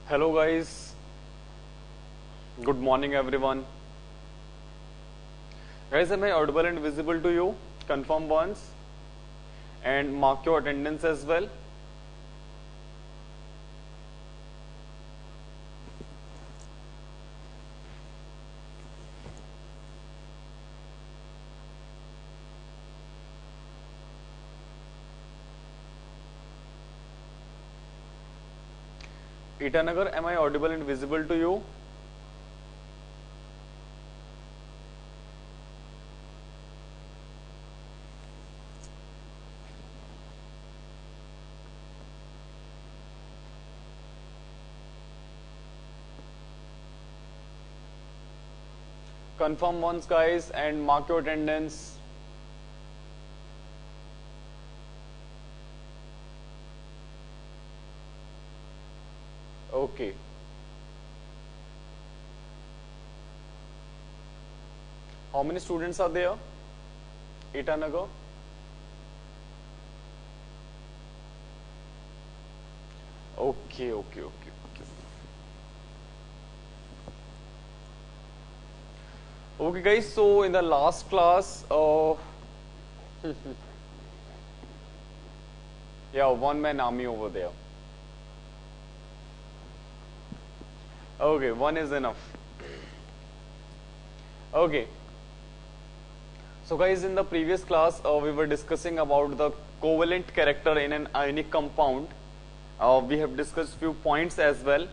Hello guys, good morning everyone. Guys, am I audible and visible to you? Confirm once and mark your attendance as well. Itanagar, am I audible and visible to you? Confirm once guys and mark your attendance. Okay. How many students are there? Itanagar? Okay. Okay guys, so in the last class, yeah, one man army over there. Okay, one is enough. Okay. So guys, in the previous class, we were discussing about the covalent character in an ionic compound. We have discussed few points as well.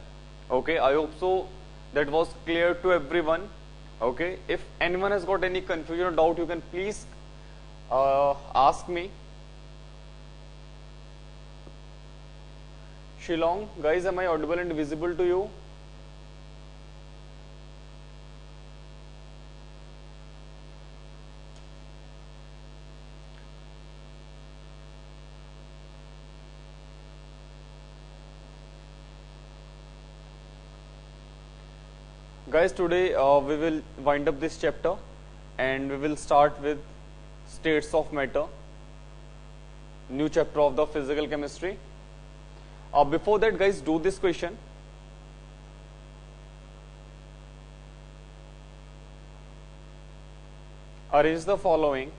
Okay, I hope so that was clear to everyone. Okay, if anyone has got any confusion or doubt, you can please ask me. Shillong, guys, am I audible and visible to you? Guys, today we will wind up this chapter and we will start with states of matter, new chapter of the physical chemistry. Before that, guys, do this question. Arrange the following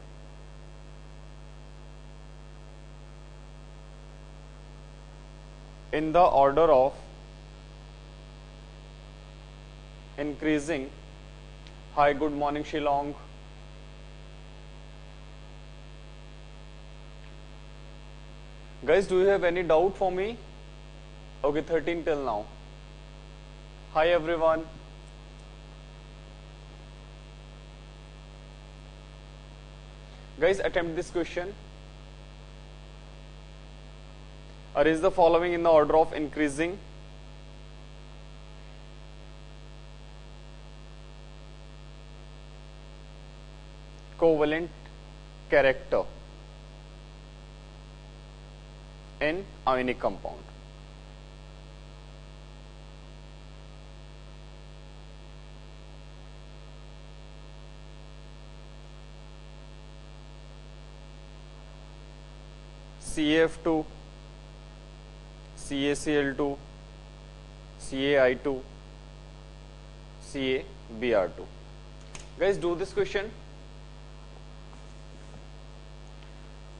in the order of increasing. Hi, good morning, Shillong. Guys, do you have any doubt for me? Okay, 13 till now. Hi, everyone. Guys, attempt this question. Arrange the following in the order of increasing. Covalent character in ionic compound. CF2, CaCl2, CaI2, CaBr2. Guys, do this question.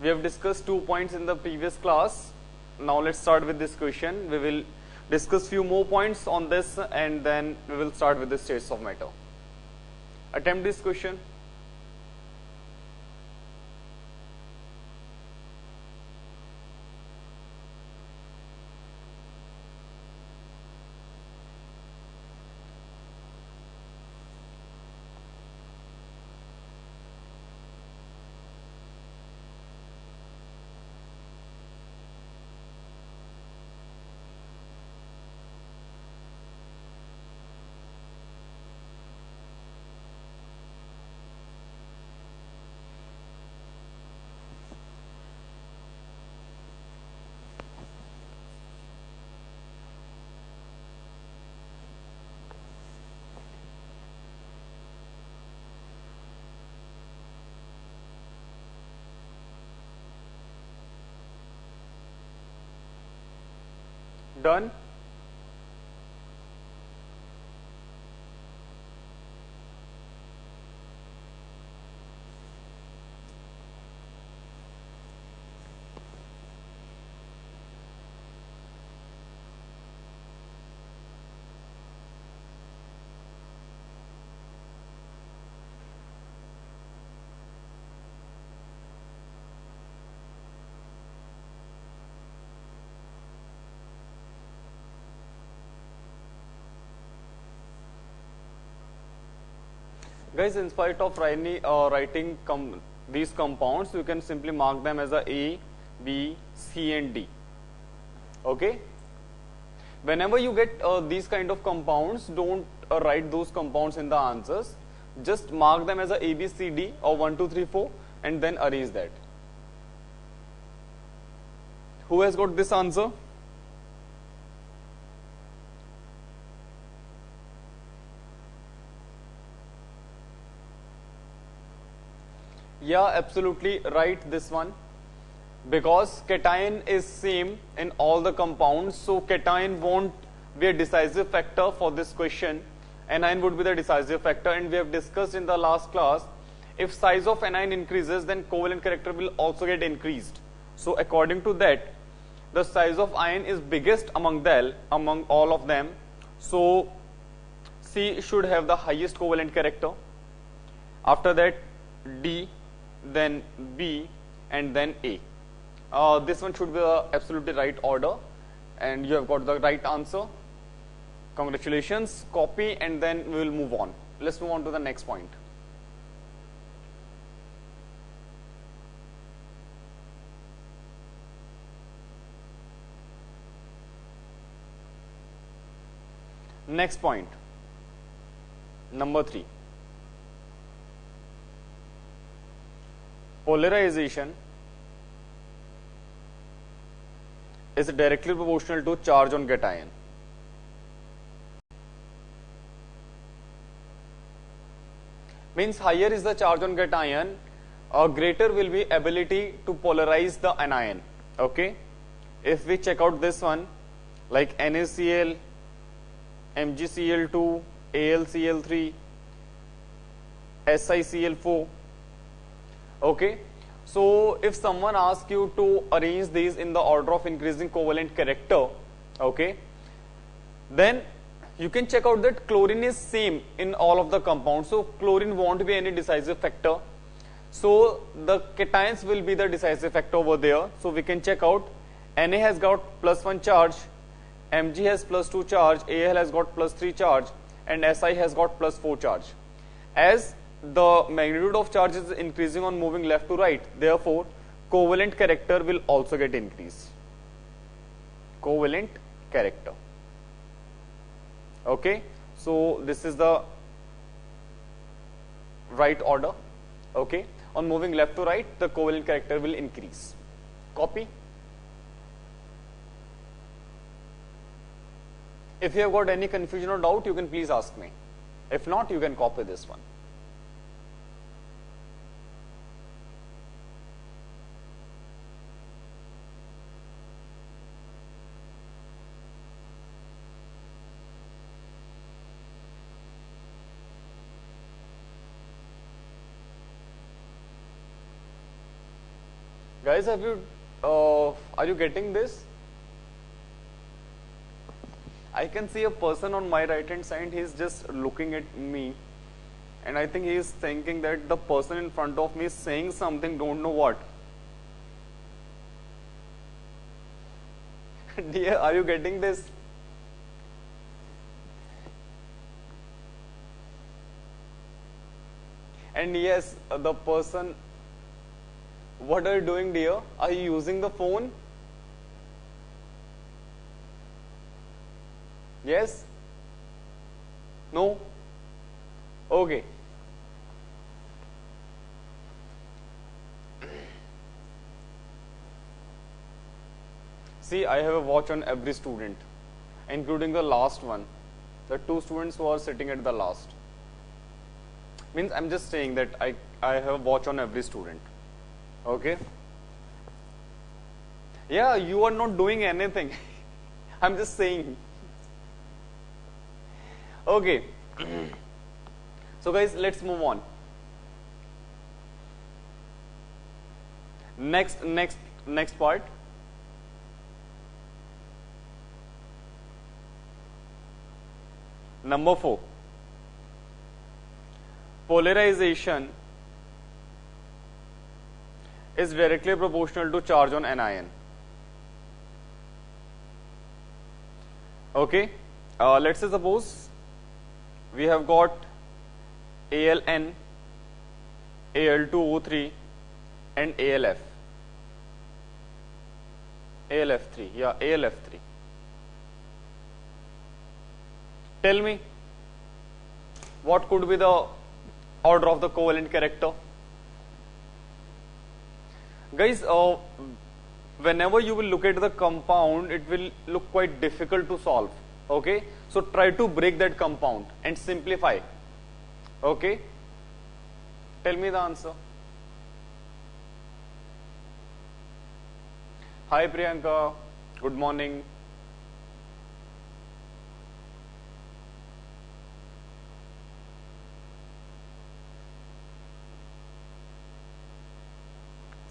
We have discussed 2 points in the previous class. Now let's start with this question. We will discuss few more points on this and then we will start with the states of matter. Attempt this question. Done? Guys, in spite of writing these compounds, you can simply mark them as A, B, C and D. Okay. Whenever you get these kind of compounds, don't write those compounds in the answers. Just mark them as A, B, C, D or 1, 2, 3, 4 and then arrange that. Who has got this answer? Yeah, absolutely right, this one. Because cation is same in all the compounds, so cation won't be a decisive factor for this question. Anion would be the decisive factor, and we have discussed in the last class, if size of anion increases, then covalent character will also get increased. So according to that, the size of ion is biggest among all of them. So C should have the highest covalent character. After that, D, then B, and then A. This one should be the absolutely right order, and you have got the right answer. Congratulations. Copy, and then we will move on. Let's move on to the next point. Next point, number 3. Polarization is directly proportional to charge on cation. Means higher is the charge on cation, greater will be ability to polarize the anion. Okay, if we check out this one, like NaCl, MgCl2, AlCl3, SiCl4. Okay, so if someone asks you to arrange these in the order of increasing covalent character, okay, then you can check out that chlorine is same in all of the compounds, so chlorine won't be any decisive factor. So the cations will be the decisive factor over there. So we can check out Na has got +1 charge, Mg has +2 charge, Al has got +3 charge, and Si has got +4 charge. As the magnitude of charge is increasing on moving left to right, therefore covalent character will also get increased. Covalent character. Okay, so this is the right order. Okay, on moving left to right, the covalent character will increase. Copy. If you have got any confusion or doubt, you can please ask me. If not, you can copy this one. Guys, have you are you getting this? I can see a person on my right hand side. He is just looking at me, and I think he is thinking that the person in front of me is saying something, don't know what. Dear, are you getting this? And yes, the person, what are you doing, dear? Are you using the phone? Yes? No? Okay. See, I have a watch on every student, including the last one. The 2 students who are sitting at the last. Means I'm just saying that I have a watch on every student. Okay? Yeah, you are not doing anything. I'm just saying. Okay. So guys, let's move on. Next part. Number 4. Polarization is directly proportional to charge on anion. Okay. Let's say suppose we have got ALN, Al2O3 and ALF3. Yeah, ALF3. Tell me, what could be the order of the covalent character? Guys, whenever you will look at the compound, it will look quite difficult to solve. Okay, so try to break that compound and simplify. Okay, tell me the answer. Hi Priyanka, good morning.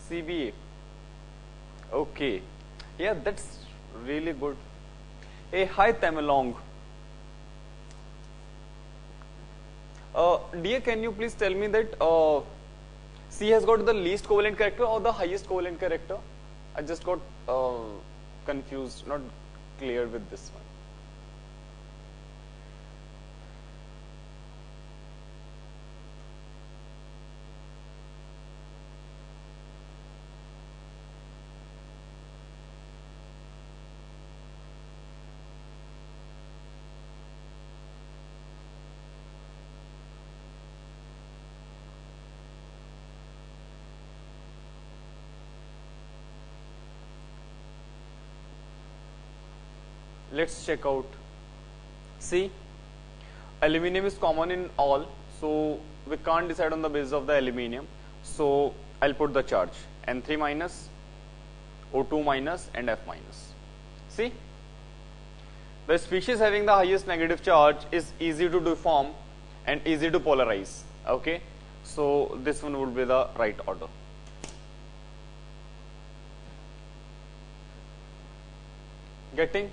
CBA. Okay, yeah, that's really good. Hey, hi Tamalong. Dear, can you please tell me that C has got the least covalent character or the highest covalent character? I just got confused, not clear with this one. Let's check out. See, aluminum is common in all, so we can't decide on the basis of the aluminum. So I'll put the charge N3 minus, O2 minus and F minus. See, the species having the highest negative charge is easy to deform and easy to polarize. Okay, so this one would be the right order. Getting?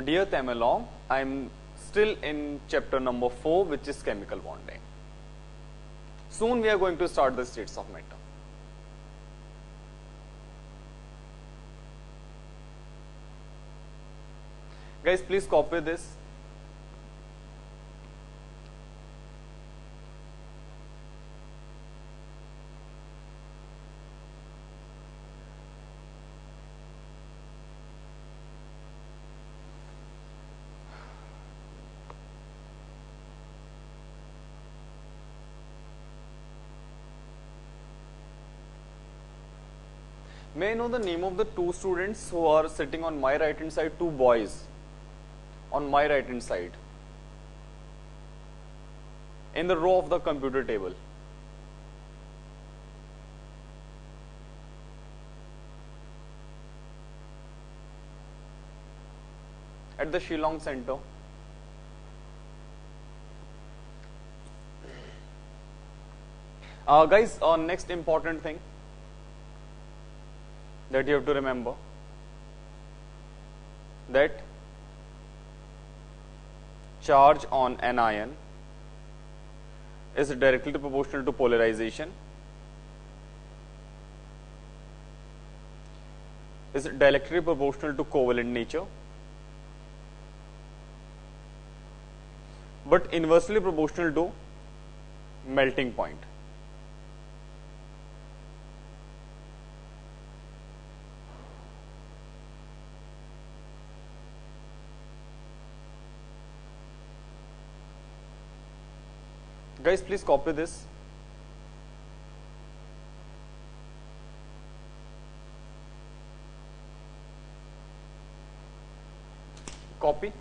Dear Tamalong, I'm still in chapter number 4, which is chemical bonding. Soon we are going to start the states of matter. Guys, please copy this. May I know the name of the two students who are sitting on my right hand side, two boys on my right hand side in the row of the computer table? At the Shillong Center. Guys, next important thing that you have to remember, that charge on an ion is directly proportional to polarization, is directly proportional to covalent nature, but inversely proportional to melting point. Guys, please copy this. Copy.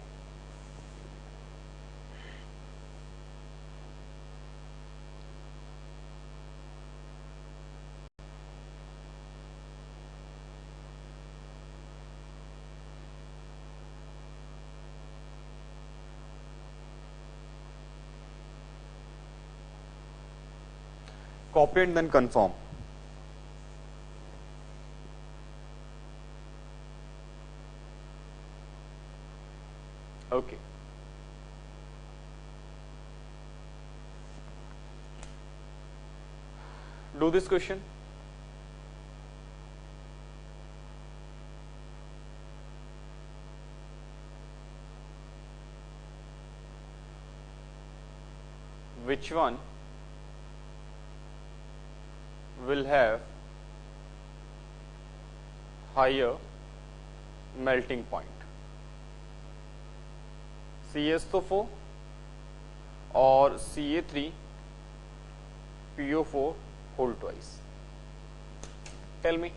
Copy and then confirm. Okay. Do this question. which one will have higher melting point, CH4 or Ca3PO4 whole twice? Tell me.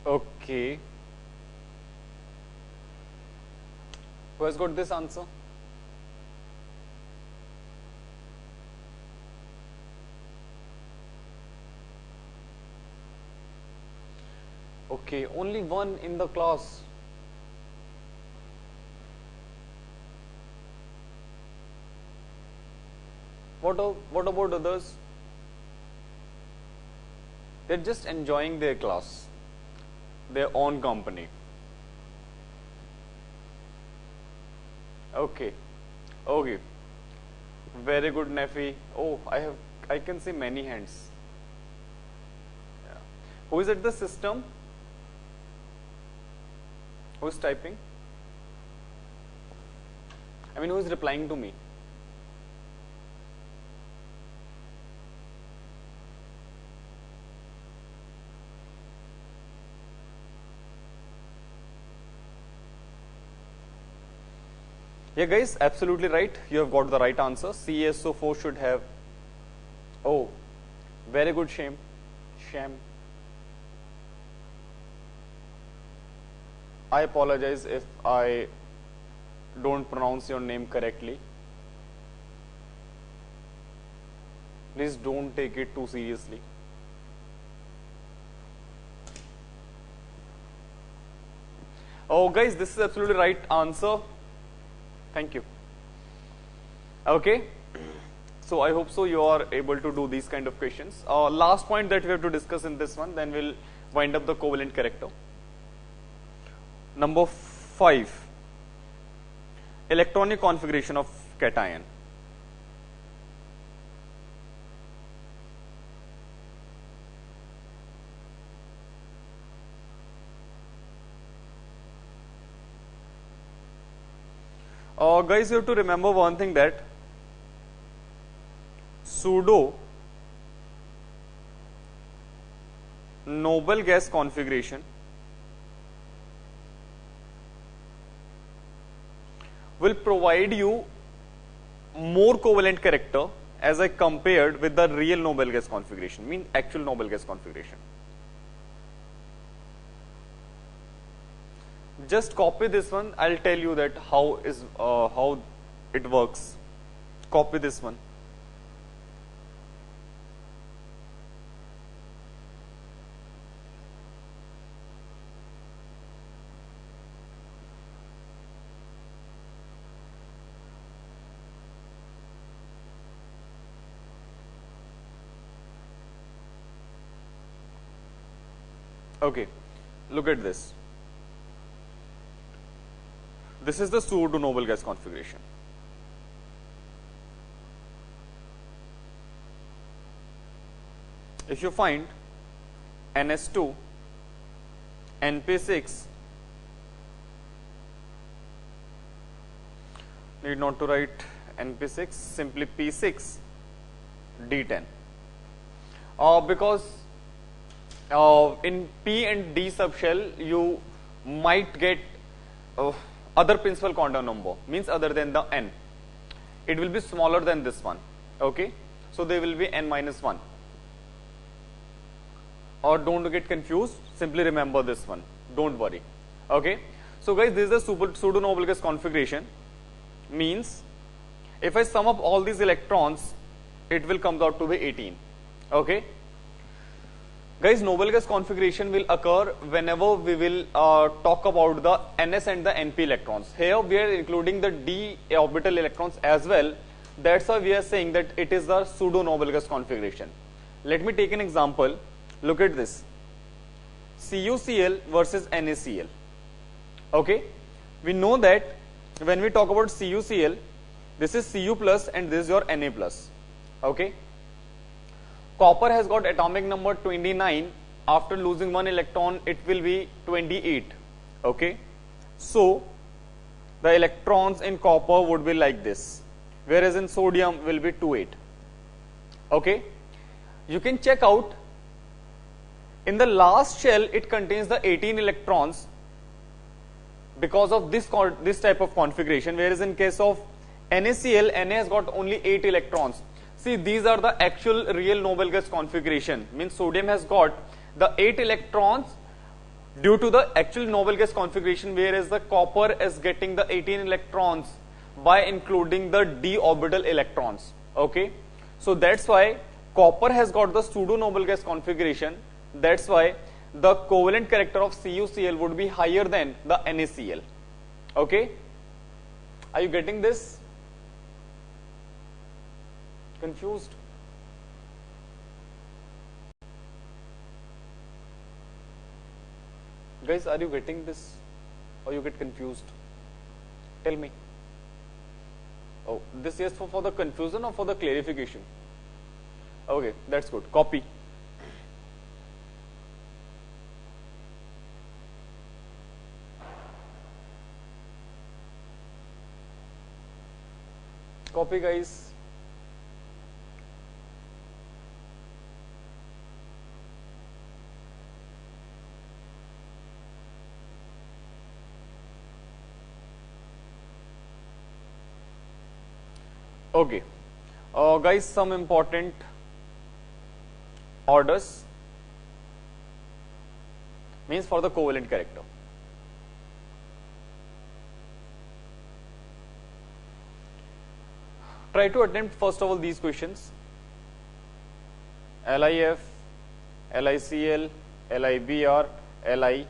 Okay. Who has got this answer? Okay, only one in the class. What about others? They're just enjoying their class, their own company. Okay, okay, very good, Nefi. Oh, I can see many hands. Yeah. Who is at the system? Who is typing? I mean, who is replying to me? Yeah, guys, absolutely right. You have got the right answer. CaSO4 should have. Oh, very good, Sham. I apologize if I don't pronounce your name correctly. Please don't take it too seriously. Oh, guys, this is absolutely right answer. Thank you. Okay, so I hope so you are able to do these kind of questions. Last point that we have to discuss in this one, then we'll wind up the covalent character. Number 5, electronic configuration of cation. Guys, you have to remember one thing, that pseudo noble gas configuration will provide you more covalent character as I compared with the real noble gas configuration, means actual noble gas configuration. Just copy this one. I'll tell you that how it works. Copy this one. Okay, look at this. This is the pseudo noble gas configuration. If you find NS2, NP6, need not to write NP6, simply P6, D10. Because in P and D subshell you might get other principal quantum number, means other than the n. It will be smaller than this one. Okay, so they will be n minus 1. Or don't get confused, simply remember this one, don't worry. Okay, so guys, this is the pseudo noble gas configuration, means if I sum up all these electrons, it will come out to be 18. Okay, guys, noble gas configuration will occur whenever we will talk about the ns and the np electrons. Here we are including the d orbital electrons as well, That's why we are saying that it is the pseudo noble gas configuration. Let me take an example. Look at this. CuCl versus NaCl. Okay, we know that when we talk about CuCl, this is Cu plus and this is your Na plus. Okay, copper has got atomic number 29. After losing one electron, it will be 28. Okay, so the electrons in copper would be like this, whereas in sodium will be 28. Okay, you can check out in the last shell it contains the 18 electrons because of this type of configuration, whereas in case of NaCl, Na has got only 8 electrons. See, these are the actual real noble gas configuration, means sodium has got the 8 electrons due to the actual noble gas configuration, whereas the copper is getting the 18 electrons by including the d orbital electrons. Okay, so that's why copper has got the pseudo noble gas configuration. That's why the covalent character of CuCl would be higher than the NaCl. Okay, are you getting this? Confused? Guys, are you getting this or you get confused? Tell me. Oh, this is for the confusion or for the clarification? Okay, that's good. Copy. Copy, guys. Okay, guys, some important orders means for the covalent character. Try to attempt first of all these questions: LiF, LiCl, LiBr, Li,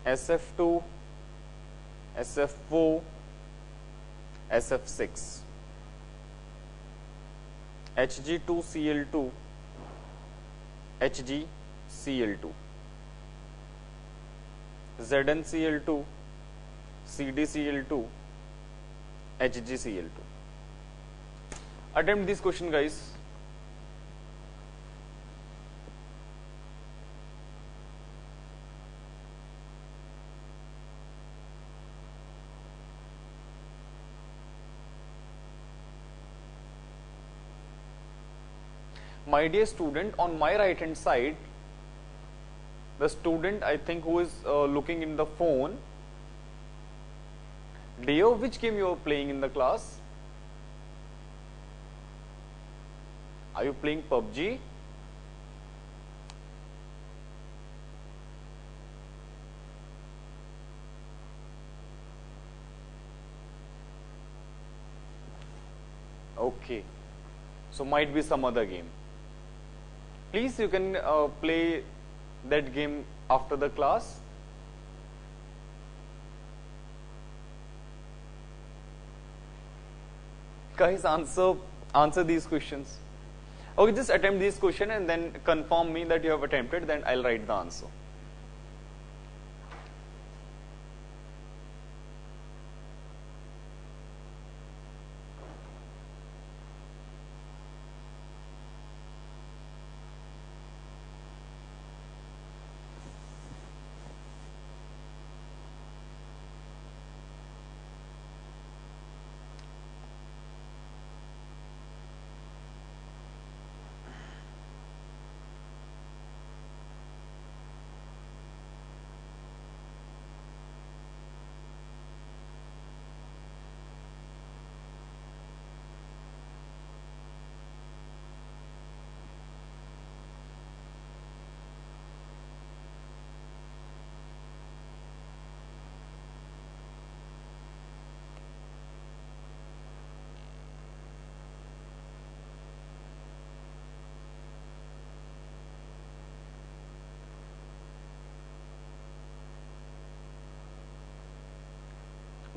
SF2, SF4, SF6, Hg2Cl2, HgCl2, ZnCl2, CdCl2, HgCl2. Attempt this question, guys. My dear student, on my right hand side, the student I think who is looking in the phone, dear, which game you are playing in the class? Are you playing PUBG? Okay, so might be some other game. Please, you can play that game after the class. Guys, answer these questions. Okay, just attempt this question and then confirm me that you have attempted, then I'll write the answer.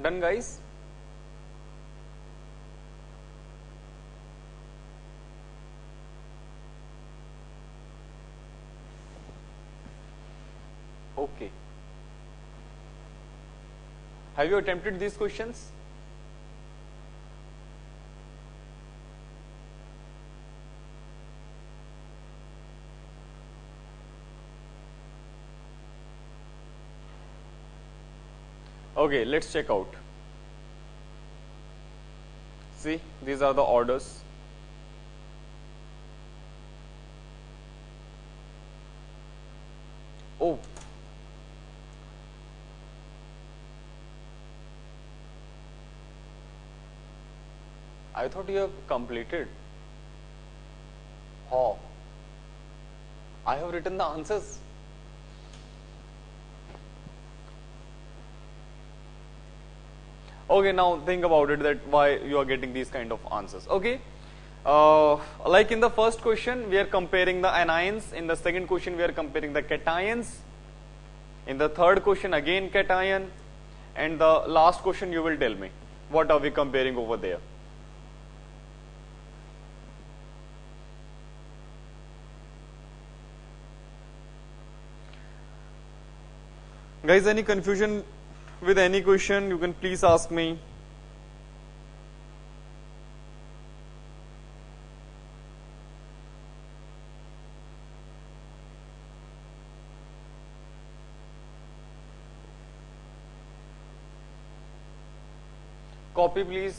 Done, guys? Okay. Have you attempted these questions? Okay, let's check out. See, these are the orders. Oh, I thought you have completed. Oh, I have written the answers. Okay, now think about it, that why you are getting these kind of answers. Okay, like in the first question we are comparing the anions, in the second question we are comparing the cations, in the third question again cation, and the last question you will tell me what are we comparing over there. Guys, any confusion with any question, you can please ask me. Copy please.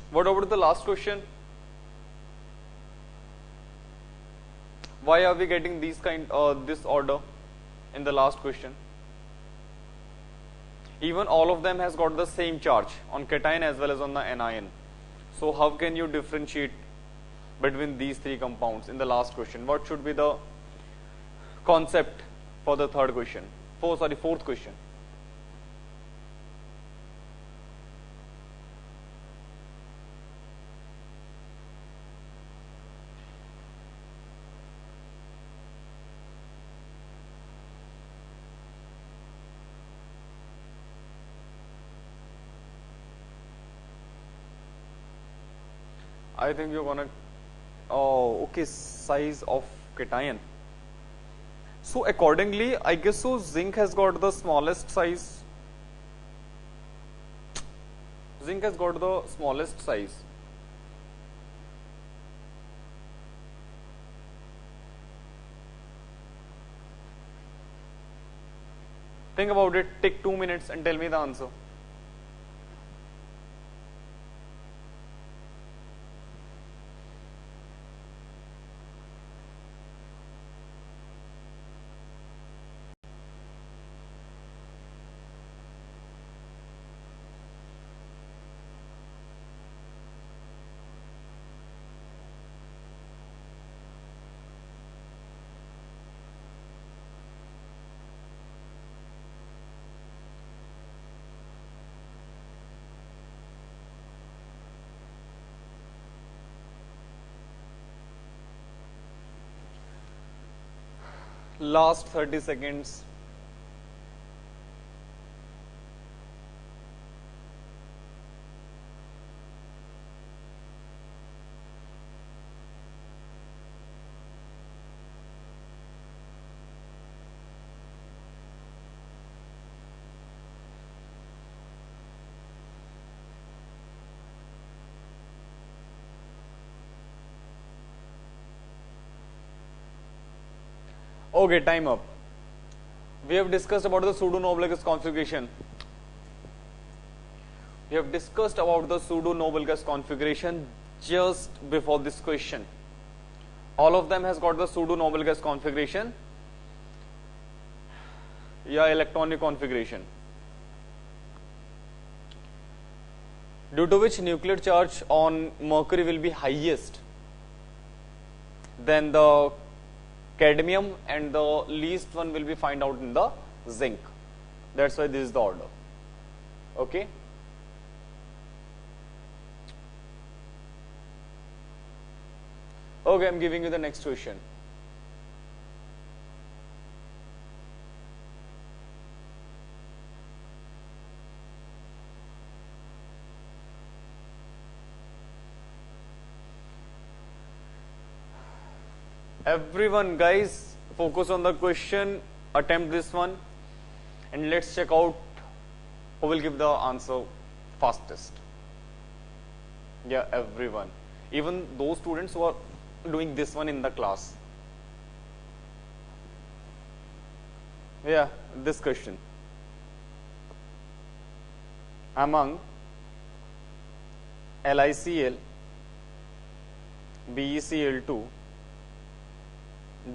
What about the last question? Why are we getting these this order in the last question? Even all of them has got the same charge on cation as well as on the anion. So how can you differentiate between these three compounds in the last question? What should be the concept for the third question? Fourth question. I think you're gonna, oh, okay, size of cation. So accordingly, I guess so zinc has got the smallest size. Zinc has got the smallest size. Think about it, take 2 minutes and tell me the answer. Last 30 seconds. Okay, time up. We have discussed about the pseudo-noble gas configuration. We have discussed about the pseudo-noble gas configuration just before this question. All of them has got the pseudo-noble gas configuration. Yeah, electronic configuration. Due to which nuclear charge on mercury will be highest, then the cadmium, and the least one will be find out in the zinc. That's why this is the order. Okay. Okay, I'm giving you the next question. Everyone, guys, focus on the question, attempt this one, and let's check out who will give the answer fastest. Yeah, everyone. Even those students who are doing this one in the class. Yeah, this question. Among LiCl, BeCl2,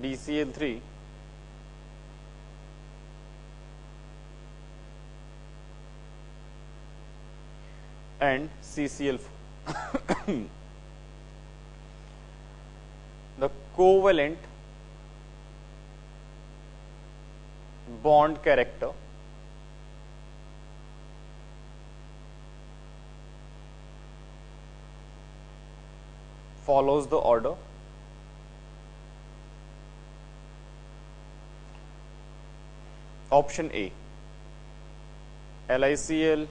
DCl3, and CCl4, the covalent bond character follows the order option A, LiCl,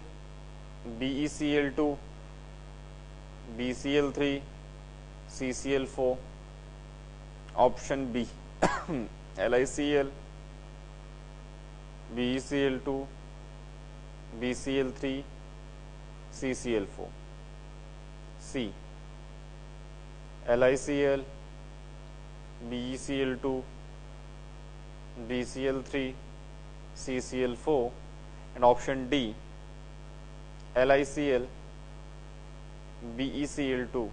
BeCl2, BCl3, CCl4. Option B, LiCl, BeCl2, BCl3, CCl4. C, LiCl, BeCl2, BCl3, CCl4. And option D, LiCl, BeCl2,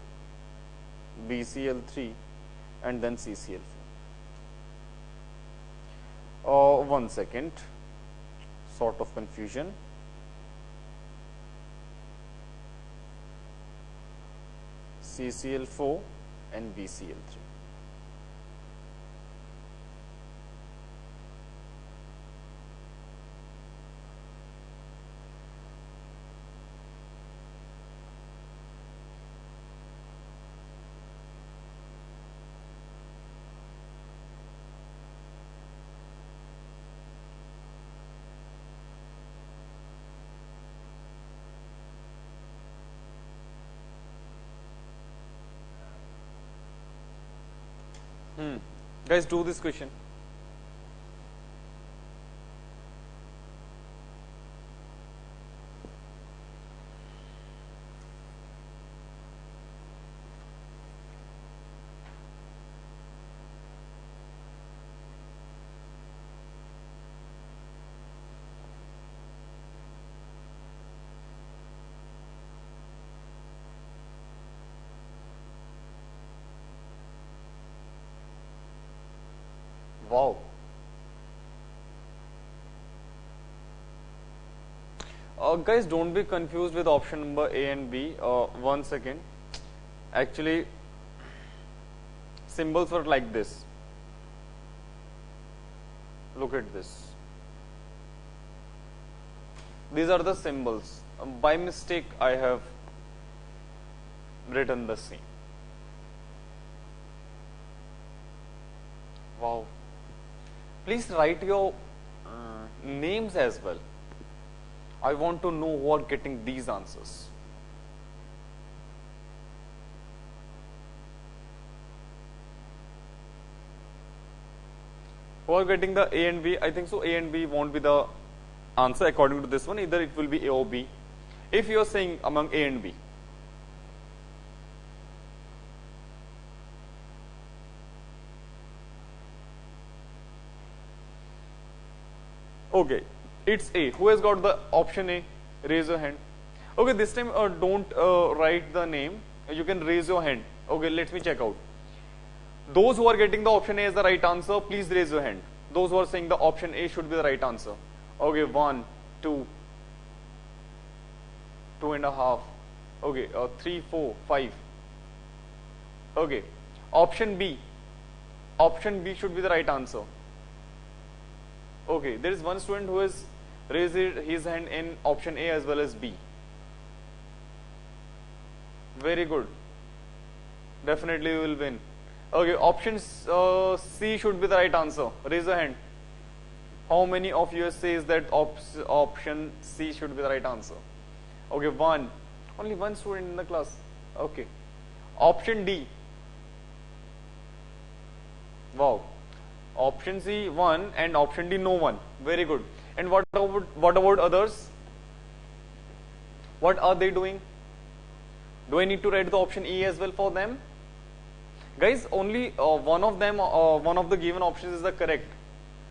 BCl3, and then CCl4. One second, sort of confusion. CCl4 and BCl3. Guys, do this question. Wow. Guys, don't be confused with option number A and B. One second. Actually, symbols were like this. Look at this. These are the symbols. By mistake, I have written the same. Wow. Please write your names as well. I want to know who are getting these answers. Who are getting the A and B? I think so A and B won't be the answer according to this one. Either it will be A or B. If you are saying among A and B. Okay, it's A. Who has got the option A? Raise your hand. Okay, this time don't write the name. You can raise your hand. Okay, let me check out. Those who are getting the option A as the right answer, please raise your hand. Those who are saying the option A should be the right answer. Okay, 1, 2, 2.5. Okay, 3, 4, 5. Okay, option B. Option B should be the right answer. Okay, there is one student who has raised his hand in option A as well as B. Very good. Definitely you will win. Okay, option C should be the right answer. Raise your hand. How many of you says that option C should be the right answer? Okay, one. Only one student in the class. Okay. Option D. Wow. Option C 1 and option D no one. Very good. And what about others? What are they doing? Do I need to write the option E as well for them? Guys, only one of them, one of the given options is the correct.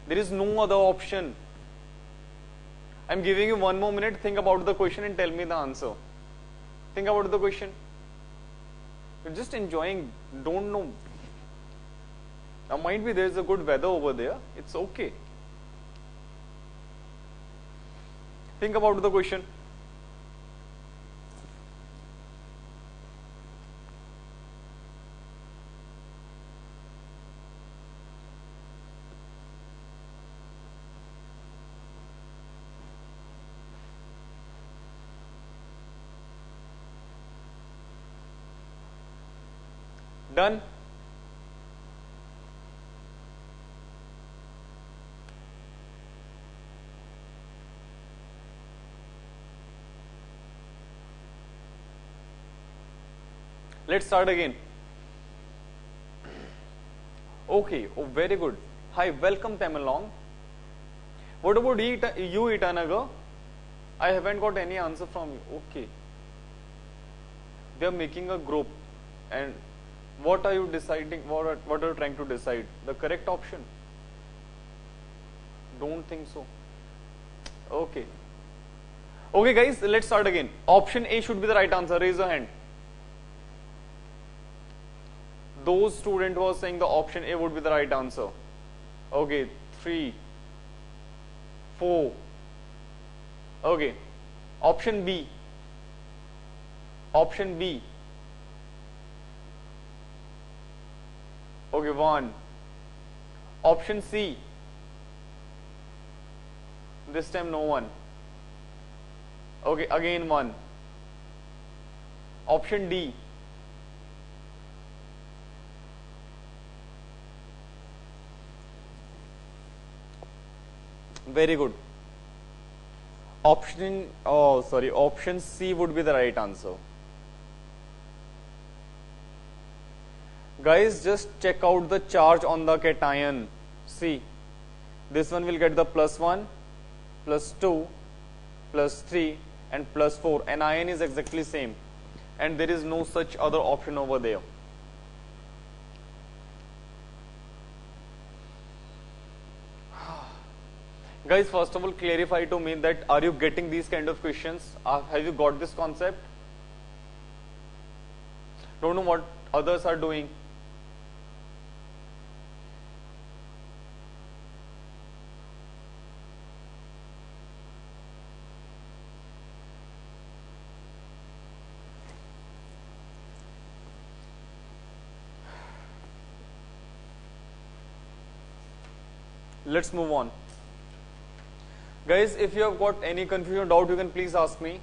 There is no other option. I am giving you 1 more minute. Think about the question and tell me the answer. Think about the question. You're just enjoying. Don't know. Now, might be there is a good weather over there. It's okay. Think about the question. Done? Let's start again. Okay, oh, very good. Hi, welcome Tamalong. What about you, Itanagar? I haven't got any answer from you. Okay. They are making a group. And what are you deciding? What are you trying to decide? The correct option? Don't think so. Okay. Okay, guys, let's start again. Option A should be the right answer. Raise your hand. Those students who are saying the option A would be the right answer. Okay, 3, 4. Okay. Option B. Option B. Okay, 1. Option C. This time no one. Okay, again 1. Option D. Very good. Option C would be the right answer. Guys, just check out the charge on the cation. See, this one will get the +1, +2, +3 and +4. And ion is exactly same. And there is no such other option over there. Guys, first of all, clarify to me that are you getting these kind of questions? Have you got this concept? Don't know what others are doing. Let's move on. Guys, if you have got any confusion or doubt, you can please ask me.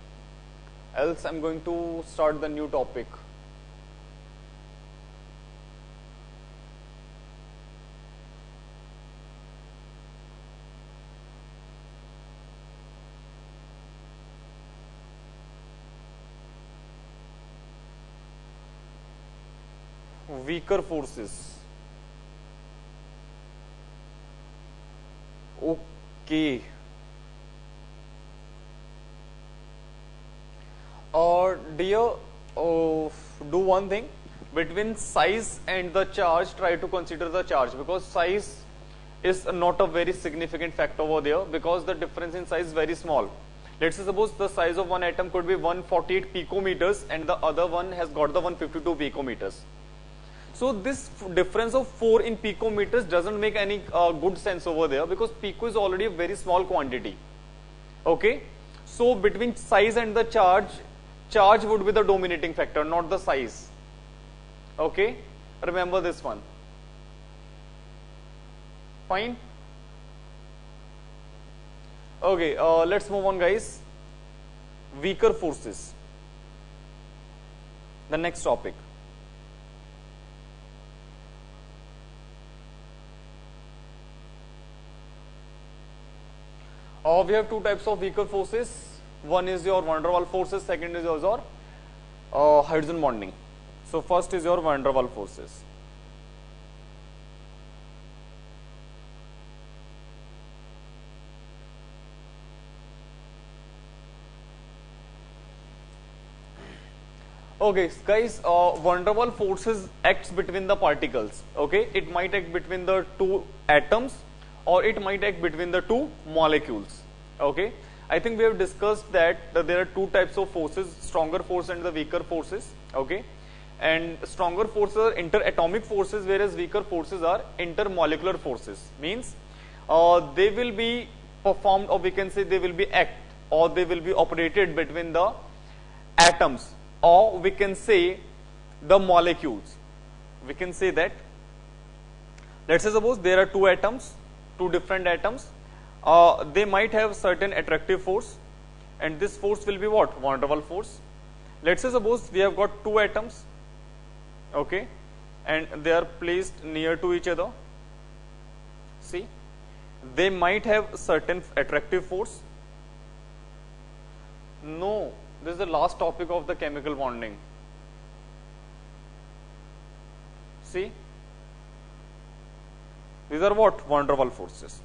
Else I'm going to start the new topic. Weaker forces. Okay. Dear, do one thing. Between size and the charge, try to consider the charge, because size is not a very significant factor over there, because the difference in size is very small. Let's say suppose the size of one atom could be 148 picometers and the other one has got the 152 picometers. So this difference of 4 in picometers doesn't make any good sense over there, because pico is already a very small quantity. Okay. So between size and the charge would be the dominating factor, not the size. Okay. Remember this one. Fine. Okay. Let's move on, guys. Weaker forces. The next topic. We have two types of weaker forces. One is your van der Waals forces, second is your hydrogen bonding. So first is your van der Waals forces. Okay, guys, van der Waals forces acts between the particles. Okay, it might act between the two atoms, or it might act between the two molecules. Okay, I think we have discussed that there are two types of forces: stronger force and the weaker forces. Okay, and stronger forces are interatomic forces, whereas weaker forces are intermolecular forces. Means they will be performed, or we can say they will be act, or they will be operated between the atoms, or we can say the molecules. We can say that, let's say suppose there are two atoms, two different atoms, they might have certain attractive force, and this force will be what? Van der Waals force. Let's say suppose we have got two atoms, okay, and they are placed near to each other. See, they might have certain attractive force. No, this is the last topic of the chemical bonding. See, these are what? Van der Waals forces.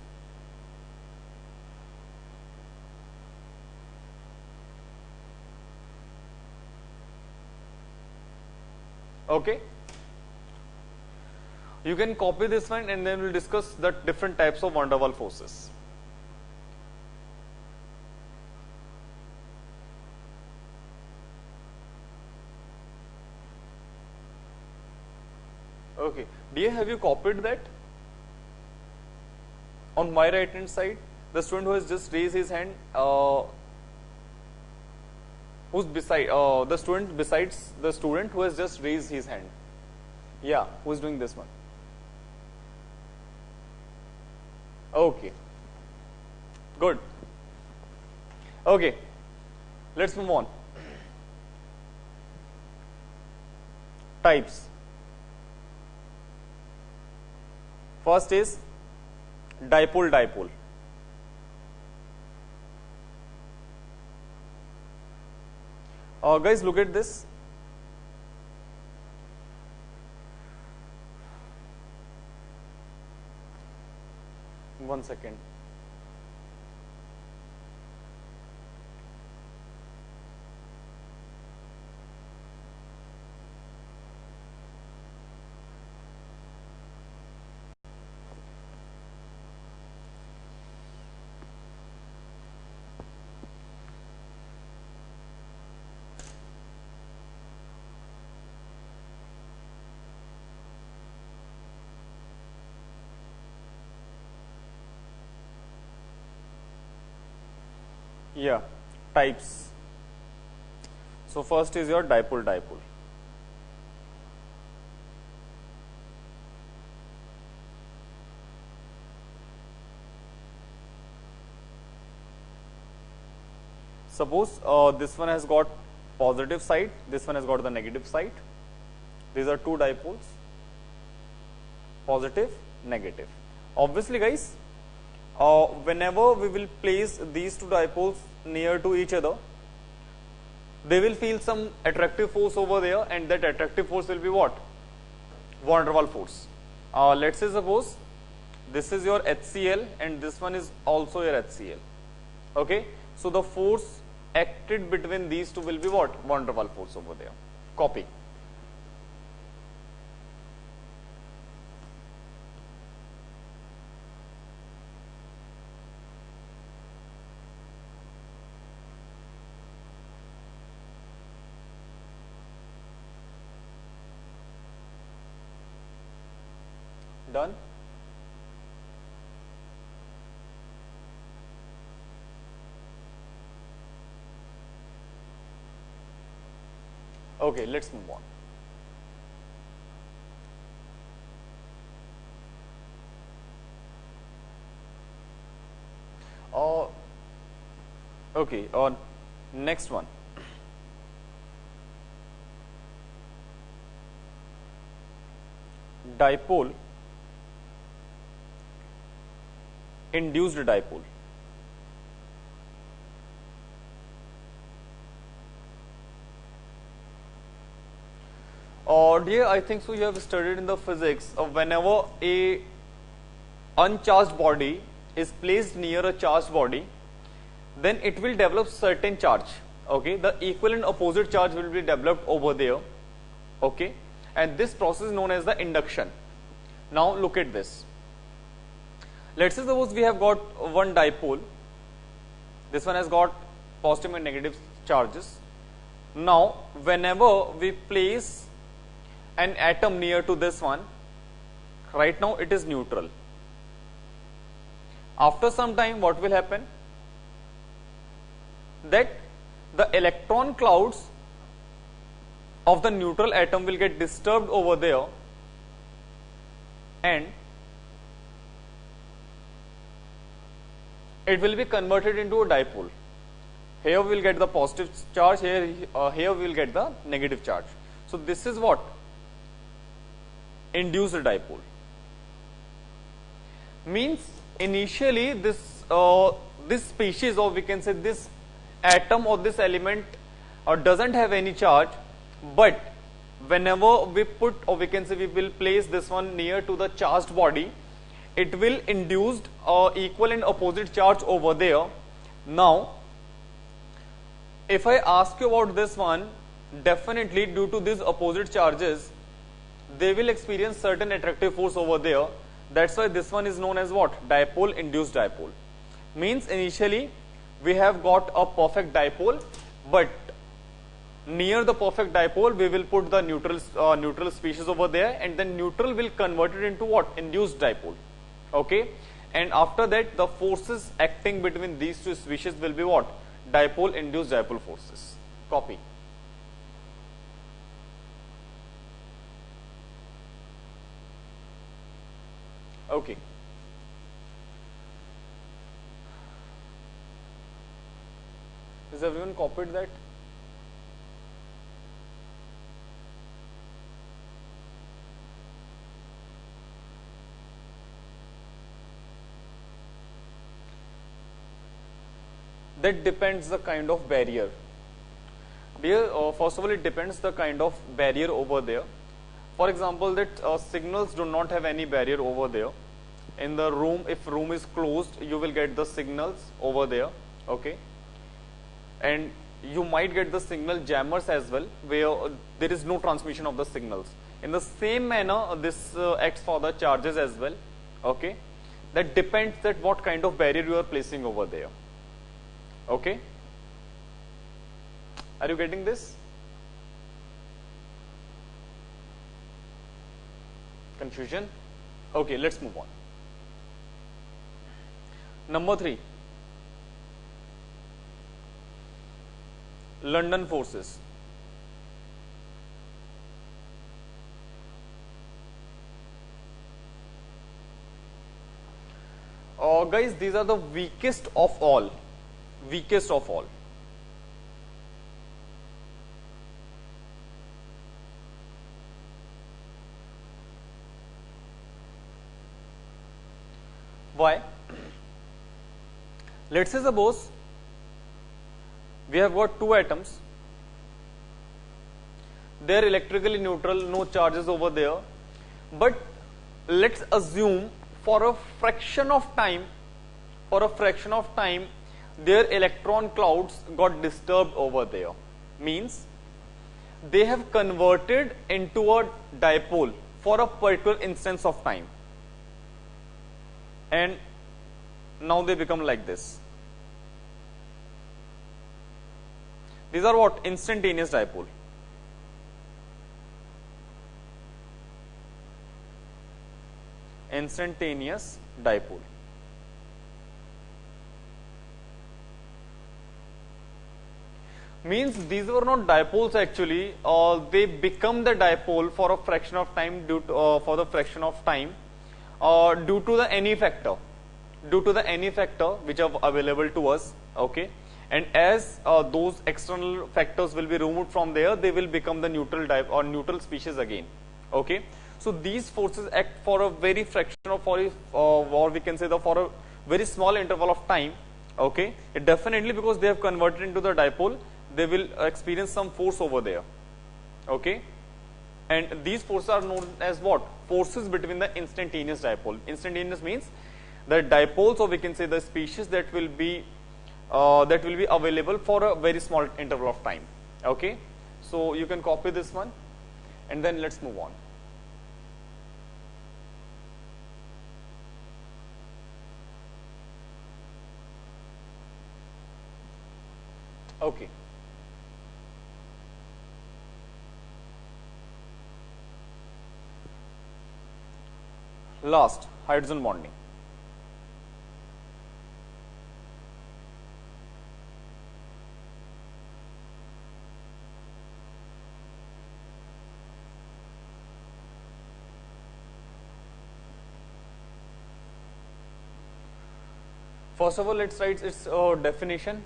Okay, you can copy this one, and then we'll discuss the different types of van der Waals forces. Okay, dear, have you copied that? On my right hand side, the student who has just raised his hand, who's beside the student besides the student who has just raised his hand? Yeah, who's doing this one? Okay, good. Okay, let's move on. Types. First is dipole-dipole. Guys, look at this. One second. Yeah, types. So first is your dipole-dipole. Suppose this one has got positive side, this one has got the negative side. These are two dipoles, positive, negative. Obviously, guys, whenever we will place these two dipoles near to each other, they will feel some attractive force over there, and that attractive force will be what? Van der Waals force. Let's say suppose this is your HCl and this one is also your HCl. Okay, so the force acted between these two will be what? Van der Waals force over there. Copy. Done? Okay, let's move on. Okay, next one. Dipole, induced dipole. Dear, I think so you have studied in the physics of whenever a uncharged body is placed near a charged body, then it will develop certain charge. okay, the equivalent opposite charge will be developed over there, okay, and this process is known as the induction. Now look at this. Let's say suppose we have got one dipole. This one has got positive and negative charges. Now whenever we place an atom near to this one, right now it is neutral. After some time, what will happen? That the electron clouds of the neutral atom will get disturbed over there, and it will be converted into a dipole. Here we will get the positive charge, here we will get the negative charge. So this is what? Induced dipole. Means initially this this species, or we can say this atom or this element doesn't have any charge, but whenever we put, or we can say we will place this one near to the charged body, it will induce equal and opposite charge over there. Now if I ask you about this one, definitely due to these opposite charges they will experience certain attractive force over there. That's why this one is known as what? Dipole induced dipole. Means initially we have got a perfect dipole, but near the perfect dipole we will put the neutral species over there, and then neutral will convert it into what? Induced dipole. Okay, and after that the forces acting between these two species will be what? Dipole induced dipole forces. Copy. Okay. Has everyone copied that? That depends the kind of barrier. Dear, first of all, it depends the kind of barrier over there. For example, that signals do not have any barrier over there. In the room, if room is closed, you will get the signals over there. Okay, and you might get the signal jammers as well, where there is no transmission of the signals. In the same manner, this acts for the charges as well. Okay, that depends that what kind of barrier you are placing over there. Okay, are you getting this? Confusion? Okay, let's move on. Number 3, London forces. Guys, these are the weakest of all. Weakest of all. Why? Let's say suppose we have got two atoms, they are electrically neutral, no charges over there, but let's assume for a fraction of time, their electron clouds got disturbed over there. Means they have converted into a dipole for a particular instance of time, and now they become like this. These are what? Instantaneous dipole. Instantaneous dipole. Means these were not dipoles actually, they become the dipole for a fraction of time due to, due to the NE factor. Due to the NE factor which are available to us. Okay, and as those external factors will be removed from there, they will become the neutral or neutral species again. Okay, so these forces act for a very fraction of, or we can say for a very small interval of time. Okay, it definitely, because they have converted into the dipole, they will experience some force over there. Okay, and these forces are known as what? Forces between the instantaneous dipole. Instantaneous means the dipoles, or we can say the species that will be that will be available for a very small interval of time. Okay, so you can copy this one, and then let's move on. Okay. Last, hydrogen bonding. First of all, let's write its definition.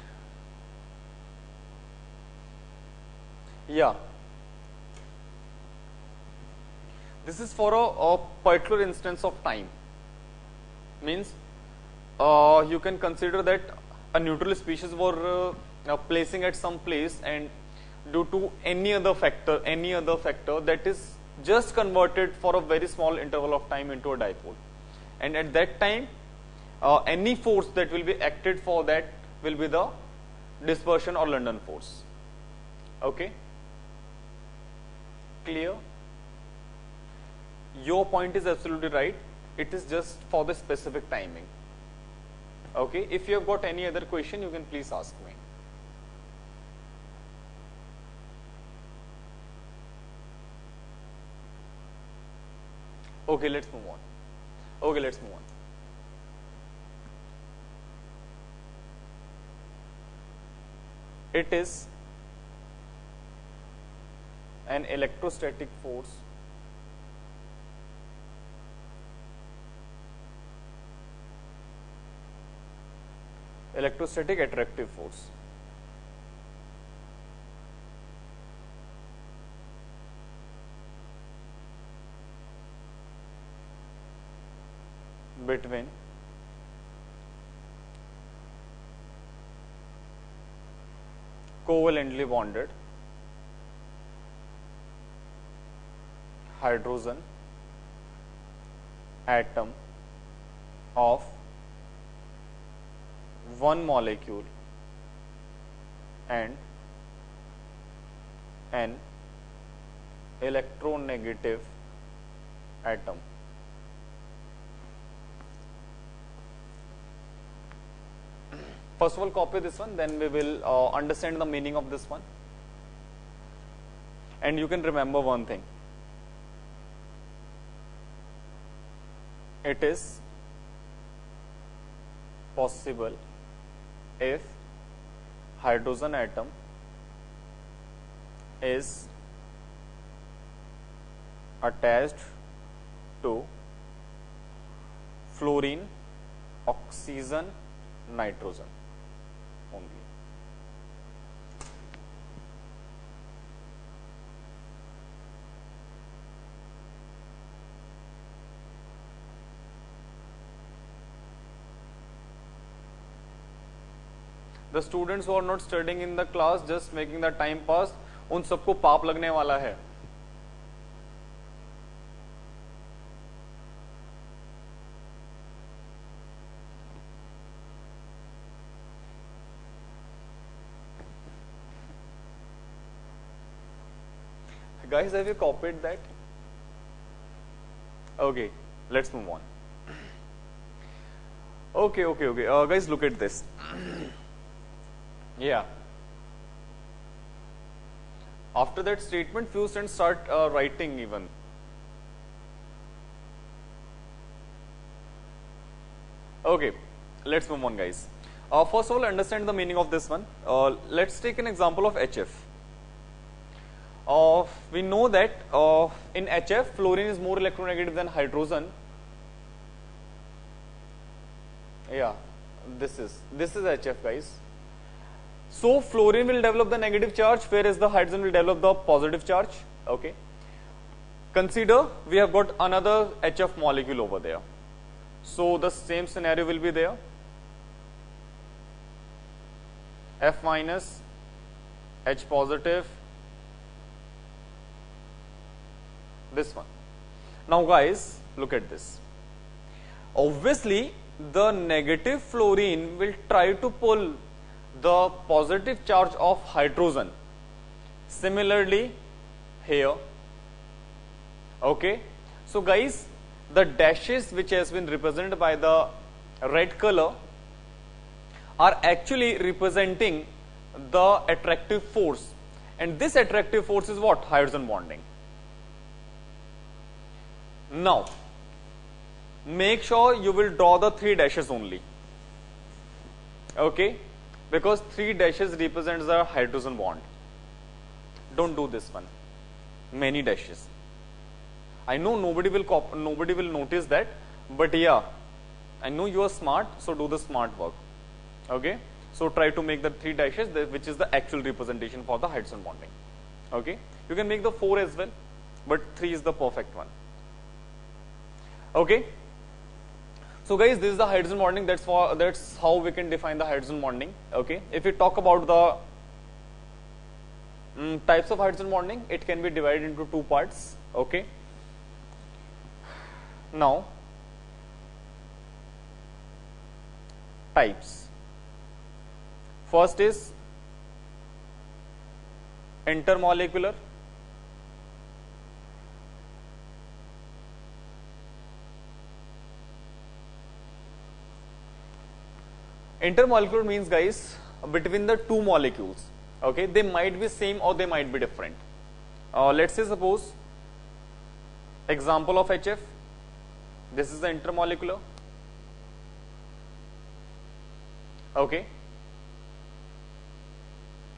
Yeah. This is for a particular instance of time. Means you can consider that a neutral species were placing at some place, and due to any other factor that is just converted for a very small interval of time into a dipole, and at that time any force that will be acted for that will be the dispersion or London force. Okay, clear? Your point is absolutely right. It is just for the specific timing. Okay, if you have got any other question, you can please ask me. Okay, let's move on. Okay, let's move on. It is an electrostatic force electrostatic attractive force between covalently bonded hydrogen atom of one molecule and an electronegative atom. First of all, copy this one, then we will understand the meaning of this one. And you can remember one thing. It is possible if hydrogen atom is attached to fluorine, oxygen, nitrogen only. The students who are not studying in the class, just making the time pass, उन सबको पाप लगने वाला है. Guys, have you copied that? Okay, let's move on. Okay. Guys, look at this. Yeah. After that statement, few students start writing even. Okay, let's move on, guys. First of all, understand the meaning of this one. Let's take an example of HF. We know that in HF, fluorine is more electronegative than hydrogen. Yeah, this is HF, guys. So fluorine will develop the negative charge, whereas the hydrogen will develop the positive charge. Okay. Consider we have got another HF molecule over there. So the same scenario will be there. F minus, H positive, this one. Now guys, look at this. Obviously, the negative fluorine will try to pull the positive charge of hydrogen. Similarly here, okay. So guys, the dashes which has been represented by the red color are actually representing the attractive force, and this attractive force is what? Hydrogen bonding. Now make sure you will draw the 3 dashes only, okay, because 3 dashes represents the hydrogen bond. Don't do this one, many dashes. I know nobody will notice that, but yeah, I know you are smart, so do the smart work, okay. So try to make the 3 dashes, which is the actual representation for the hydrogen bonding, okay. You can make the 4 as well, but 3 is the perfect one, okay. So guys, this is the hydrogen bonding. That's how we can define the hydrogen bonding, okay. If we talk about the types of hydrogen bonding, it can be divided into 2 parts, okay. Now types. First is intermolecular. Intermolecular means, guys, between the 2 molecules, okay. They might be same or they might be different. Let's say, suppose, example of HF, this is the intermolecular, okay.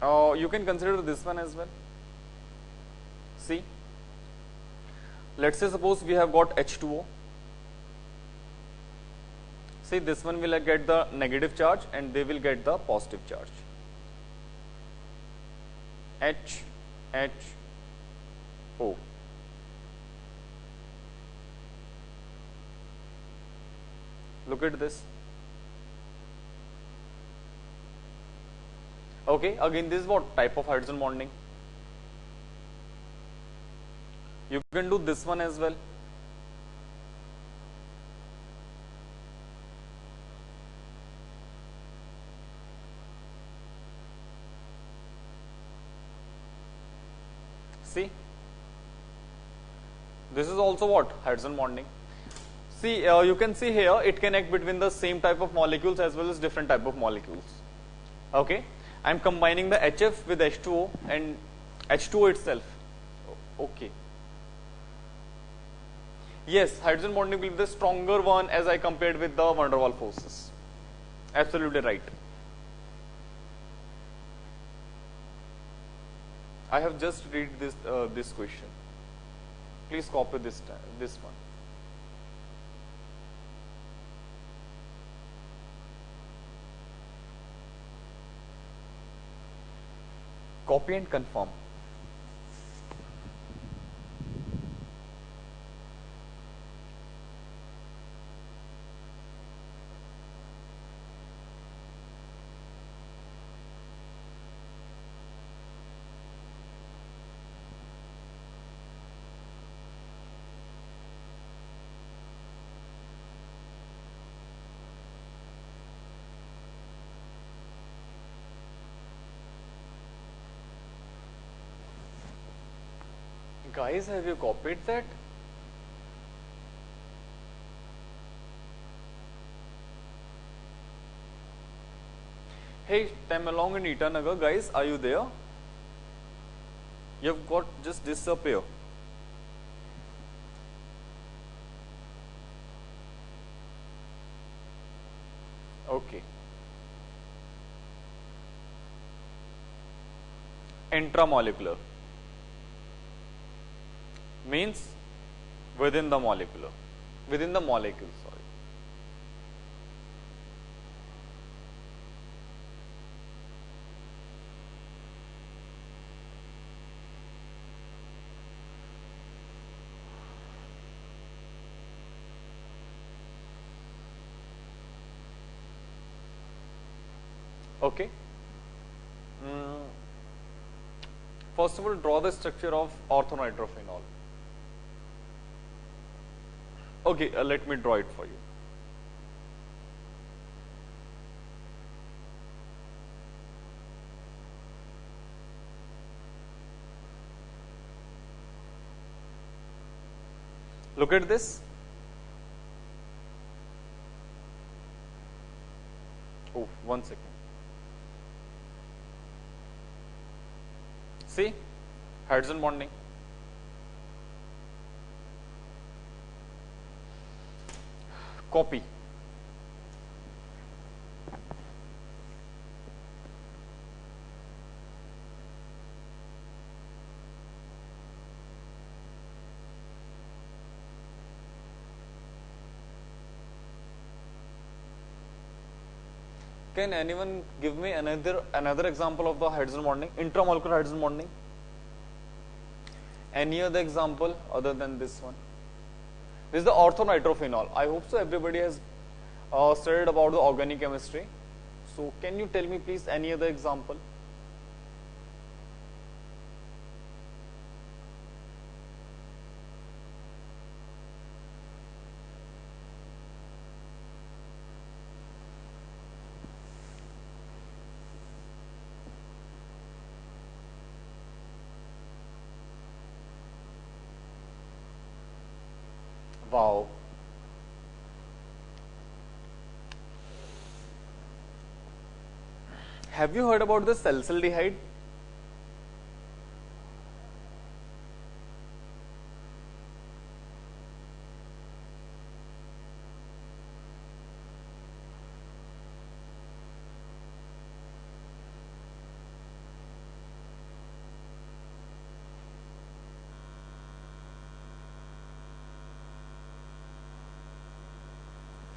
You can consider this one as well. See, let's say, suppose we have got H2O. See, this one will get the negative charge and they will get the positive charge. H, H, O. Look at this. Okay, again, this is what type of hydrogen bonding. You can do this one as well. See, this is also what? Hydrogen bonding. See, you can see here it can act between the same type of molecules as well as different type of molecules. Okay, I am combining the HF with H2O and H2O itself. Okay. Yes, hydrogen bonding will be the stronger one as I compared with the van der Waals forces. Absolutely right. I have just read this question. Please copy this one. Copy and confirm. Guys, have you copied that? Hey, Tamalong and Itanagar, guys, are you there? You've got just disappear. Okay. Intramolecular means within the molecule, sorry. Okay. First of all, draw the structure of orthonitrophenol. Okay, let me draw it for you. Look at this. Oh, 1 second. See, hydrogen bonding. Copy. Can anyone give me another example of the hydrogen bonding, intramolecular hydrogen bonding? Any other example other than this one? This is the orthonitrophenol. I hope so everybody has studied about the organic chemistry. So can you tell me please any other example? Wow. Have you heard about the salicylaldehyde?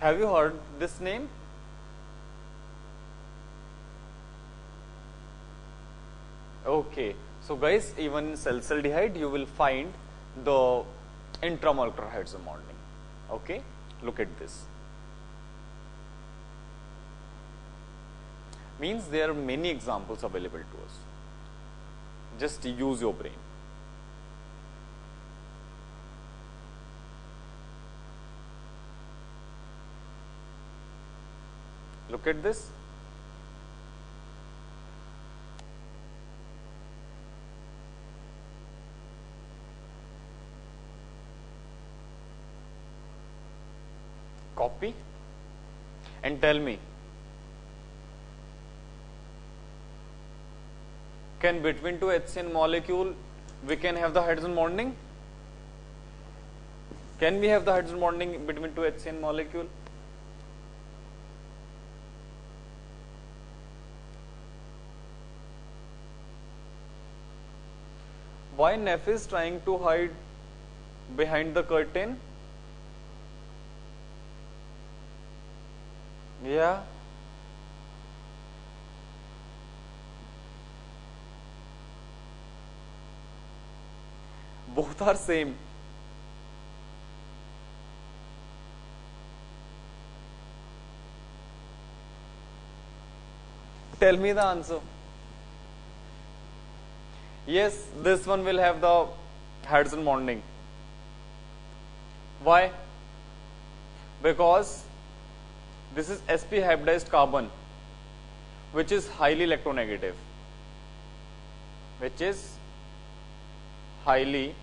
Have you heard this name? Okay, so guys, even in salicylaldehyde you will find the intramolecular hydrogen bonding. Okay, look at this. Means there are many examples available to us. Just use your brain. Look at this. Copy and tell me, can between two HCN molecule we can have the hydrogen bonding? Can we have the hydrogen bonding between two HCN molecule? Why Neff is trying to hide behind the curtain? Yeah. Both are same. Tell me the answer. Yes, this one will have the hydrogen bonding. Why? Because this is sp hybridized carbon, which is highly electronegative. Which is highly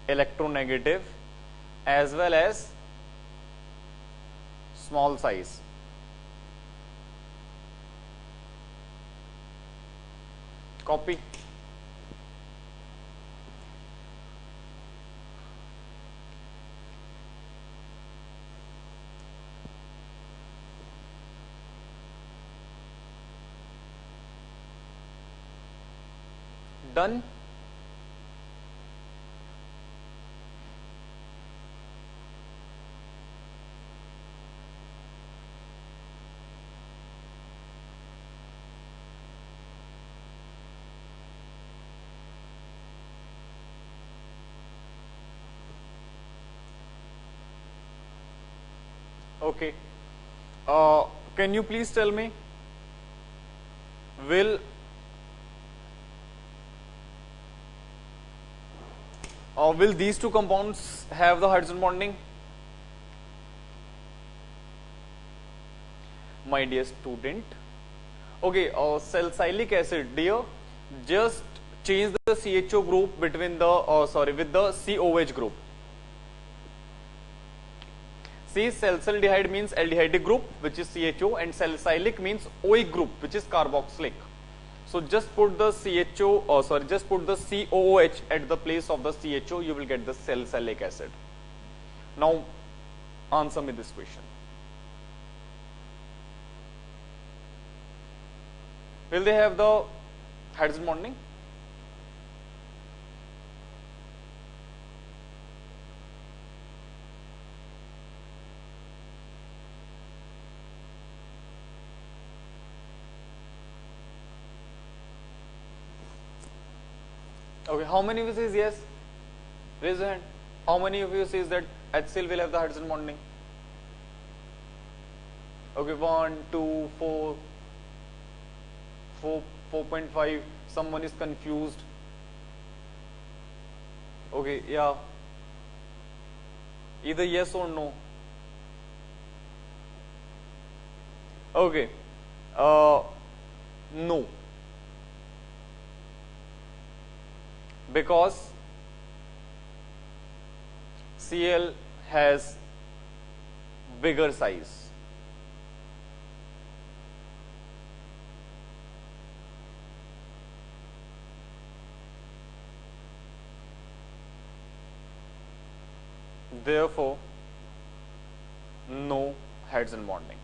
electronegative as well as small size. Copy. Done. Okay. Can you please tell me, will these two compounds have the hydrogen bonding? My dear student, okay, salicylic acid, dear, just change the CHO group between the with the COH group. C salicylic means aldehyde group, which is CHO, and salicylic means Oic group, which is carboxylic. So just put the just put the COOH at the place of the CHO, you will get the salicylic acid. Now answer me this question. Will they have the hydrogen bonding? Okay, how many of you says yes? Raise your hand. How many of you says that HCl will have the hydrogen bonding? Okay, 1, 2, 4, 4.5. Someone is confused. Okay, yeah. Either yes or no. Okay. No. Because Cl has bigger size. Therefore, no hydrogen bonding.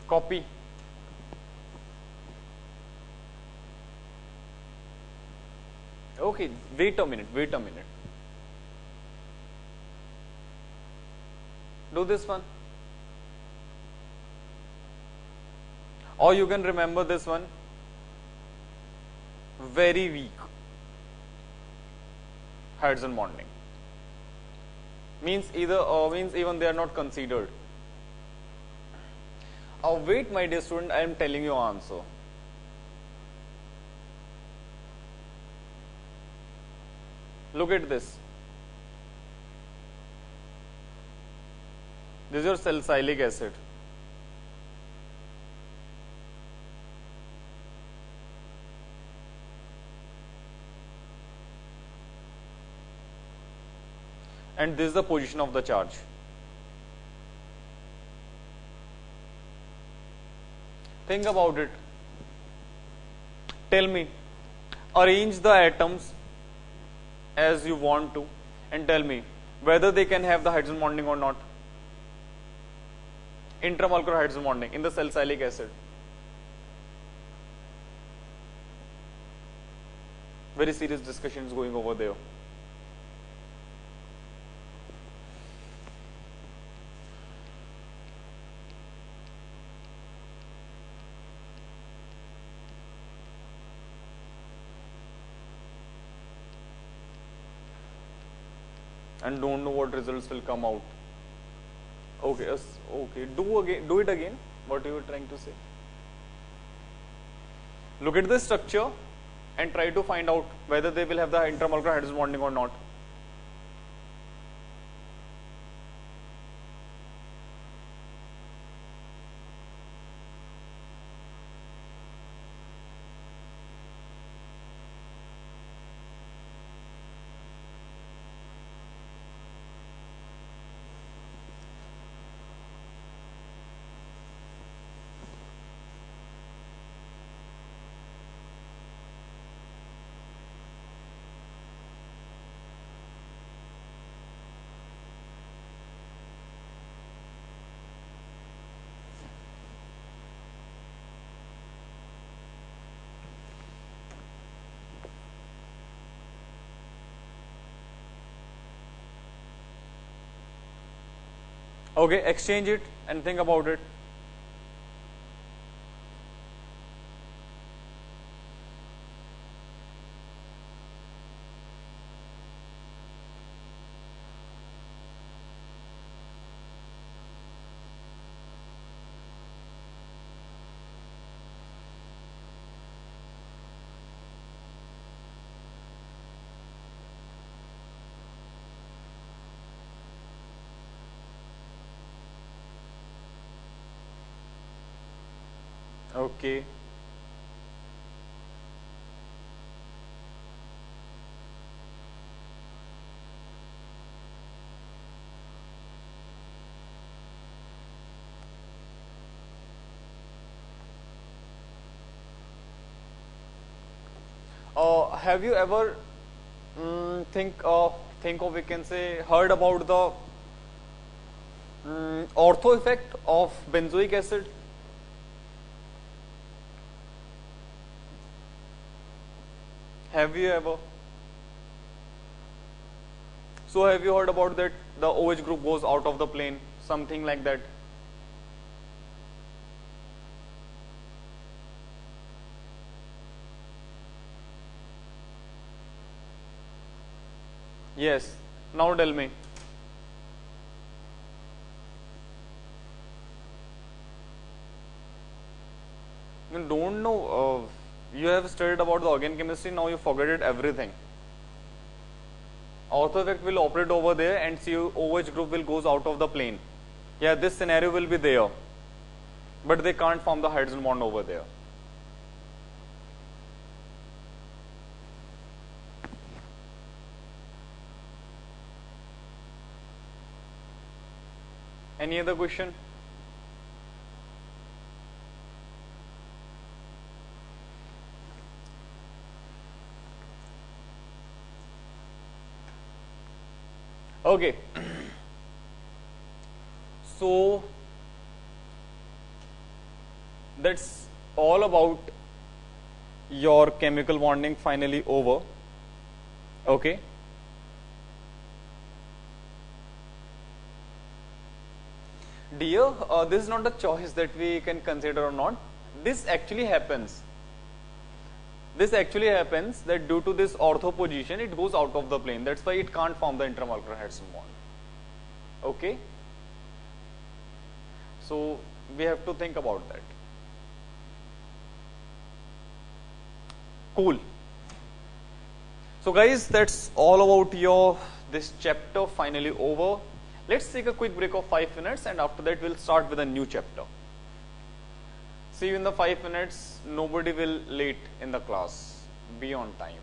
Copy. Okay, wait a minute. Do this one. Or you can remember this one. Very weak hydrogen bonding. Means even they are not considered. Wait, my dear student, I am telling you answer. Look at this. This is your salicylic acid. And this is the position of the charge. Think about it. Tell me, arrange the atoms as you want to and tell me whether they can have the hydrogen bonding or not. Intramolecular hydrogen bonding in the salicylic acid. Very serious discussions going over there. And don't know what results will come out. Okay, yes, okay. Do it again. What you were trying to say? Look at the structure and try to find out whether they will have the intramolecular hydrogen bonding or not. Okay, exchange it and think about it. Okay. Have you ever think of, we can say, heard about the ortho effect of benzoic acid? Have you ever? So have you heard about that the OH group goes out of the plane, something like that? Yes. Now tell me. You don't know. You have studied about the organic chemistry. Now you forget it everything. Ortho effect will operate over there, and OH group will goes out of the plane. Yeah, this scenario will be there, but they can't form the hydrogen bond over there. Any other question? Okay. So that's all about your chemical bonding finally over. Okay. Dear, this is not a choice that we can consider or not. This actually happens. This actually happens that due to this ortho position, it goes out of the plane. That's why it can't form the intermolecular hydrogen bond. Okay. So we have to think about that. Cool. So guys, that's all about your this chapter finally over. Let's take a quick break of 5 minutes, and after that we'll start with a new chapter. See you in the 5 minutes. Nobody will late in the class. Be on time.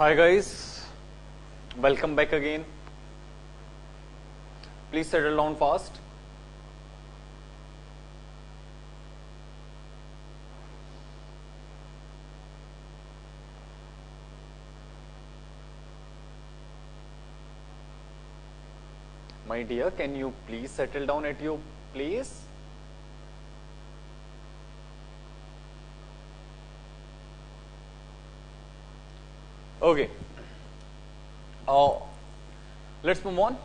Hi guys, welcome back again. Please settle down fast. My dear, can you please settle down at your place? Okay. Let's move on.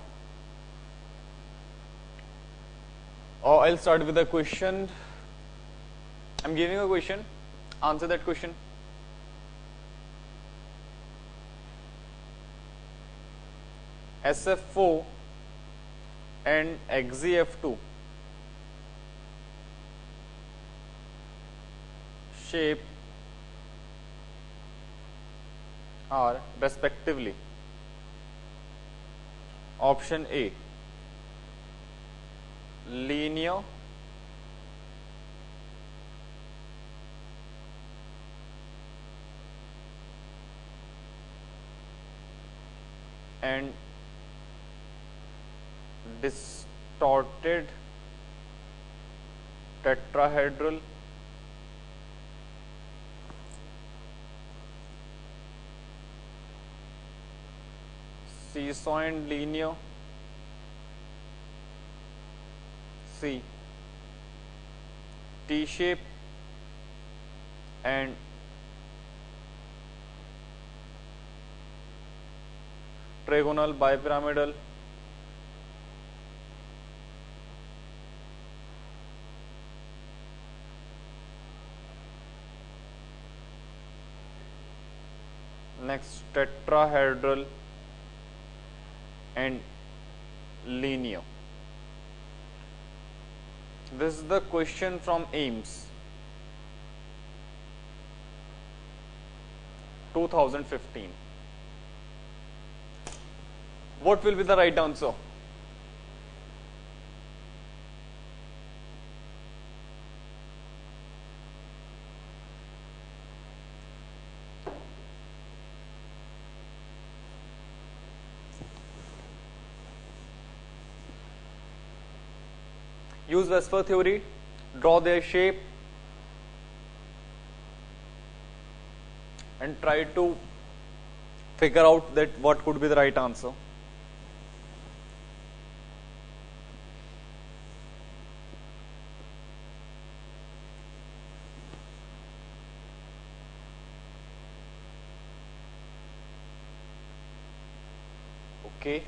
I'll start with a question. I'm giving a question. Answer that question. SF4 and XeF2 shape are respectively option A linear, and distorted tetrahedral, seesaw linear, C T shape, and trigonal bipyramidal. Next, tetrahedral and linear. This is the question from AIMS 2015. What will be the right answer? Use Vesper theory, draw their shape, and try to figure out that what could be the right answer. Okay,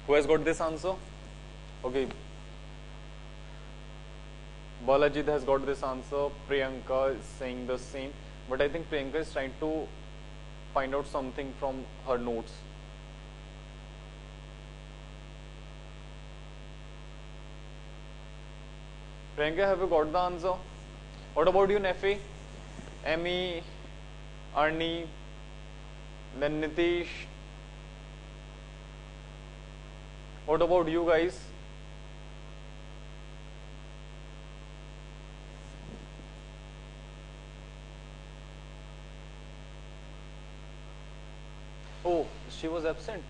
who has got this answer? Okay, Balajit has got this answer. Priyanka is saying the same, but I think Priyanka is trying to find out something from her notes. Priyanka, have you got the answer? What about you, Nefi? Emmy, Arnie, then Nitish. What about you guys? Oh, she was absent.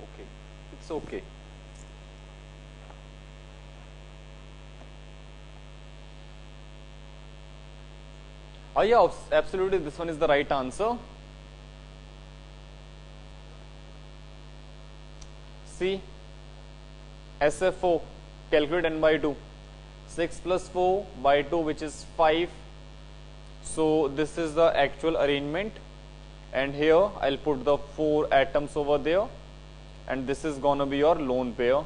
Okay, it's okay. Oh yeah, absolutely, this one is the right answer. See, SF4, calculate n by 2. 6 plus 4 by 2, which is 5. So this is the actual arrangement. And here I'll put the 4 atoms over there, and this is gonna be your lone pair.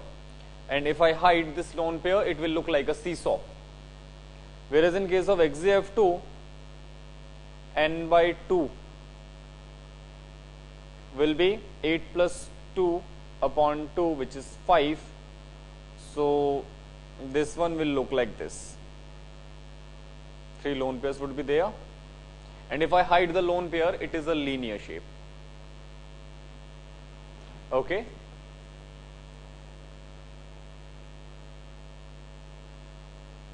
And if I hide this lone pair, it will look like a seesaw. Whereas in case of XeF2, n by 2 will be 8 plus 2 upon 2, which is 5. So this one will look like this. 3 lone pairs would be there. And if I hide the lone pair, it is a linear shape. Okay.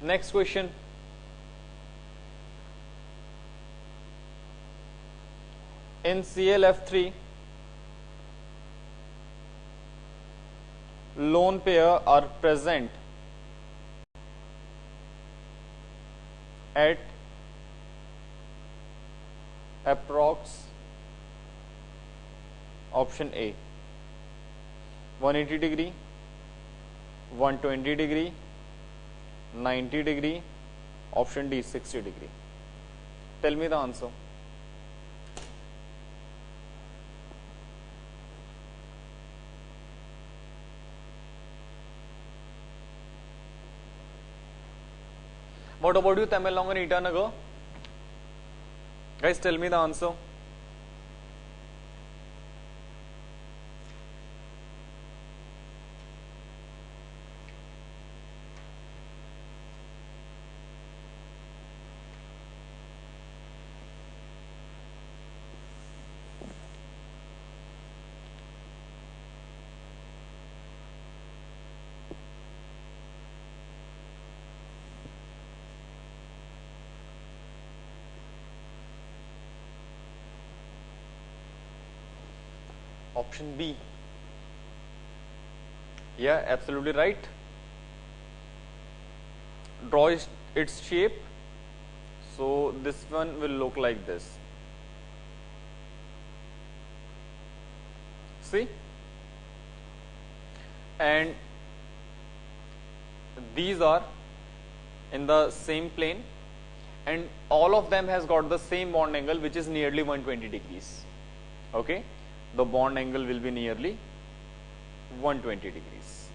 Next question. In ClF3, lone pair are present at approx option A 180 degree, 120 degree, 90 degree, option D 60 degree. Tell me the answer. What about you, Tamelong and Itanagar? Guys, tell me the answer. Option B. Yeah, absolutely right. Draw its shape. So this one will look like this. See? And these are in the same plane, and all of them has got the same bond angle, which is nearly 120 degrees. Okay? The bond angle will be nearly 120 degrees.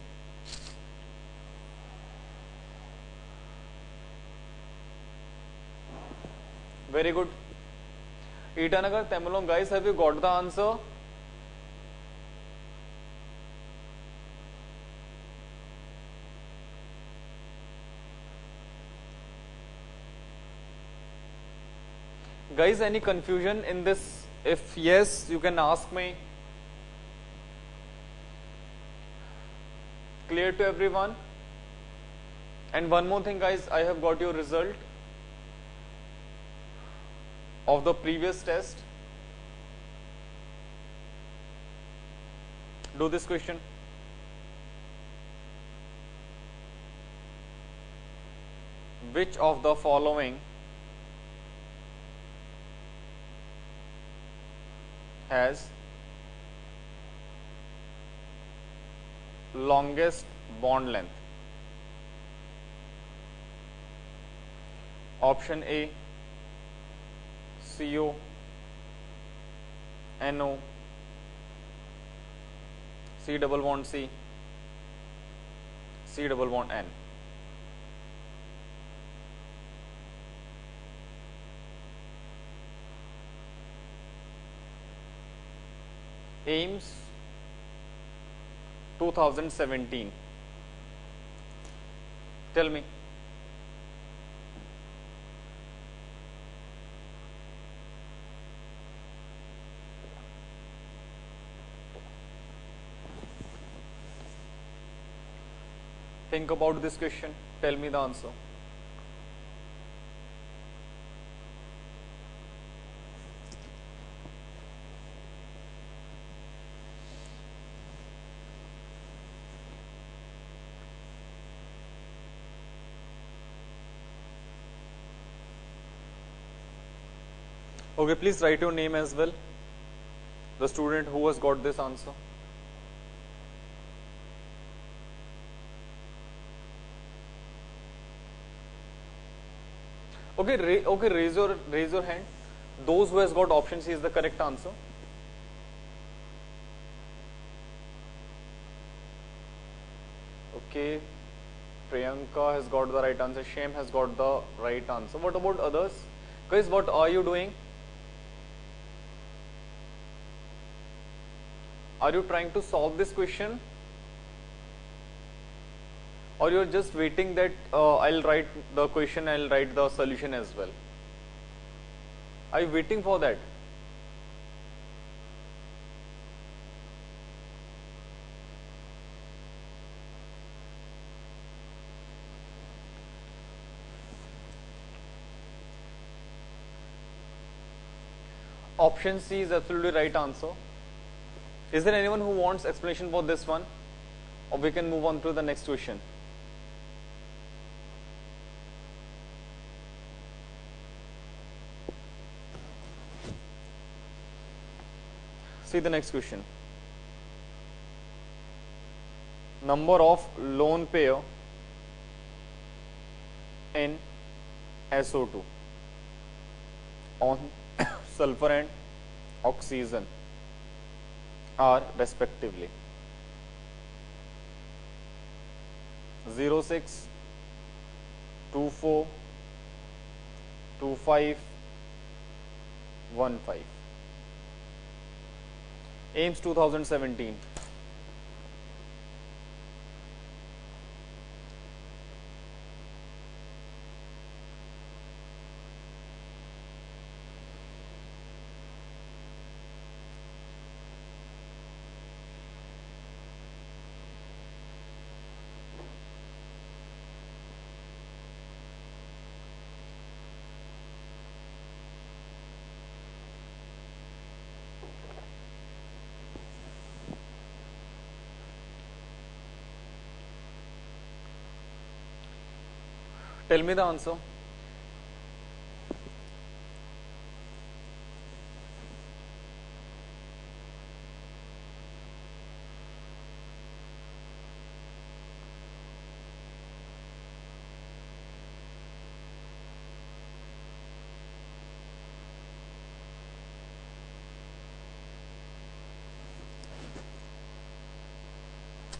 Very good. Itanagar, Tamelong, guys, have you got the answer? Guys, any confusion in this? If yes, you can ask me. Clear to everyone? And one more thing, guys, I have got your result of the previous test. Do this question. Which of the following has longest bond length? Option A, CO, NO, C double bond C, C double bond N. AIMS 2017. Tell me. Think about this question. Tell me the answer. Okay, please write your name as well. The student who has got this answer. Okay, raise your hand. Those who has got option C is the correct answer. Okay, Priyanka has got the right answer. Shem has got the right answer. What about others? Guys, what are you doing? Are you trying to solve this question? Or you're just waiting that I'll write the question, I'll write the solution as well? Are you waiting for that? Option C is absolutely right answer. Is there anyone who wants explanation for this one, or we can move on to the next question? See the next question. Number of lone pair in SO2 on sulfur and oxygen are respectively 06, 24, 25, 15. AIMS 2017. Tell me the answer.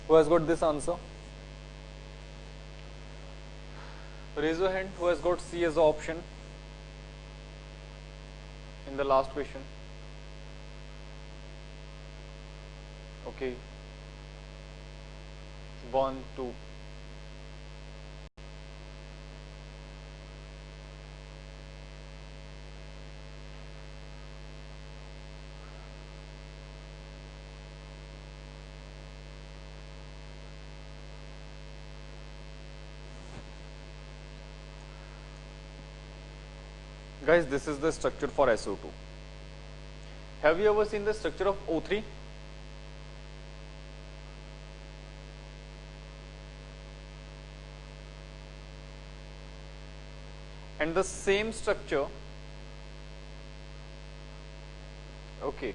Who has got this answer? Raise your hand who has got C as the option in the last question. Okay. 1, 2. Guys, this is the structure for SO2. Have you ever seen the structure of O3? And the same structure, okay,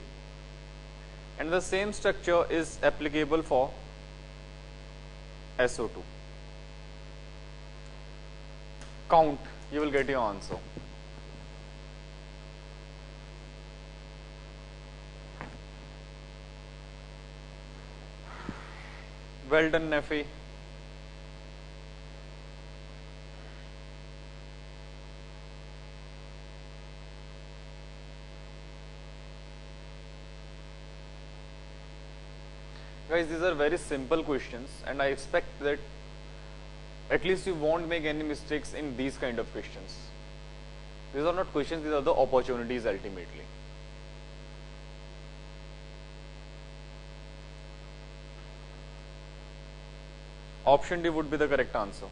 and the same structure is applicable for SO2. Count, you will get your answer. Well done, Nefi. Guys, these are very simple questions, and I expect that at least you won't make any mistakes in these kind of questions. These are not questions, these are the opportunities ultimately. Option D would be the correct answer.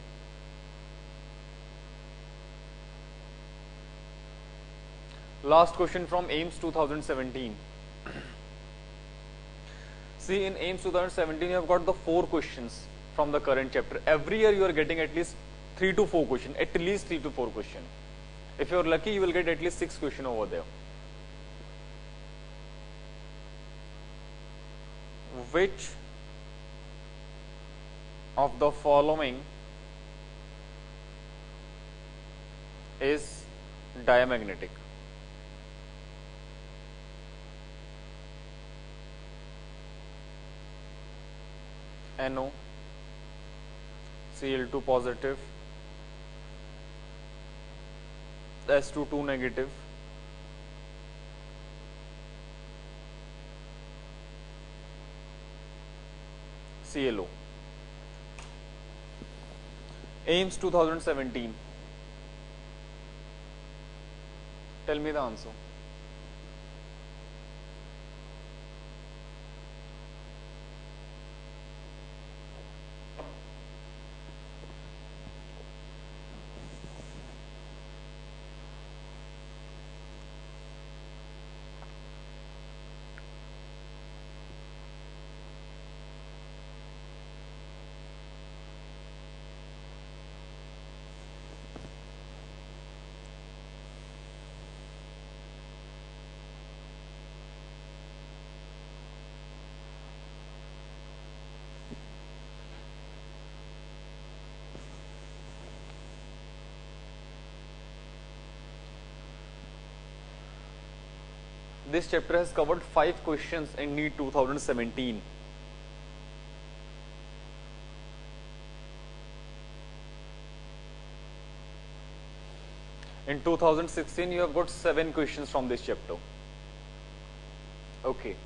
Last question from AIMS 2017. See, in AIMS 2017 you have got the 4 questions from the current chapter. Every year you are getting at least 3 to 4 questions, at least 3 to 4 questions. If you are lucky, you will get at least 6 questions over there. Which of the following is diamagnetic? NO, Cl2 positive, S22 negative, ClO. AIMS 2017. Tell me the answer. this chapter has covered 5 questions in NEET 2017. In 2016, you have got 7 questions from this chapter. Okay.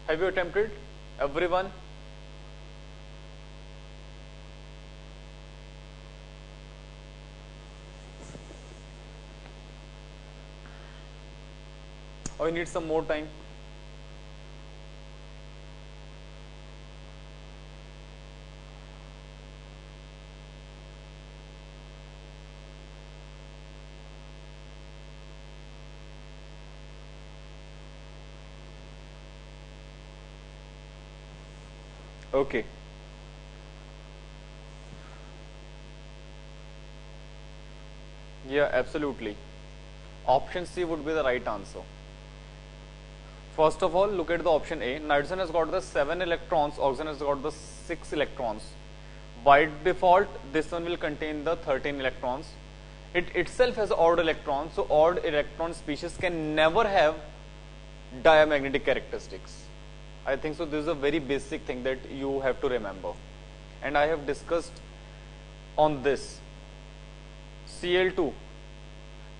Have you attempted? Everyone? Or you need some more time? Okay. Yeah, absolutely. Option C would be the right answer. First of all, look at the option A. Nitrogen has got the 7 electrons, oxygen has got the 6 electrons. By default, this one will contain the 13 electrons. It itself has odd electrons, so odd electron species can never have diamagnetic characteristics. I think so. This is a very basic thing that you have to remember, and I have discussed on this. Cl2,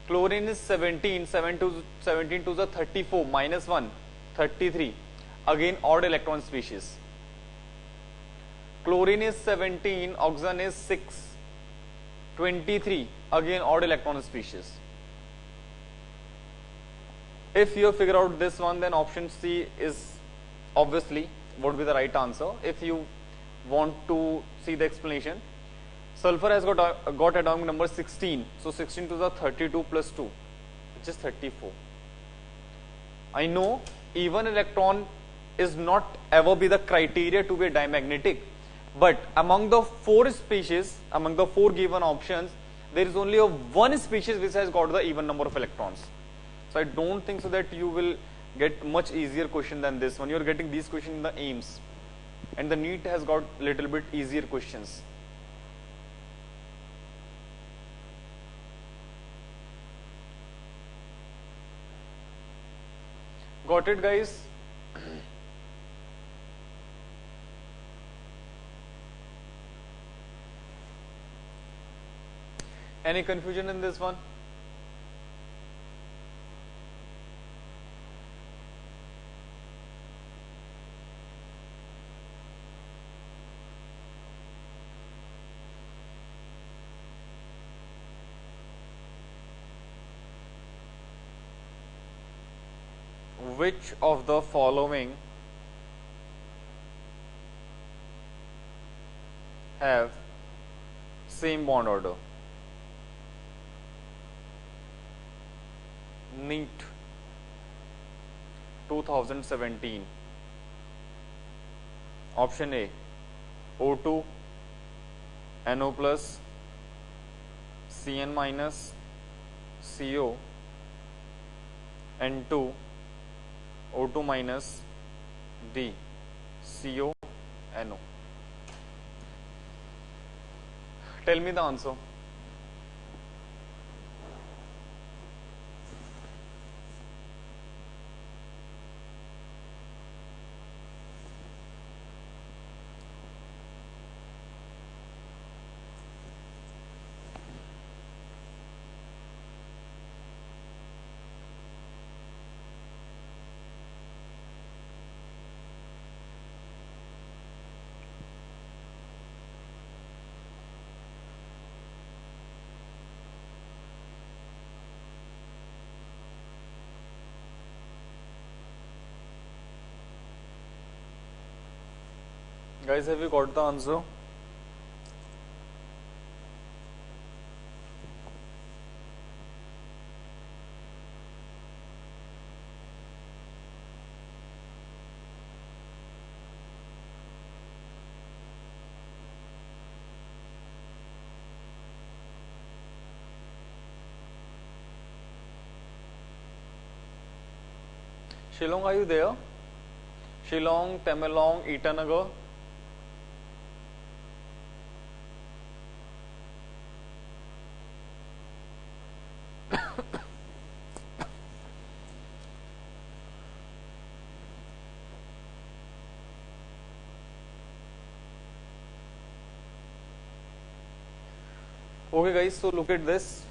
chlorine is 17 to the 34 minus 1, 33, again odd electron species. Chlorine is 17, oxygen is 6, 23, again odd electron species. If you figure out this one, then option C is obviously would be the right answer. If you want to see the explanation, sulfur has got atomic number 16, so 16 to the 32 plus 2, which is 34. I know even electron is not ever be the criteria to be diamagnetic, but among the 4 species, among the 4 given options, there is only one species which has got the even number of electrons. So I don't think so that you will get much easier question than this one. You are getting these questions in the AIMS, and the NEET has got little bit easier questions. Got it, guys? Any confusion in this one? Which of the following have same bond order? NEET 2017. Option A, O2, NO plus, Cn minus, CO, N2, O2 minus, D, CO, NO. Tell me the answer. Guys, have you got the answer? Shillong, are you there? Shillong, Tamelong, Itanagar. Okay guys, so look at this.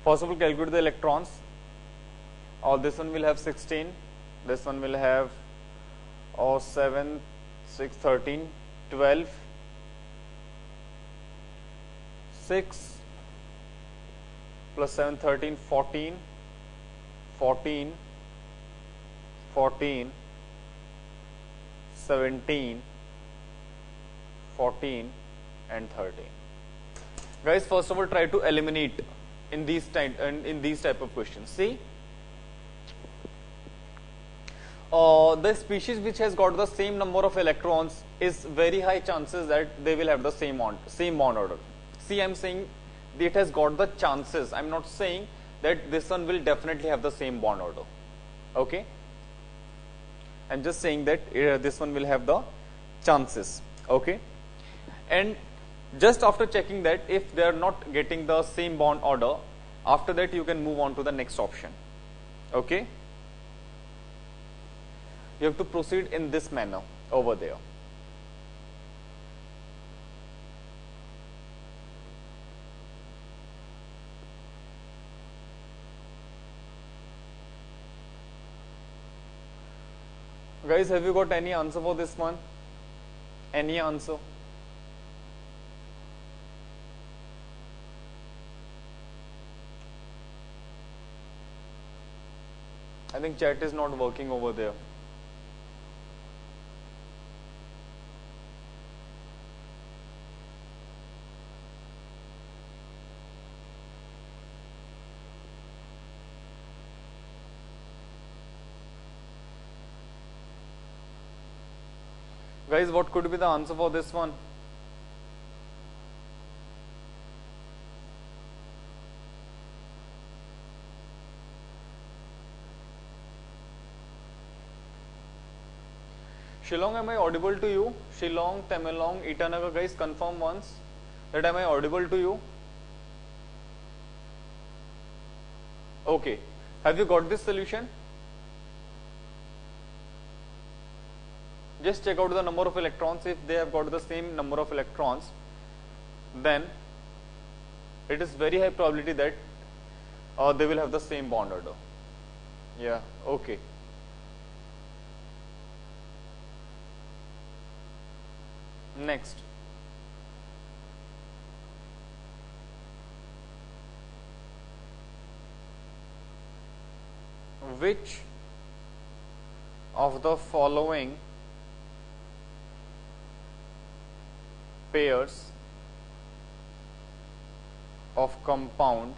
First of all, calculate the electrons. This one will have 16, this one will have 7, 6, 13, 12, 6 plus 7, 13, 14, 14, 14, 17, 14 and 13. Guys, first of all, try to eliminate in these type of questions. See, the species which has got the same number of electrons is very high chances that they will have the same bond order. See, I am saying it has got the chances. I am not saying that this one will definitely have the same bond order. Okay, I am just saying that this one will have the chances. Okay, and just after checking that, if they are not getting the same bond order, after that you can move on to the next option. Okay, you have to proceed in this manner over there. Guys, have you got any answer for this one? Any answer? I think chat is not working over there. Guys, what could be the answer for this one? Shillong, am I audible to you? Shillong, Tamelong, Itanagar, guys, confirm once that am I audible to you? Okay. Have you got this solution? Just check out the number of electrons. If they have got the same number of electrons, then it is very high probability that they will have the same bond order. Yeah, okay. Next. Which of the following pairs of compound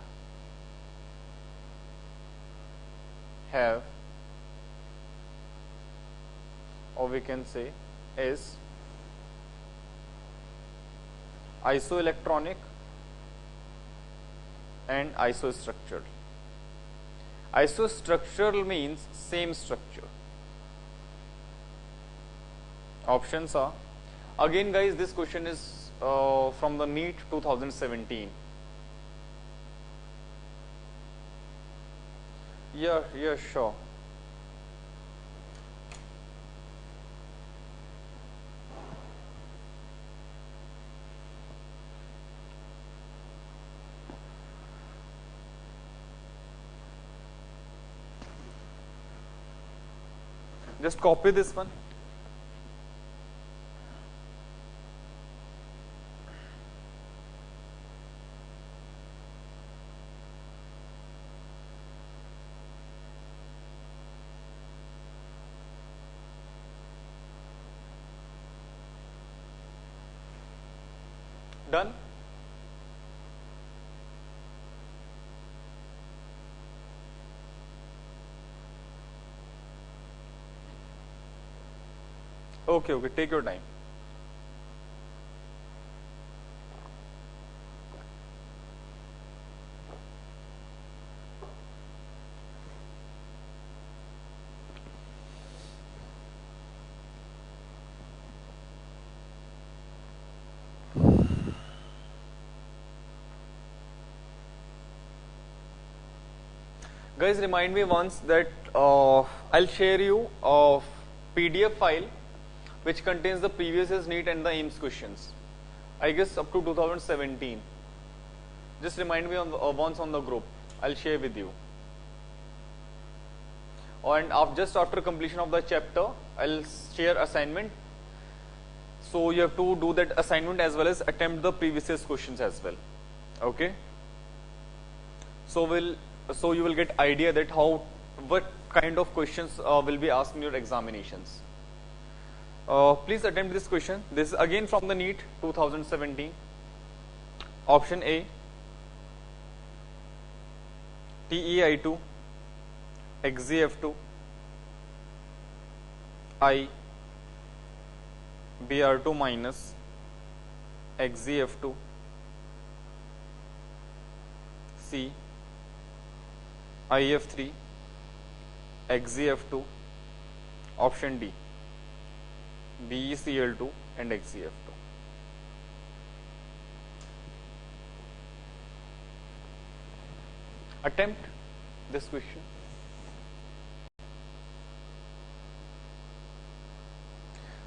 have, or we can say is, isoelectronic and isostructural? Isostructural means same structure. Options are, again guys, this question is from the NEET 2017. Yeah, sure. Just copy this one. Done? Okay, take your time. Guys, remind me once that I'll share you a PDF file which contains the previous year's NEET and the AIMS questions. I guess up to 2017. Just remind me once on the group. I'll share with you. And just after completion of the chapter, I'll share assignment. So you have to do that assignment as well as attempt the previous year's questions as well. Okay. So you will get idea that what kind of questions will be asked in your examinations. Please attempt this question. This is again from the NEET 2017. Option A, TEI2, XZF2, I, BR2 minus, XZF2, C, IF3, XZF2, option D, BeCl2 and XZF2. Attempt this question.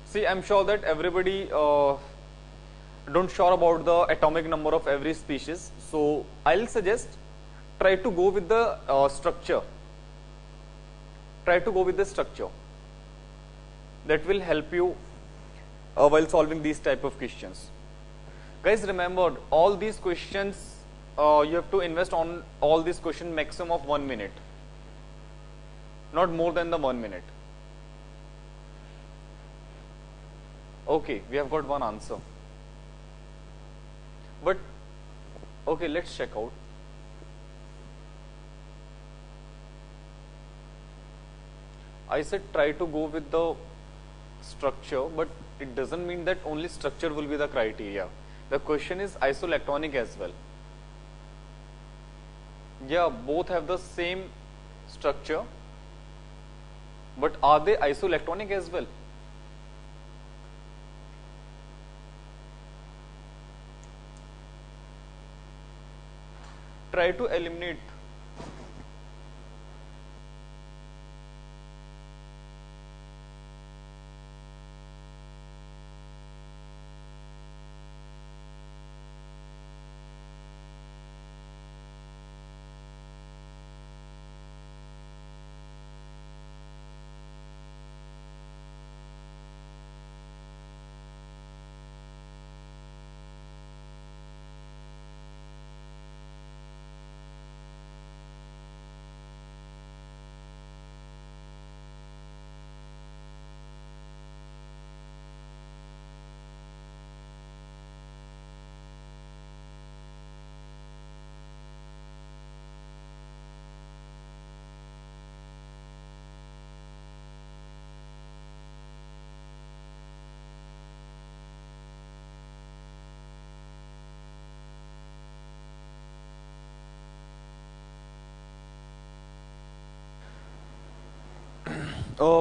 See, I'm sure that everybody don't sure about the atomic number of every species. So I'll suggest try to go with the structure. Try to go with the structure. That will help you while solving these type of questions. Guys, remember all these questions. You have to invest on all these questions maximum of 1 minute, not more than the 1 minute. Okay, we have got one answer. But okay, let's check out. I said try to go with the structure, but it doesn't mean that only structure will be the criteria. The question is isoelectronic as well. Yeah, both have the same structure, but are they isoelectronic as well? Try to eliminate.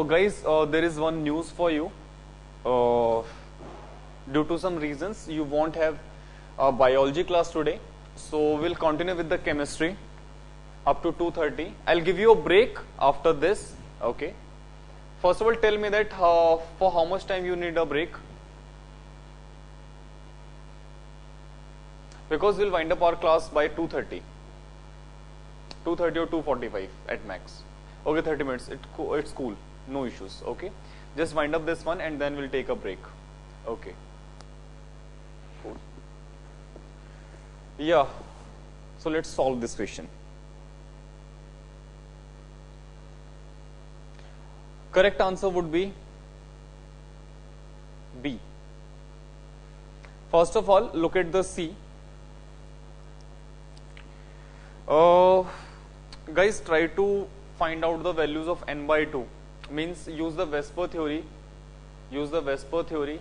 Guys, there is one news for you. Due to some reasons, you won't have a biology class today. So we'll continue with the chemistry up to 2:30. I'll give you a break after this. Okay. First of all, tell me that for how much time you need a break? Because we'll wind up our class by 2:30. 2:30 or 2:45 at max. Okay, 30 minutes. It's cool. No issues. Okay. Just wind up this one and then we'll take a break. Okay. Cool. Yeah. So let's solve this question. Correct answer would be B. First of all, look at the C. Guys, try to find out the values of n by 2. Means use the Vesper theory. Use the Vesper theory,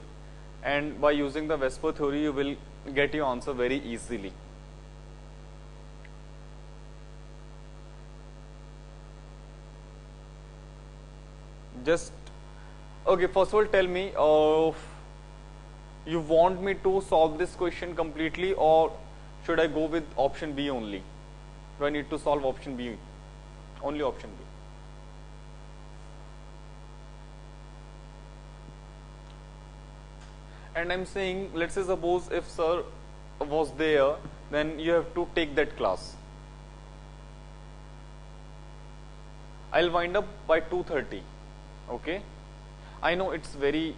and by using the Vesper theory, you will get your answer very easily. Just okay. First of all, tell me, you want me to solve this question completely, or should I go with option B only? Do I need to solve option B? Only option B. And I'm saying, let's say suppose if sir was there, then you have to take that class. I'll wind up by 2:30. Okay, I know it's very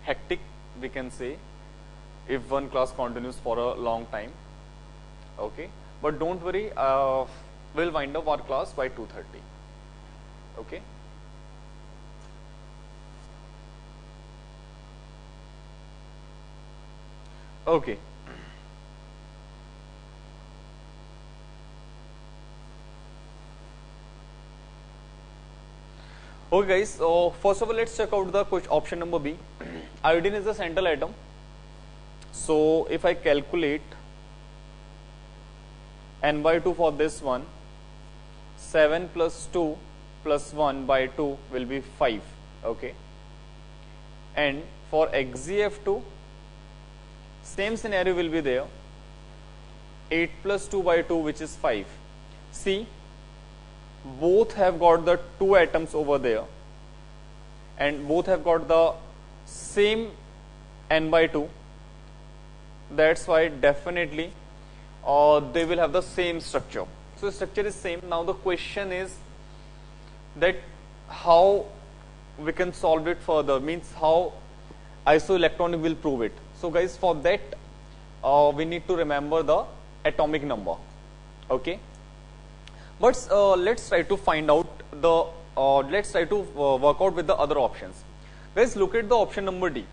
hectic, we can say, if one class continues for a long time. Okay, but don't worry, we'll wind up our class by 2:30. Okay. Okay. Okay guys, so first of all let's check out the option number B. Iodine is the central atom. So if I calculate n by 2 for this one, 7 plus 2 plus 1 by 2 will be 5. Okay. And for XZF2, same scenario will be there. 8 plus 2 by 2, which is 5. See, both have got the 2 atoms over there, and both have got the same n by 2. That's why definitely they will have the same structure. So the structure is same. Now the question is that how we can solve it further, means how isoelectronic will prove it. So guys, for that we need to remember the atomic number. Okay, but let's try to find out the let's try to work out with the other options. Guys, look at the option number D.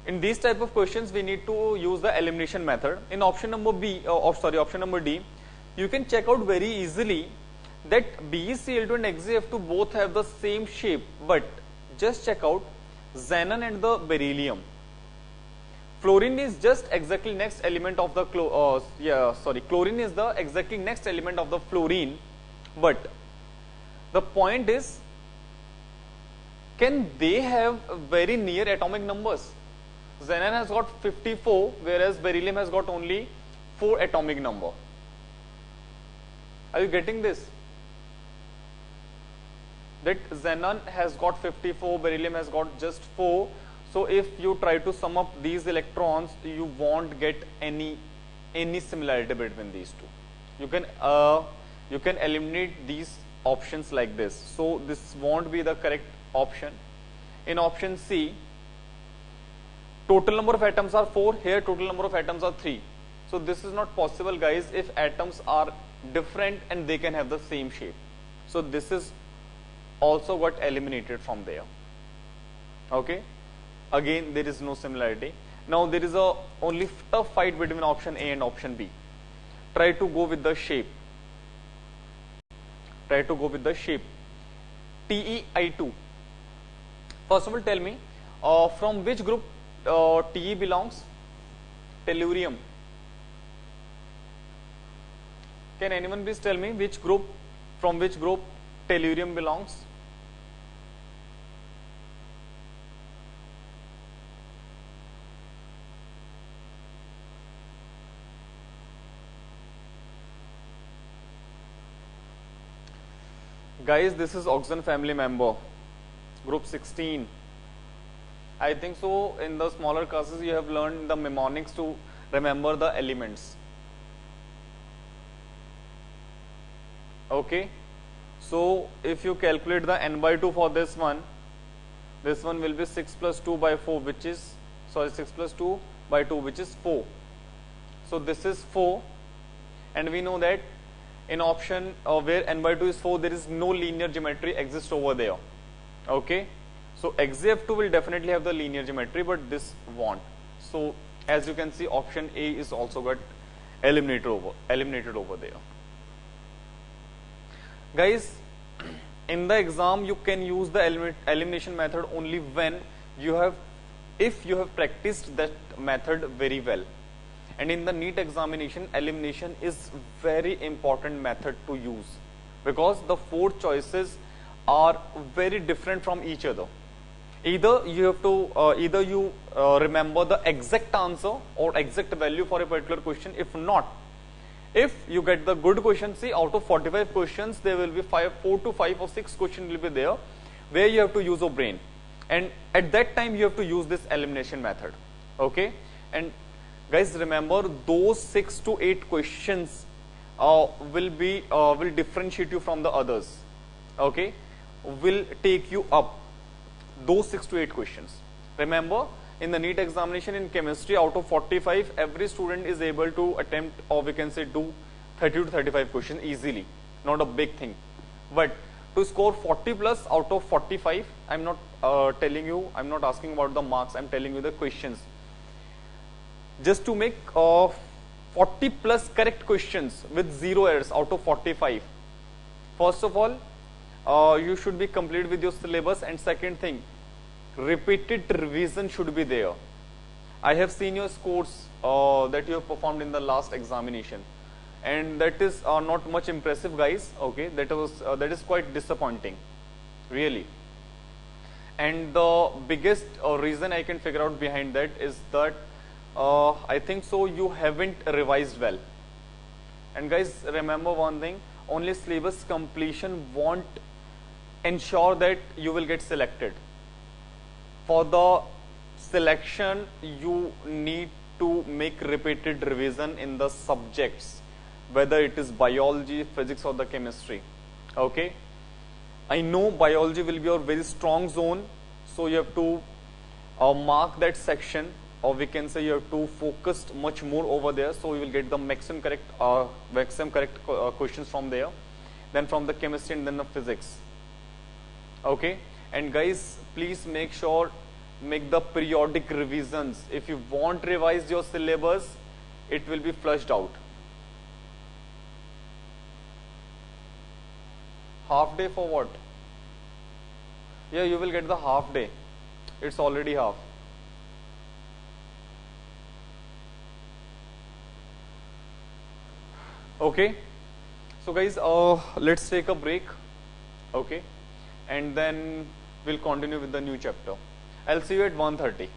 In these type of questions we need to use the elimination method. In option number option number D, you can check out very easily that BeCl2 and XeF2 both have the same shape, but just check out xenon and the beryllium. Fluorine is just exactly next element of the chlorine is the exactly next element of the fluorine, but the point is, can they have very near atomic numbers? Xenon has got 54, whereas beryllium has got only 4 atomic number. Are you getting this? That xenon has got 54, beryllium has got just 4. So if you try to sum up these electrons, you won't get any similarity between these two. You can eliminate these options like this. So this won't be the correct option. In option C, total number of atoms are 4. Here total number of atoms are 3. So this is not possible, guys, if atoms are different and they can have the same shape. So this is also got eliminated from there. Okay. Again, there is no similarity. Now there is a only tough fight between option A and option B. Try to go with the shape. Try to go with the shape. TeI2. First of all, tell me from which group Te belongs? Tellurium. Can anyone please tell me which group, from which group tellurium belongs? Guys, this is oxygen family member, group 16. I think so in the smaller classes you have learned the mnemonics to remember the elements. Okay, so if you calculate the n by 2 for this one will be 6 plus 2 by 4, which is 6 plus 2 by 2, which is 4. So this is 4, and we know that in option where n by 2 is 4, there is no linear geometry exists over there. Okay, so XeF2 will definitely have the linear geometry, but this won't. So as you can see, option A is also got eliminated over there. Guys, in the exam you can use the elimination method only when if you have practiced that method very well. And in the NEET examination, elimination is very important method to use, because the 4 choices are very different from each other. Either you have to remember the exact answer or exact value for a particular question. If not, if you get the good question, see, out of 45 questions there will be 4 to 5 or 6 questions will be there where you have to use your brain, and at that time you have to use this elimination method. Okay, and Guys, remember those 6 to 8 questions will differentiate you from the others. Okay, will take you up those 6 to 8 questions. Remember, in the NEET examination in chemistry, out of 45, every student is able to attempt, or we can say do 30 to 35 questions easily. Not a big thing. But to score 40 plus out of 45, I'm not telling you, I'm not asking about the marks, I'm telling you the questions. Just to make 40 plus correct questions with 0 errors out of 45. First of all, you should be complete with your syllabus, and second thing, repeated revision should be there. I have seen your scores that you have performed in the last examination, and that is not much impressive, guys. Okay, that is quite disappointing, really. And the biggest reason I can figure out behind that is that I think so you haven't revised well. And guys, remember one thing, only syllabus completion won't ensure that you will get selected. For the selection, you need to make repeated revision in the subjects, whether it is biology, physics, or the chemistry. Okay, I know biology will be your very strong zone, so you have to mark that section, or we can say you have to focus much more over there, so you will get the maximum correct questions from there, then from the chemistry, and then the physics. Okay, and guys, please make sure make the periodic revisions. If you won't revise your syllabus, it will be flushed out. Half day for what? Yeah, you will get the half day. It's already half. Okay, so guys, let's take a break. Okay, and then we'll continue with the new chapter. I'll see you at 1:30.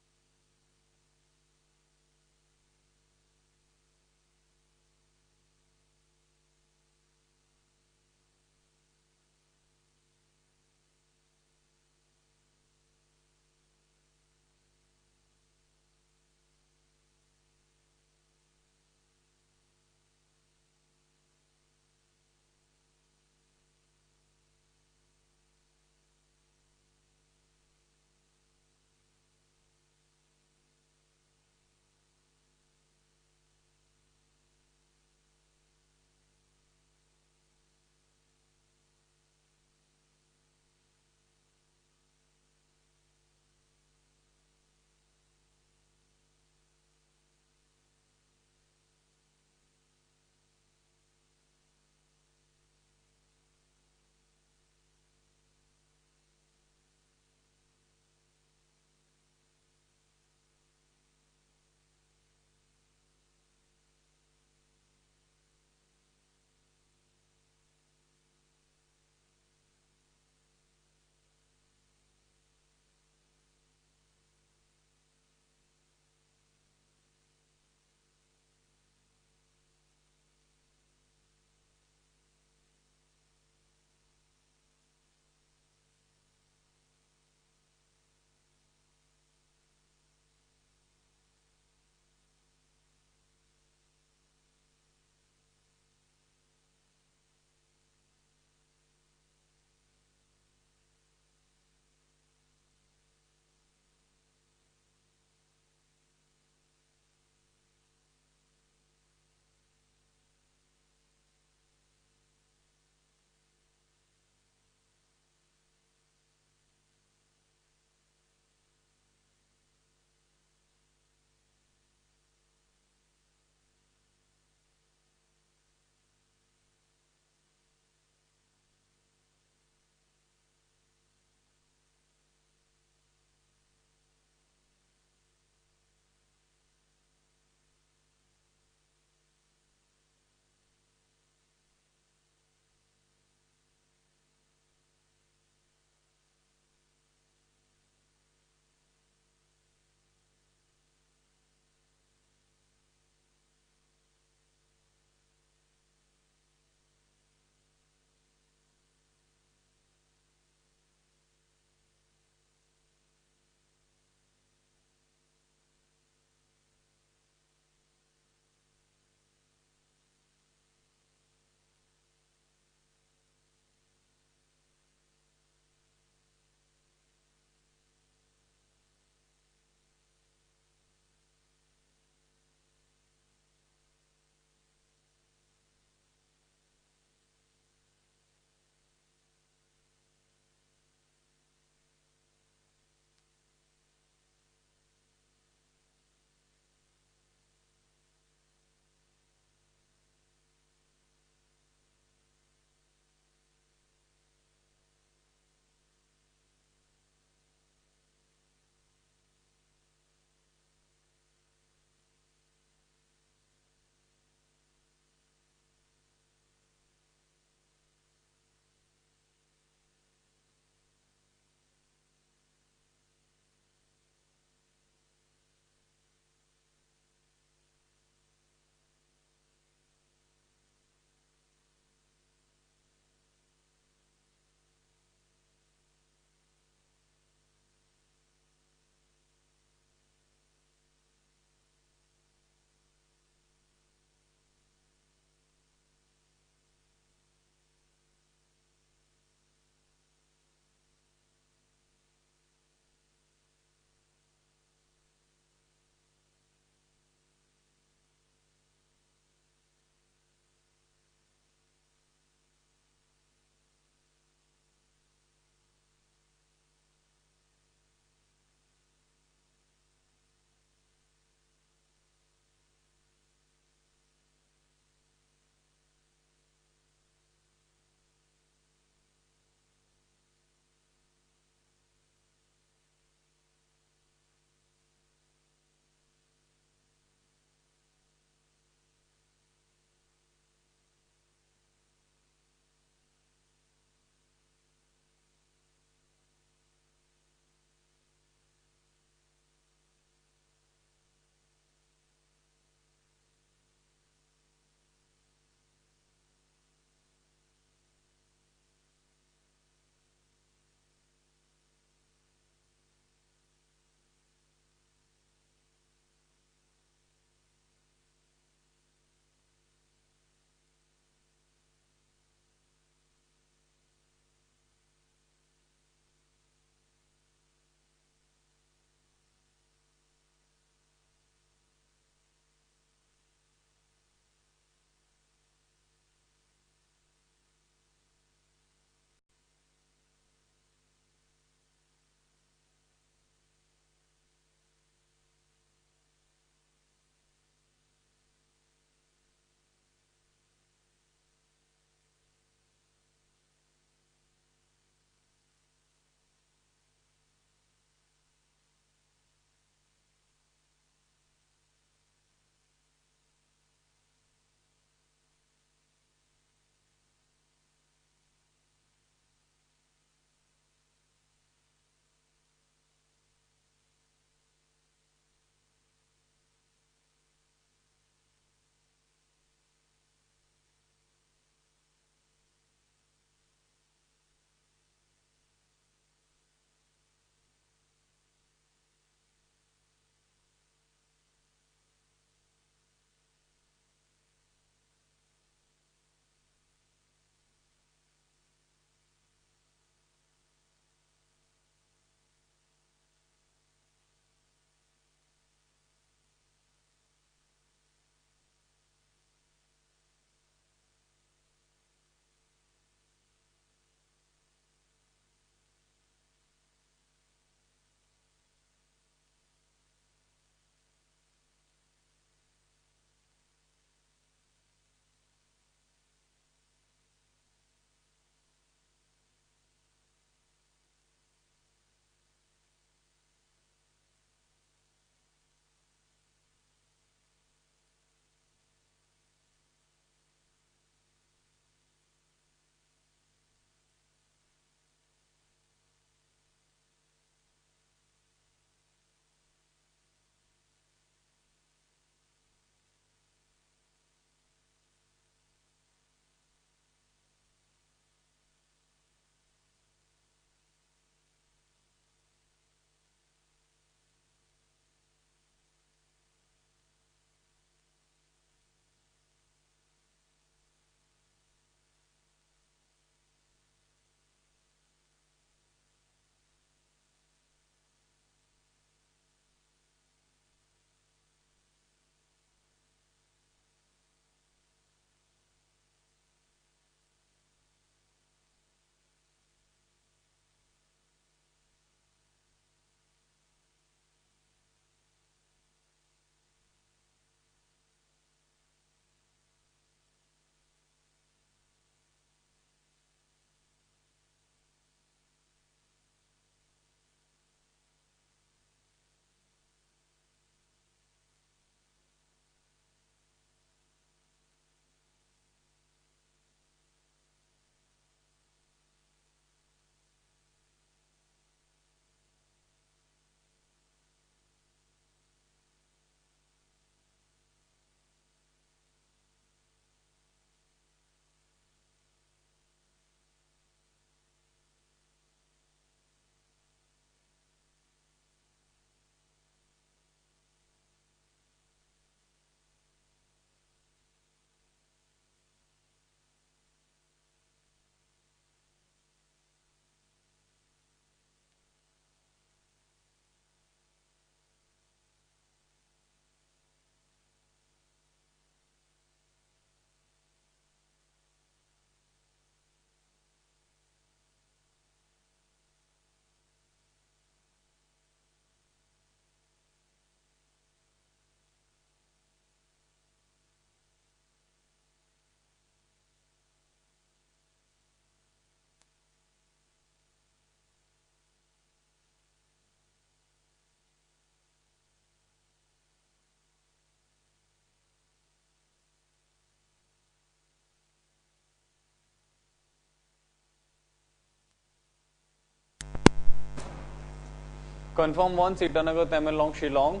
Confirm once, Itanagar, Tamenglong, Shillong.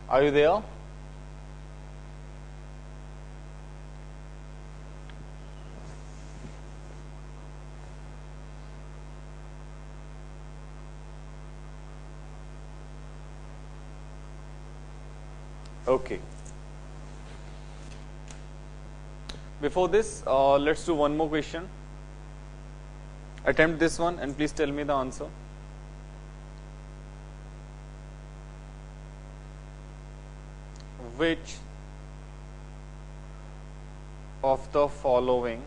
Are you there? Okay. Before this, let's do one more question. Attempt this one and please tell me the answer. Which of the following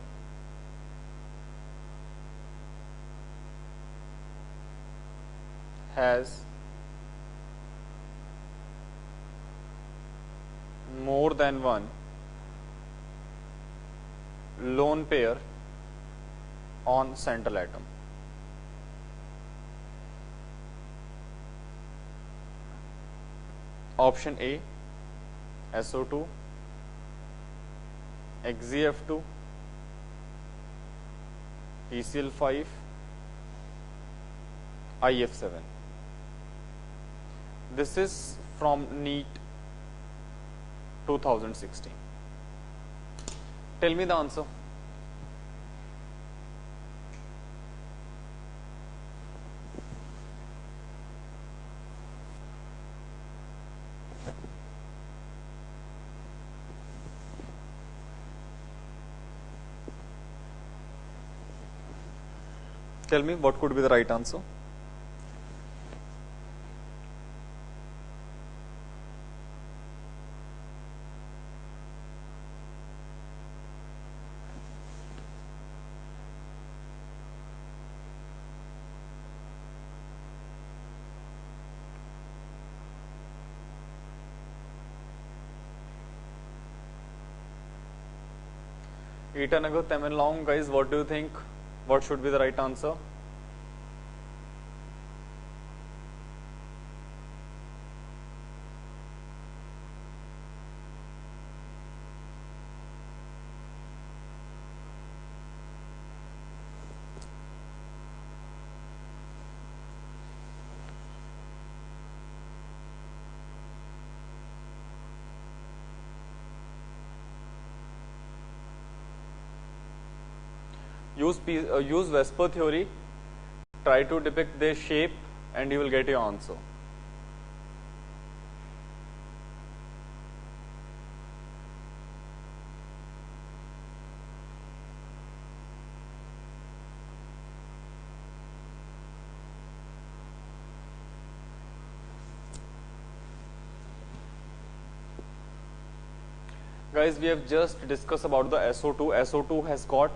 has more than one lone pair on central atom? Option A, SO2, XeF2, PCl5, IF7. This is from NEET 2016. Tell me the answer. Tell me what could be the right answer. Itanagar, Tamenglong, guys, what do you think? What should be the right answer? Use Vesper theory, try to depict their shape and you will get your answer. Guys, we have just discussed about the SO2. SO2 has got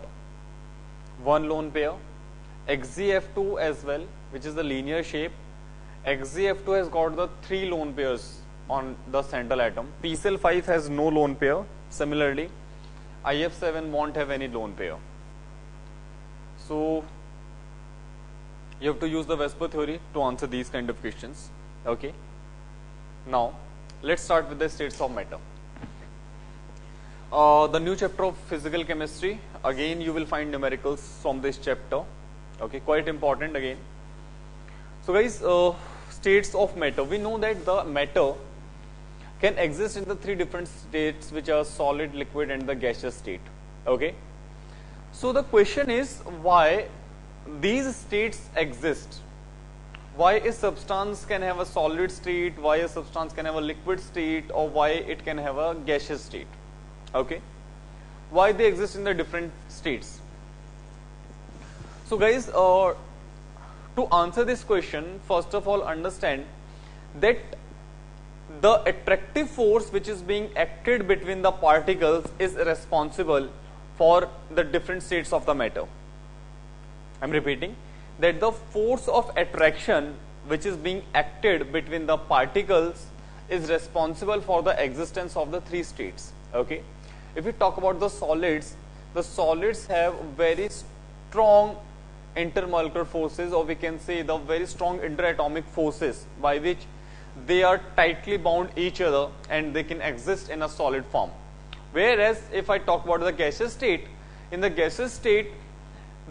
one lone pair, XeF2 as well, which is the linear shape. XeF2 has got the three lone pairs on the central atom. PCl5 has no lone pair. Similarly, IF7 won't have any lone pair. So you have to use the Vesper theory to answer these kind of questions. Okay. Now let's start with the states of matter. The new chapter of physical chemistry, again you will find numericals from this chapter. Okay, quite important again. So guys, states of matter, we know that the matter can exist in the three different states, which are solid, liquid and the gaseous state. Okay, so the question is why these states exist. Why a substance can have a solid state, why a substance can have a liquid state, or why it can have a gaseous state. Okay, why they exist in the different states. So guys, to answer this question, first of all understand that the attractive force which is being acted between the particles is responsible for the different states of the matter. I am repeating that the force of attraction which is being acted between the particles is responsible for the existence of the three states. Okay. If we talk about the solids have very strong intermolecular forces, or we can say the very strong interatomic forces by which they are tightly bound each other and they can exist in a solid form. Whereas if I talk about the gaseous state, in the gaseous state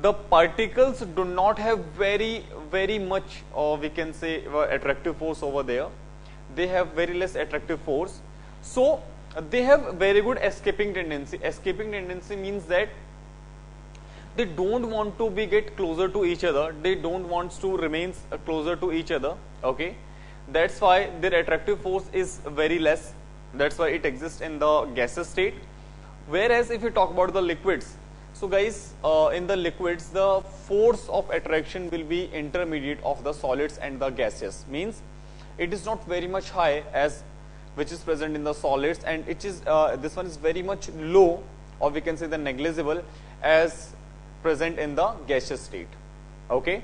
the particles do not have very much, we can say, attractive force over there. They have very less attractive force, so they have very good escaping tendency. Escaping tendency means that they don't want to get closer to each other, they don't want to remain closer to each other. Okay, that's why their attractive force is very less, that's why it exists in the gaseous state. Whereas if you talk about the liquids, so guys, in the liquids the force of attraction will be intermediate of the solids and the gaseous, means it is not very much high as which is present in the solids, and it is this one is very much low, or we can say the negligible, as present in the gaseous state. Okay,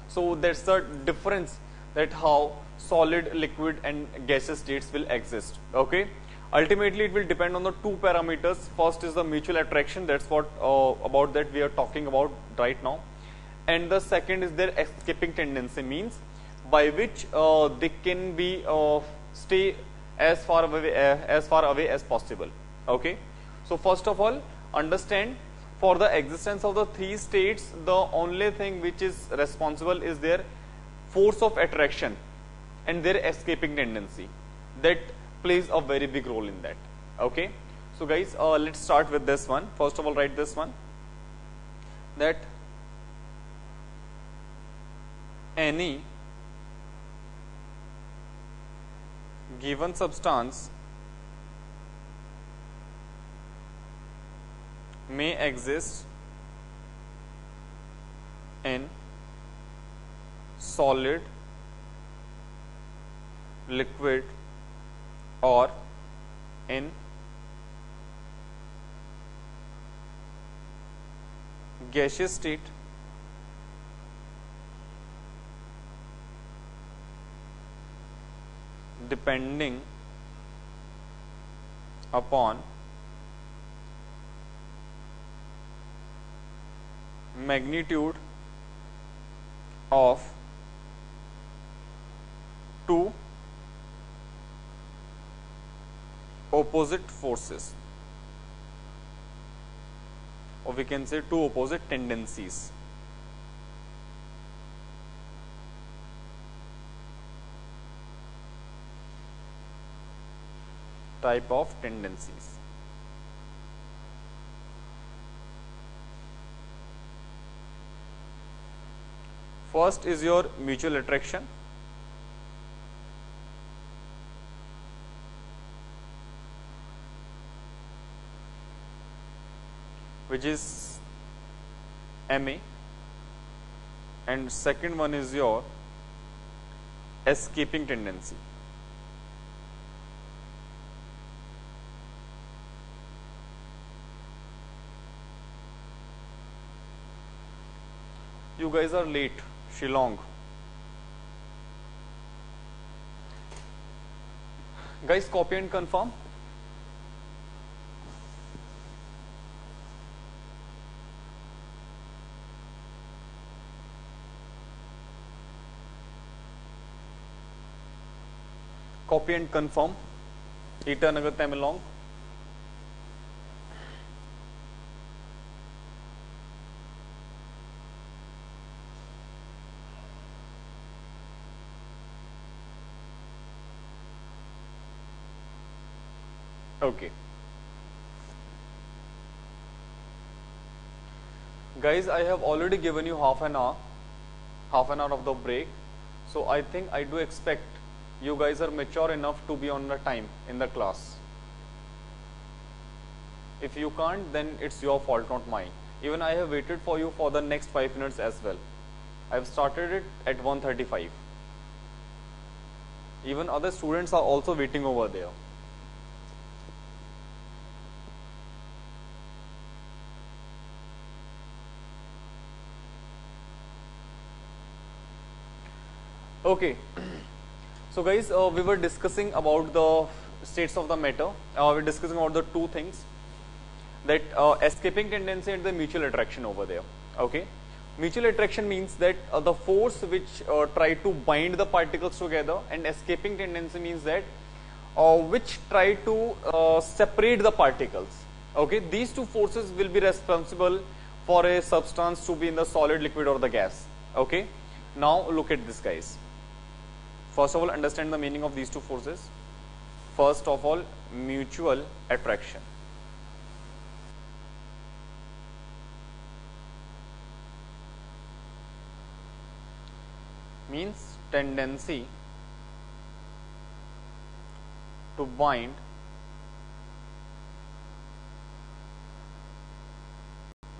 so that's the difference, that how solid, liquid and gaseous states will exist. Okay, ultimately it will depend on the two parameters. First is the mutual attraction, that's what about that we are talking about right now, and the second is their escaping tendency, means by which they can be stay as far away as possible. Okay, so first of all, understand, for the existence of the three states, the only thing which is responsible is their force of attraction and their escaping tendency. That plays a very big role in that. Okay, so guys, let's start with this one. First of all, write this one, that any given substance may exist in solid, liquid or in gaseous state depending upon magnitude of two opposite forces, or we can say two opposite tendencies. Type of tendencies. First is your mutual attraction, which is Ma, and second one is your escaping tendency. You guys are late, Shillong. Guys, copy and confirm. Copy and confirm. Itanagar Tamilong. Okay. Guys, I have already given you half an hour of the break. So I think I do expect you guys are mature enough to be on the time in the class. If you can't, then it's your fault, not mine. Even I have waited for you for the next 5 minutes as well. I have started it at 1:35. Even other students are also waiting over there. Okay, so guys, we were discussing about the states of the matter. We're discussing about the two things, that escaping tendency and the mutual attraction over there. Okay, mutual attraction means that the force which try to bind the particles together, and escaping tendency means that which try to separate the particles. Okay, these two forces will be responsible for a substance to be in the solid, liquid or the gas. Okay. Now look at this, guys. First of all, understand the meaning of these two forces. First of all, mutual attraction. Means tendency to bind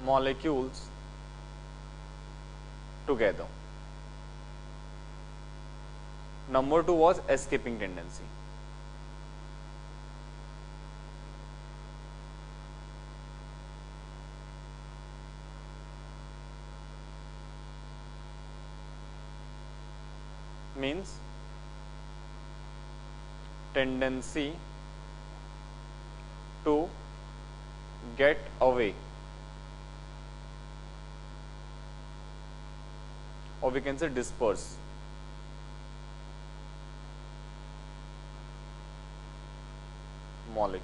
molecules together. Number 2 was escaping tendency. Means tendency to get away, or we can say disperse. Molecules.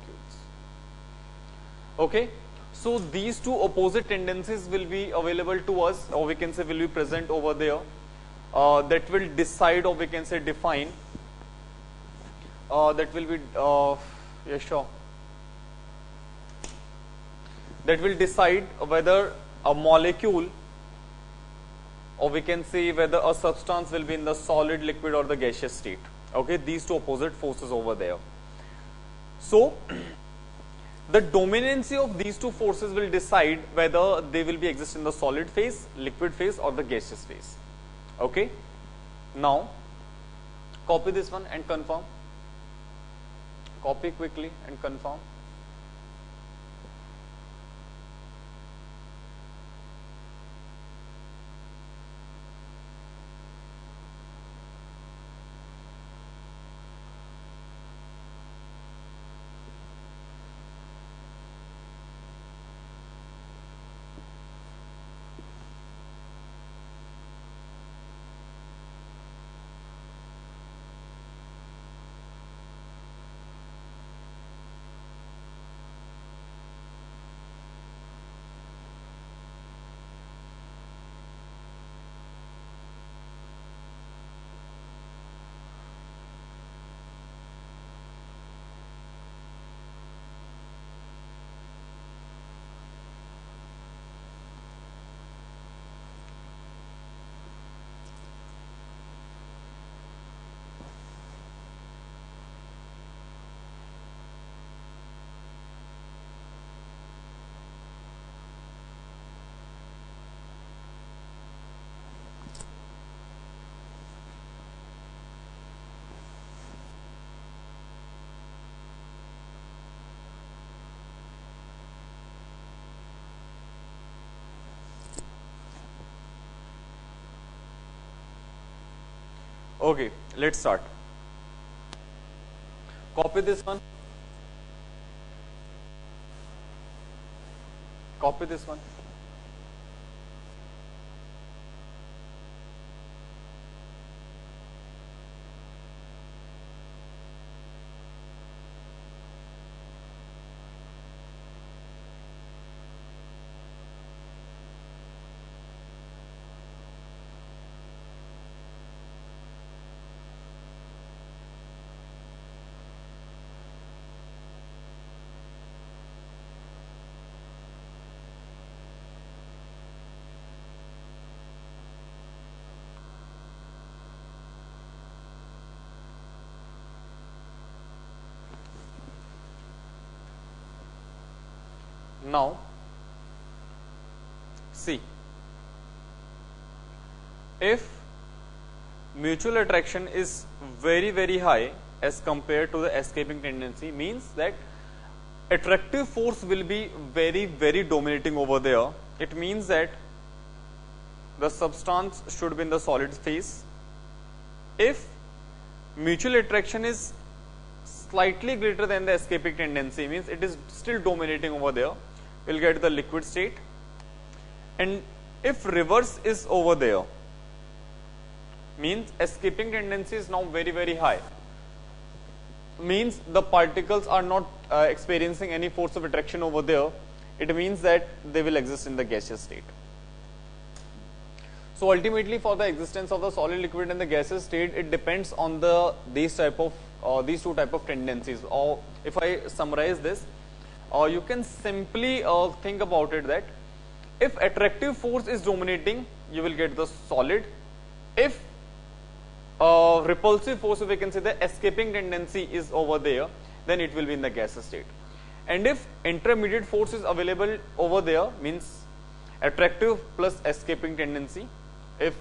Okay, so these two opposite tendencies will be available to us, or we can say will be present over there, that will decide, or we can say define, that will be yeah, sure, that will decide whether a molecule, or we can say whether a substance will be in the solid, liquid or the gaseous state. Okay, these two opposite forces over there. So the dominancy of these two forces will decide whether they will be exist in the solid phase, liquid phase or the gaseous phase. Okay. Now copy this one and confirm. Copy quickly and confirm. Okay, let's start. Copy this one. Copy this one. Now, see, if mutual attraction is very high as compared to the escaping tendency, means that attractive force will be very dominating over there. It means that the substance should be in the solid phase. If mutual attraction is slightly greater than the escaping tendency, means it is still dominating over there, we'll get the liquid state. And if reverse is over there, means escaping tendency is now very high, means the particles are not experiencing any force of attraction over there, it means that they will exist in the gaseous state. So ultimately, for the existence of the solid, liquid and the gaseous state, it depends on these two type of tendencies. Or if I summarize this, you can simply think about it that if attractive force is dominating, you will get the solid. If repulsive force, if we can say the escaping tendency is over there, then it will be in the gaseous state. And if intermediate force is available over there, means attractive plus escaping tendency, if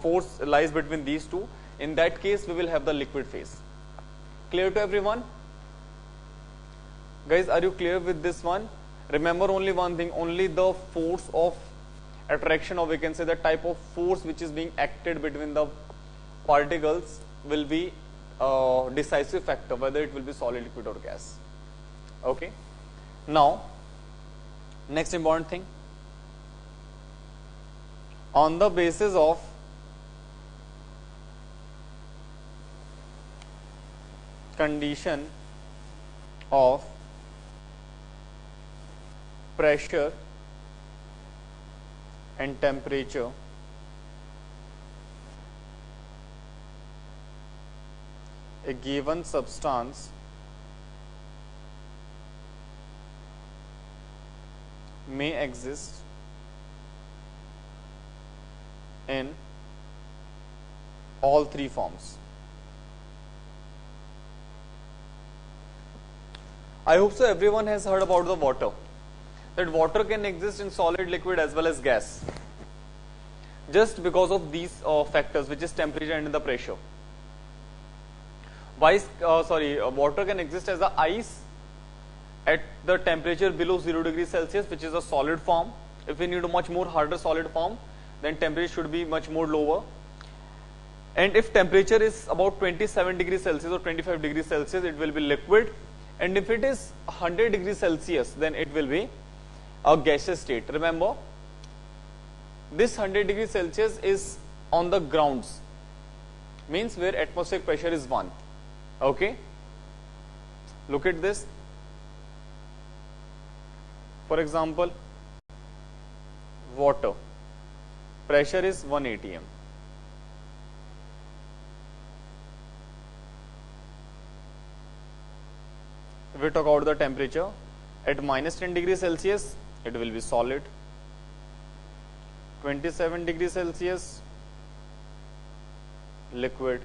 force lies between these two, in that case we will have the liquid phase. Clear to everyone? Guys, are you clear with this one? Remember only one thing, only the force of attraction, or we can say the type of force which is being acted between the particles will be a decisive factor whether it will be solid, liquid or gas. Okay. Now, next important thing, on the basis of condition of pressure and temperature, a given substance may exist in all three forms. I hope so everyone has heard about the water, that water can exist in solid, liquid as well as gas, just because of these factors, which is temperature and the pressure. Water can exist as a ice at the temperature below 0 degrees Celsius, which is a solid form. If we need a much more harder solid form, then temperature should be much more lower. And if temperature is about 27 degrees Celsius or 25 degrees Celsius, it will be liquid. And if it is 100 degrees Celsius, then it will be a gaseous state. Remember, this 100 degrees Celsius is on the grounds, means where atmospheric pressure is 1. Okay. Look at this. For example, water, pressure is 1 atm. If we talk about the temperature, at minus 10 degrees Celsius, it will be solid. 27 degrees Celsius, liquid.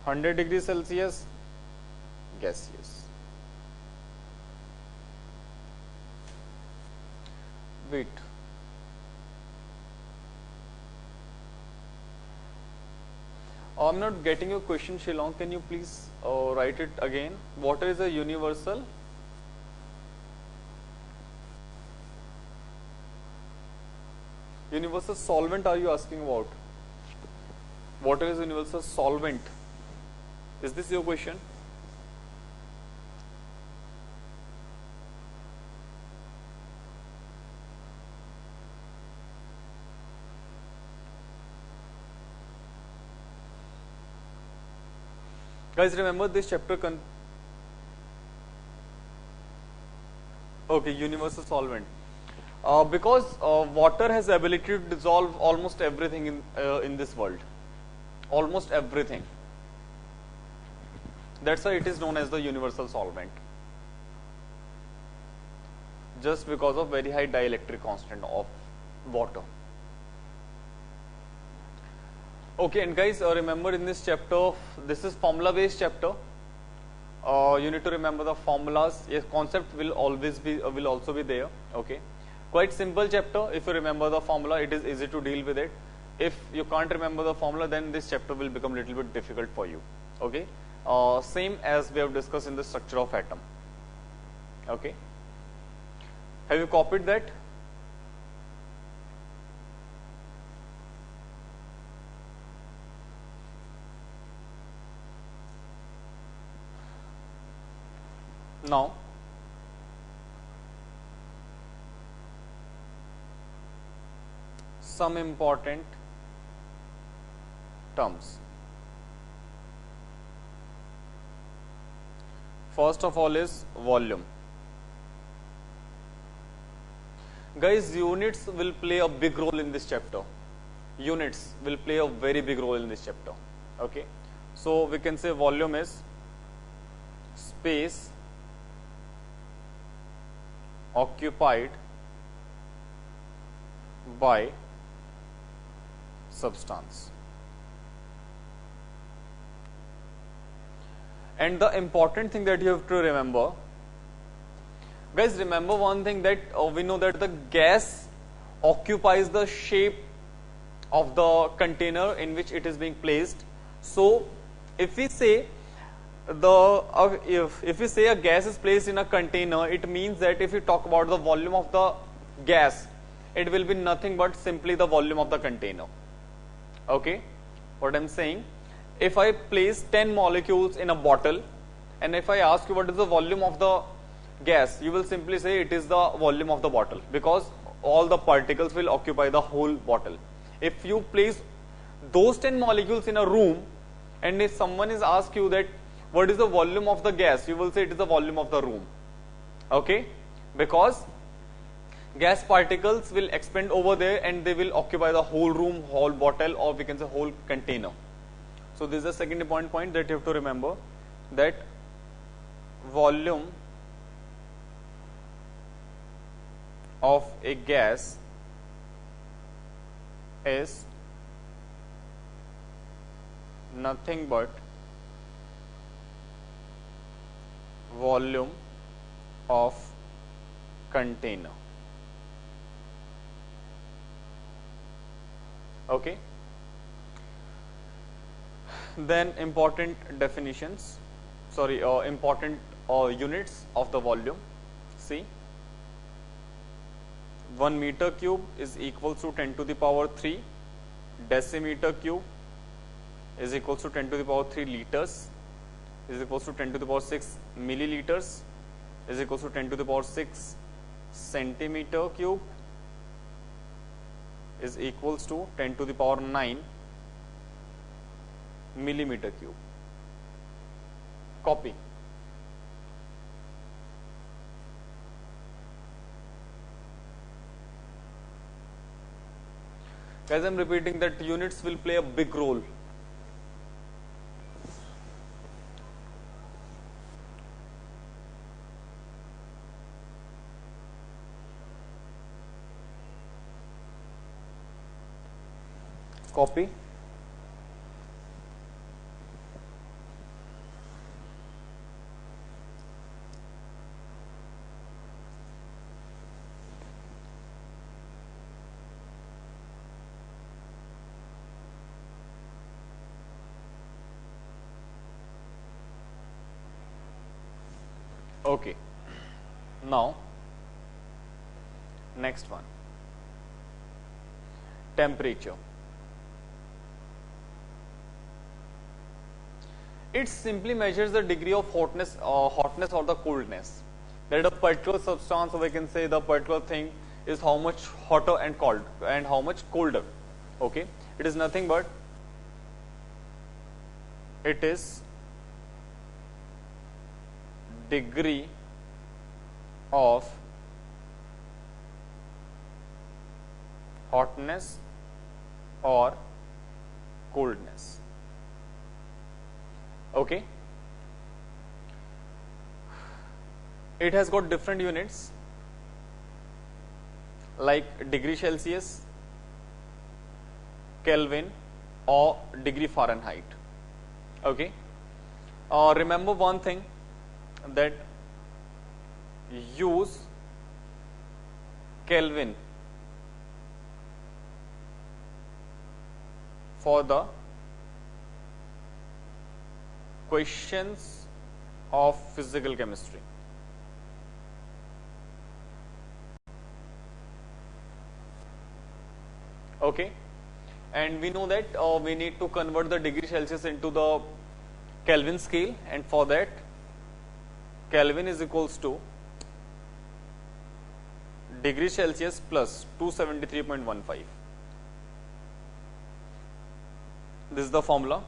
100 degrees Celsius, gaseous. Wait. I'm not getting your question, Shillong. Can you please write it again? Water is a universal. Universal solvent are you asking about? Water is a universal solvent. Is this your question? Guys, remember this chapter okay, universal solvent. Because water has the ability to dissolve almost everything in this world. Almost everything. That's why it is known as the universal solvent. Just because of very high dielectric constant of water. Okay, and guys, remember in this chapter, this is formula based chapter. You need to remember the formulas. Yes, concept will always be will also be there. Okay, quite simple chapter. If you remember the formula, it is easy to deal with it. If you can't remember the formula, then this chapter will become a little bit difficult for you. Okay, same as we have discussed in the structure of atom. Okay, have you copied that? Now, some important terms. First of all is volume. Guys, units will play a big role in this chapter. Units will play a very big role in this chapter. Okay. So we can say volume is space occupied by substance. And the important thing that you have to remember, guys, remember one thing, that we know that the gas occupies the shape of the container in which it is being placed. So if we say if we say a gas is placed in a container, it means that if we talk about the volume of the gas, it will be nothing but simply the volume of the container. Okay, what I'm saying, if I place 10 molecules in a bottle and if I ask you what is the volume of the gas, you will simply say it is the volume of the bottle, because all the particles will occupy the whole bottle. If you place those 10 molecules in a room and if someone is asked you that what is the volume of the gas, you will say it is the volume of the room. Okay, because gas particles will expand over there and they will occupy the whole room, whole bottle, or we can say whole container. So this is the second important point that you have to remember, that volume of a gas is nothing but volume of container. Okay. Then important definitions, important units of the volume. See, 1 meter cube is equals to 10 to the power 3 decimeter cube is equals to 10 to the power 3 liters is equals to 10 to the power 6 milliliters is equals to 10 to the power 6 centimeter cube is equals to 10 to the power 9 millimeter cube. Copy. Guys, I am repeating that units will play a big role. Copy. Okay. Now, next one, temperature. It simply measures the degree of hotness or the coldness. That a particular substance, or we can say the particular thing, is how much hotter and cold and how much colder. Okay, it is nothing but it is degree of hotness or coldness. Okay, it has got different units like degree Celsius, Kelvin, or degree Fahrenheit. Okay, remember one thing, that use Kelvin for the questions of physical chemistry. Okay, and we know that we need to convert the degree Celsius into the Kelvin scale, and for that Kelvin is equals to degree Celsius plus 273.15. This is the formula.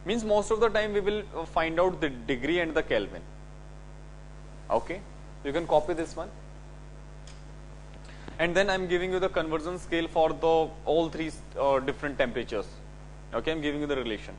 Means most of the time we will find out the degree and the Kelvin. Okay, you can copy this one. and then I'm giving you the conversion scale for the all three different temperatures. Okay, I'm giving you the relation.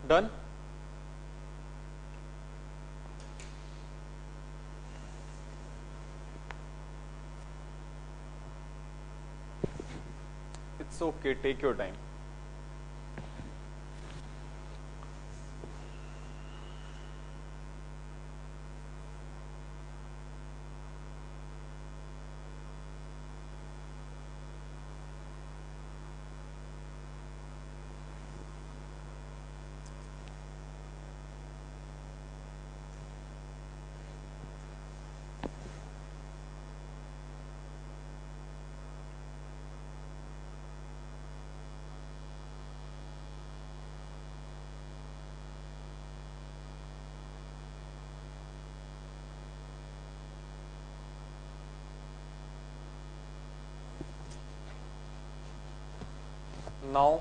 Done? It's okay, take your time. Now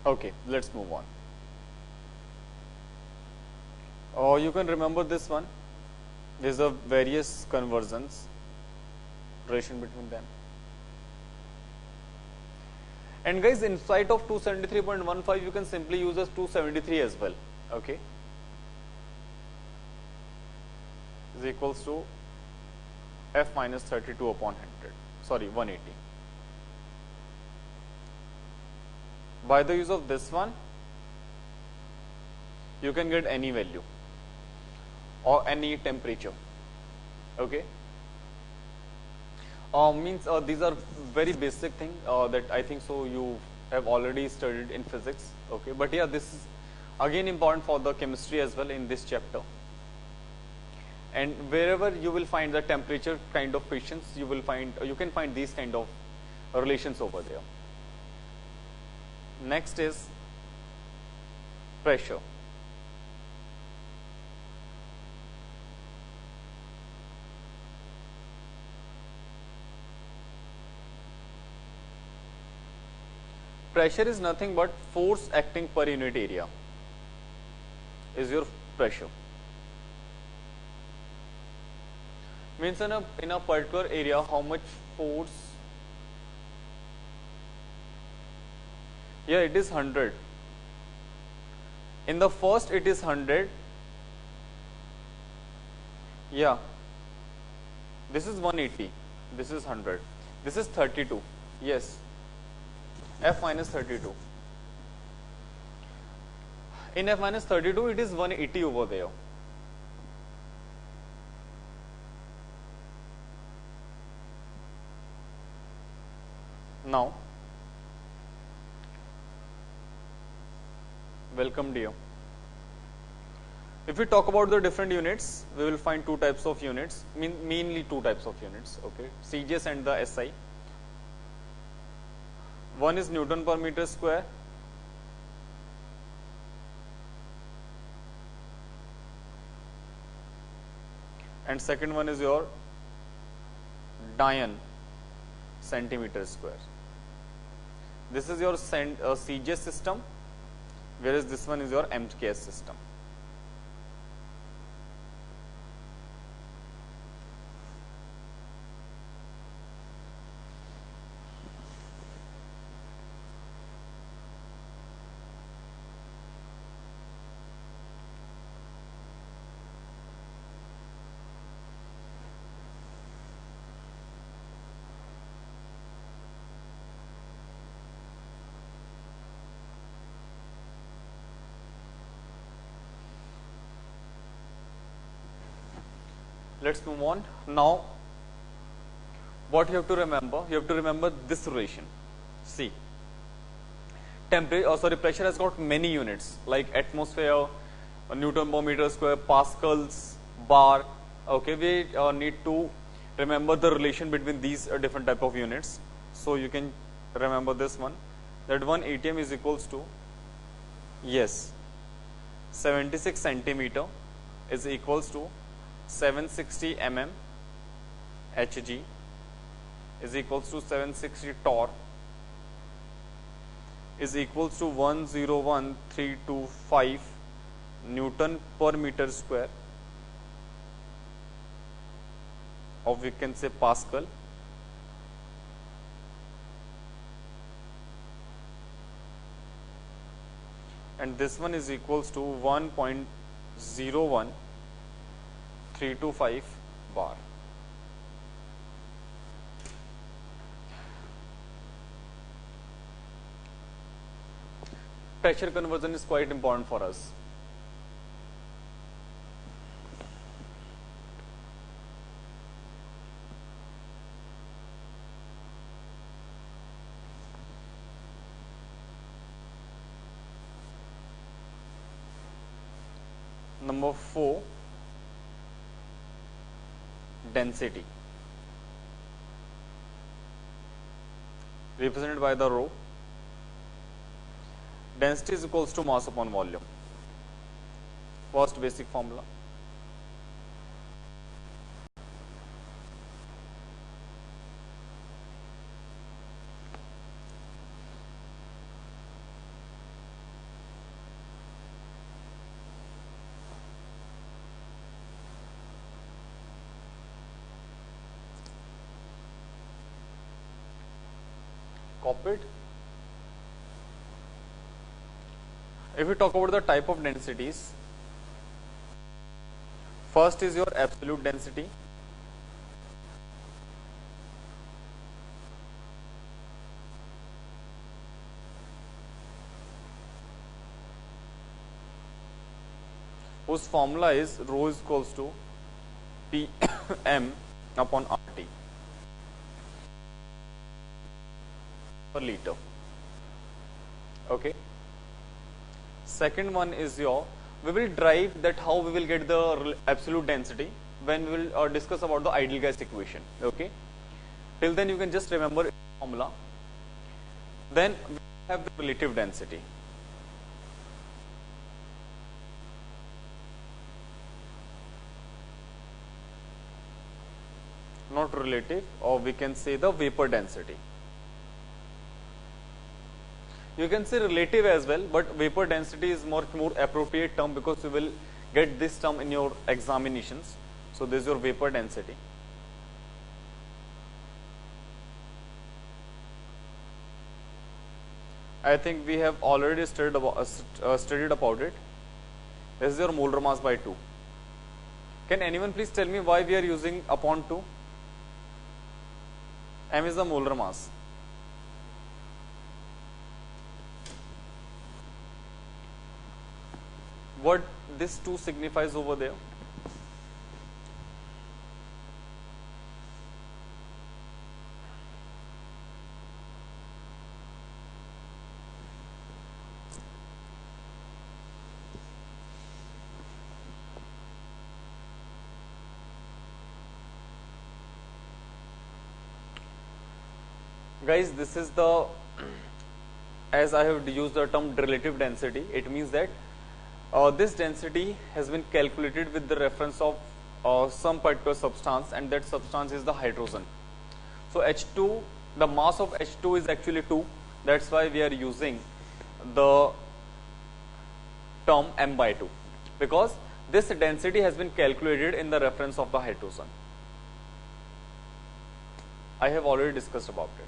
okay, let's move on. You can remember this one. There's a various conversions, relation between them. And guys, inside of 273.15, you can simply use as 273 as well. Okay, is equals to F minus 32 upon 100. Sorry, 180. By the use of this one, you can get any value or any temperature. Okay. Means these are very basic thing that I think so you have already studied in physics. Okay, but yeah, this is again important for the chemistry as well in this chapter. And wherever you will find the temperature kind of questions, you can find these kind of relations over there. Next is pressure. Pressure is nothing but force acting per unit area is your pressure. Means in a particular area how much force. Yeah, it is 100. In the first it is 100. Yeah, this is 180, this is 100, this is 32. Yes, F minus 32. In F minus 32 it is 180 over there. Now, welcome dear. If we talk about the different units, we will find two types of units, mainly two types of units, okay, CGS and the SI. One is Newton per meter square, and second one is your Dian centimeter square. This is your CGS system, whereas this one is your MKS system. Let's move on. Now, what you have to remember? You have to remember this relation. See, pressure has got many units like atmosphere, Newton per meter square, pascals, bar. Okay, we need to remember the relation between these different type of units. So you can remember this one, that 1 ATM is equals to, yes, 76 centimeter is equals to 760 mm Hg is equals to 760 torr is equals to 101325 Newton per meter square, or we can say Pascal. And this one is equals to 1.01325 bar. Pressure conversion is quite important for us. Number 4, density, represented by the rho. Density is equals to mass upon volume. First basic formula. Copied. If we talk about the type of densities, first is your absolute density. Whose formula is rho is equals to Pm upon RT per liter. Okay. Second one is your, we will derive that how we will get the absolute density when we will discuss about the ideal gas equation. Okay. Till then you can just remember its formula. Then we have the relative density. Not relative, or we can say the vapor density. You can say relative as well, but vapor density is more appropriate term because you will get this term in your examinations. So this is your vapor density. I think we have already studied about it. This is your molar mass by 2. Can anyone please tell me why we are using upon 2? M is the molar mass. What this 2 signifies over there? Guys, this is the, as I have used the term relative density, it means that this density has been calculated with the reference of some particular substance, and that substance is the hydrogen. So H2, the mass of H2 is actually 2. That's why we are using the term M by 2, because this density has been calculated in the reference of the hydrogen. I have already discussed about it.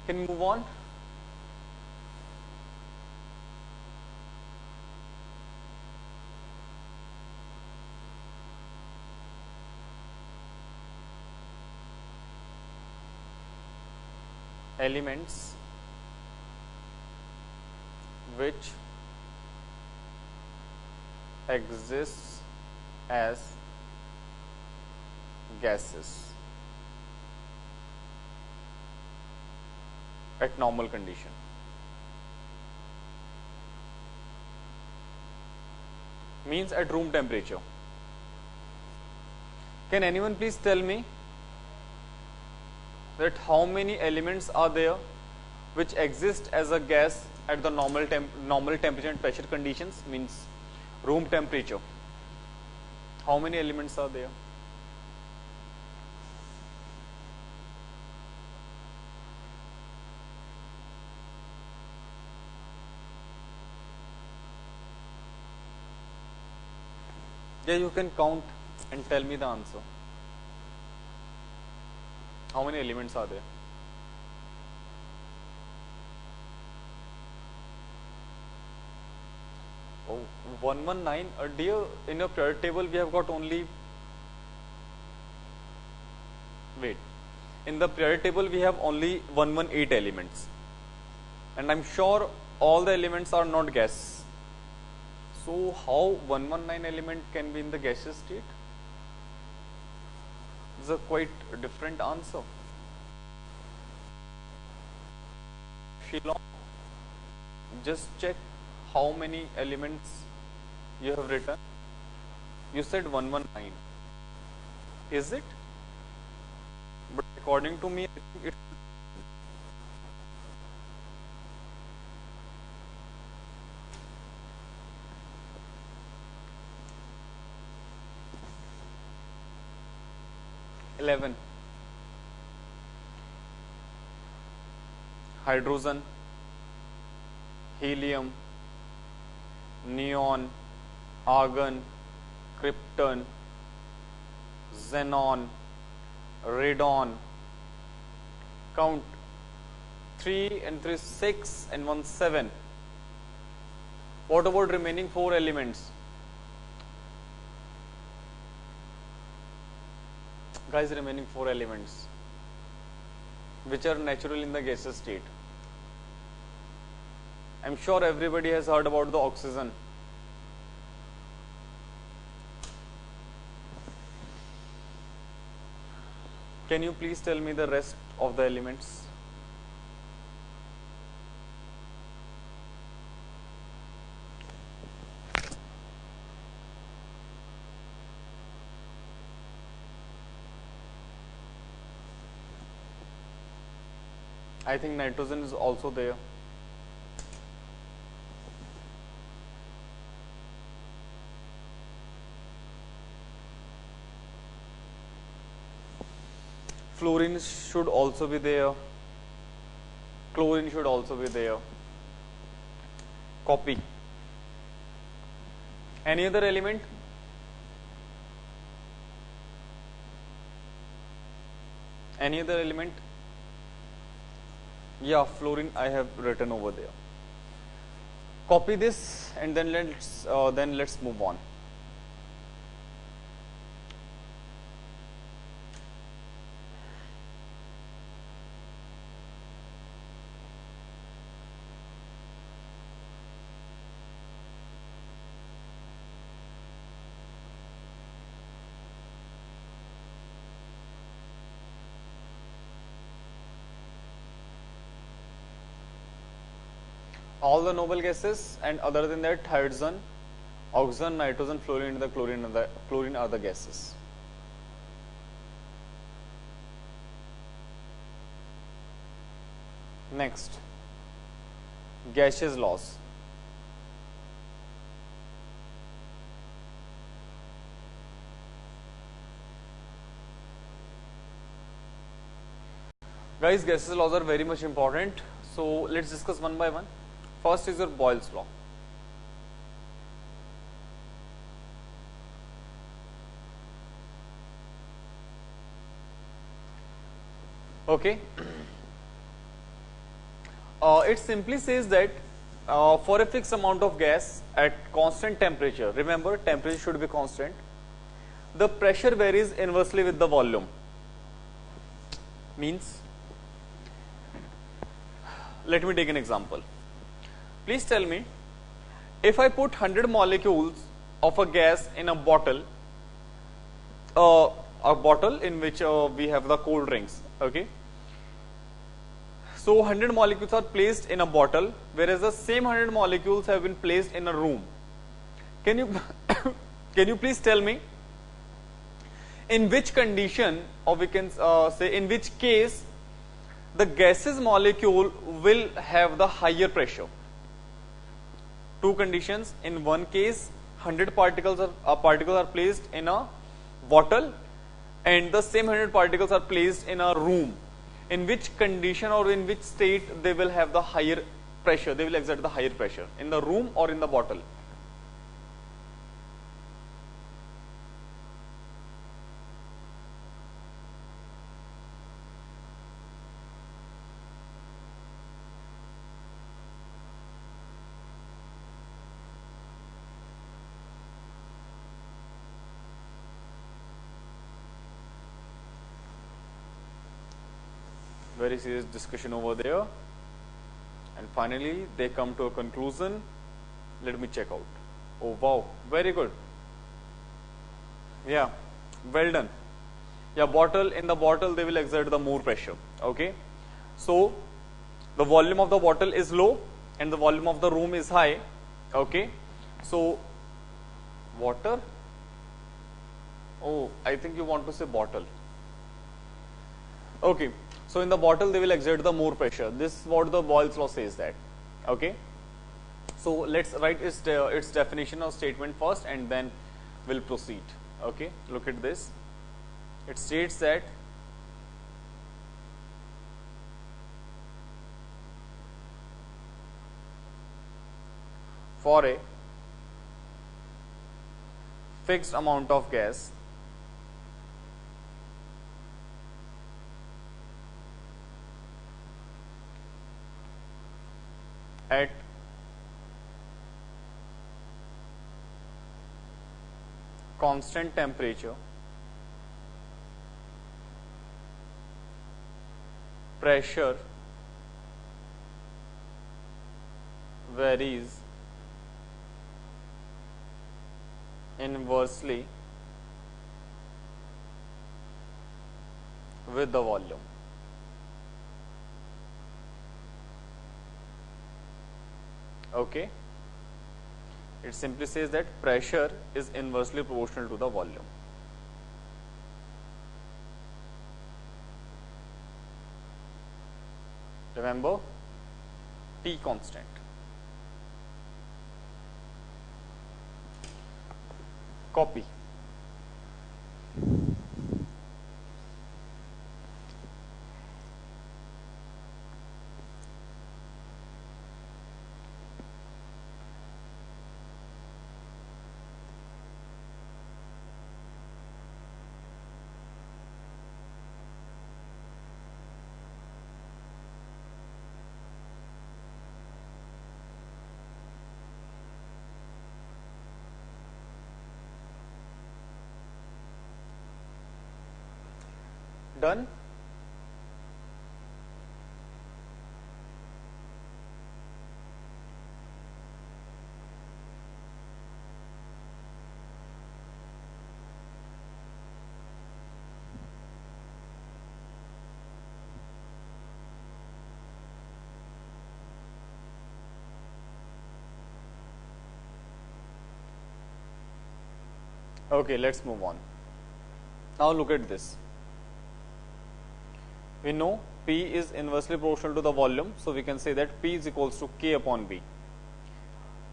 Can we move on? Elements which exists as gases at normal condition. means at room temperature. Can anyone please tell me that how many elements are there which exist as a gas at the normal temperature and pressure conditions, means room temperature? How many elements are there? Yeah, you can count and tell me the answer. How many elements are there? Oh, 119. Dear, in your periodic table we have got only, wait, in the periodic table we have only 118 elements, and I'm sure all the elements are not gas. So how 119 element can be in the gaseous state? It's a quite different answer. Shilong, just check how many elements you have written. You said 119. Is it? But according to me, I think it's 11. Hydrogen, helium, neon, argon, krypton, xenon, radon. Count 3 and 3 6 and 1 7. What about remaining 4 elements? Guys, remaining 4 elements which are natural in the gaseous state. I'm sure everybody has heard about the oxygen. Can you please tell me the rest of the elements? I think nitrogen is also there. Fluorine should also be there. Chlorine should also be there. Copy. Any other element? Any other element? Yeah, fluorine I have written over there. Copy this and then let's move on. All the noble gases, and other than that, hydrogen, oxygen, nitrogen, fluorine, and the chlorine are the gases. Next, gaseous laws. Guys, gaseous laws are very much important. So let's discuss one by one. First is your Boyle's law. Okay. It simply says that for a fixed amount of gas at constant temperature, remember temperature should be constant, the pressure varies inversely with the volume. Means, let me take an example. Please tell me, if I put 100 molecules of a gas in a bottle in which we have the cold drinks, okay. So 100 molecules are placed in a bottle, whereas the same 100 molecules have been placed in a room. Can you Can you please tell me in which condition, or we can say in which case the gaseous molecule will have the higher pressure? Two conditions. In one case 100 particles are placed in a bottle and the same 100 particles are placed in a room. In which condition or in which state they will have the higher pressure, they will exert the higher pressure, in the room or in the bottle? Very serious discussion over there, and finally they come to a conclusion. Let me check out. Oh wow, very good. Yeah, well done. Yeah, in the bottle they will exert the more pressure. Okay, so the volume of the bottle is low and the volume of the room is high. Okay, so water. Oh, I think you want to say bottle. Okay. So in the bottle they will exert the more pressure. This is what the Boyle's law says that. Okay. So let's write its definition or statement first and then we'll proceed. Okay. Look at this. It states that for a fixed amount of gas, at constant temperature, pressure varies inversely with the volume. Okay, it simply says that pressure is inversely proportional to the volume. Remember, T constant. Copy. Done? Okay, let's move on. Now look at this. We know P is inversely proportional to the volume, so we can say that P is equals to K upon V.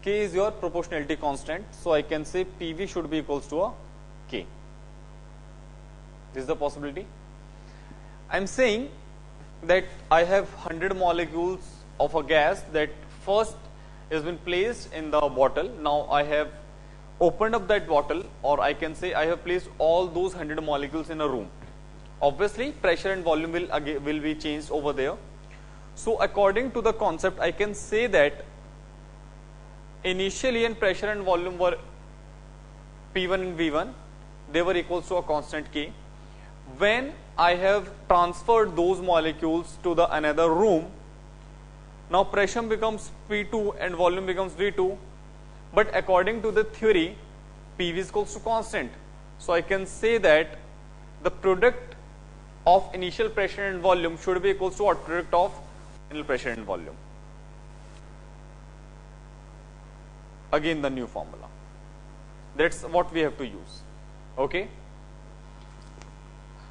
K is your proportionality constant, so I can say PV should be equals to a K. This is the possibility. I am saying that I have 100 molecules of a gas that first has been placed in the bottle. Now I have opened up that bottle, or I can say I have placed all those 100 molecules in a room. Obviously, pressure and volume will be changed over there. So according to the concept, I can say that initially in pressure and volume were P1 and V1, they were equals to a constant K. When I have transferred those molecules to the another room, now pressure becomes P2 and volume becomes V2, but according to the theory, PV is equals to constant. So I can say that the product of initial pressure and volume should be equals to what? Product of final pressure and volume. Again the new formula. That's what we have to use. Okay.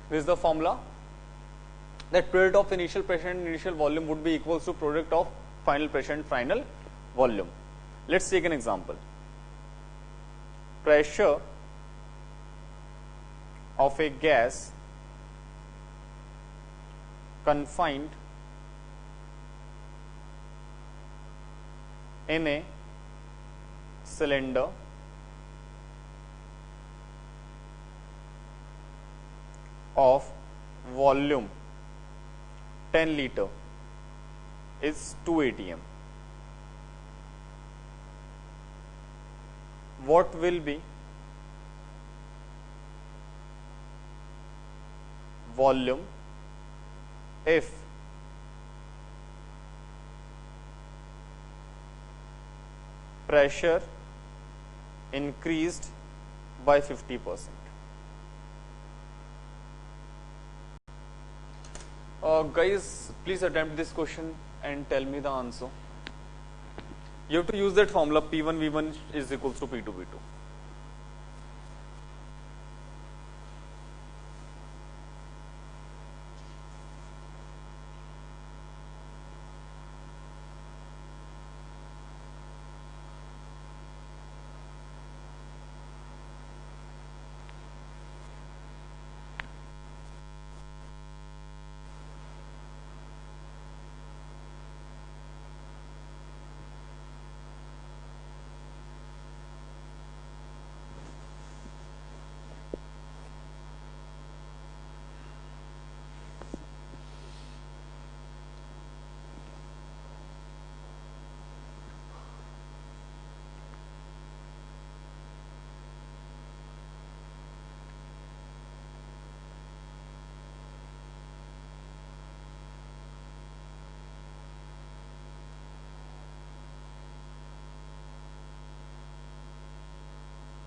This is the formula. That product of initial pressure and initial volume would be equals to product of final pressure and final volume. Let's take an example. Pressure of a gas confined in a cylinder of volume 10 liter is 2 atm. What will be volume if pressure increased by 50%? Guys, please attempt this question and tell me the answer. You have to use that formula P1 V1 is equals to P2 V2.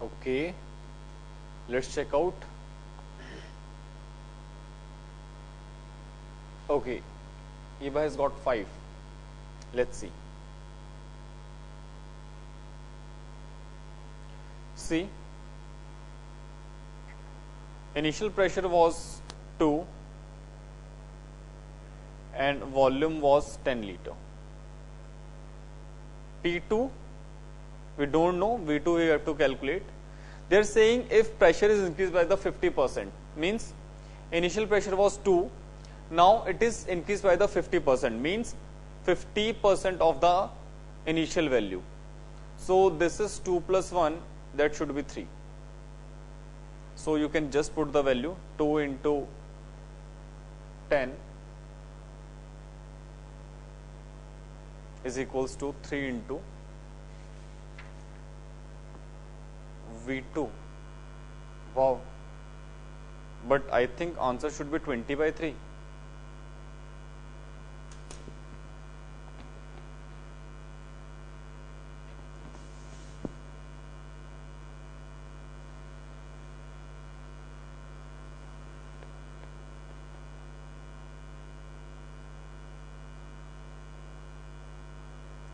Okay, let's check out. Okay, Eva has got 5. Let's see. See, initial pressure was 2 and volume was 10 liter. P2 we don't know, V2 we have to calculate. They are saying if pressure is increased by the 50%, means initial pressure was 2, now it is increased by the 50%, means 50% of the initial value. So this is 2 plus 1, that should be 3. So you can just put the value 2 into 10 is equals to 3 into V2. Wow. But I think answer should be 20 by 3.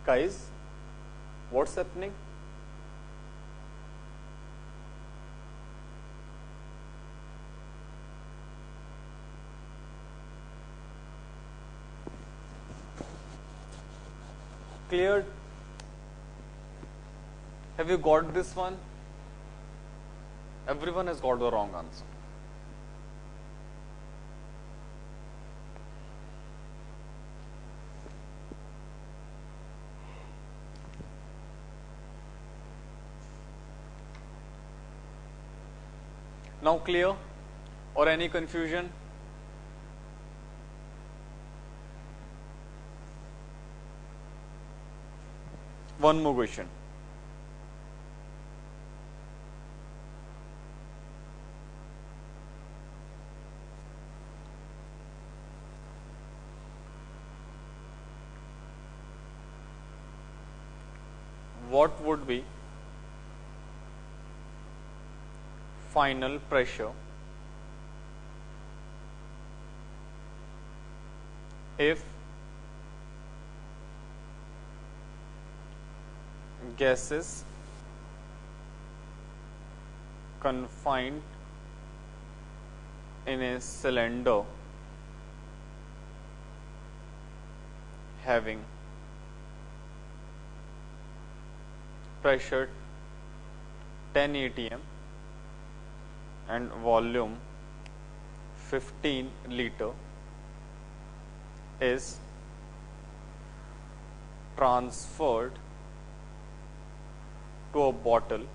Guys, what's happening? Cleared? Have you got this one? Everyone has got the wrong answer. Now clear or any confusion? One more question. What would be final pressure if gases confined in a cylinder having pressure 10 atm and volume 15 liter is transferred to a bottle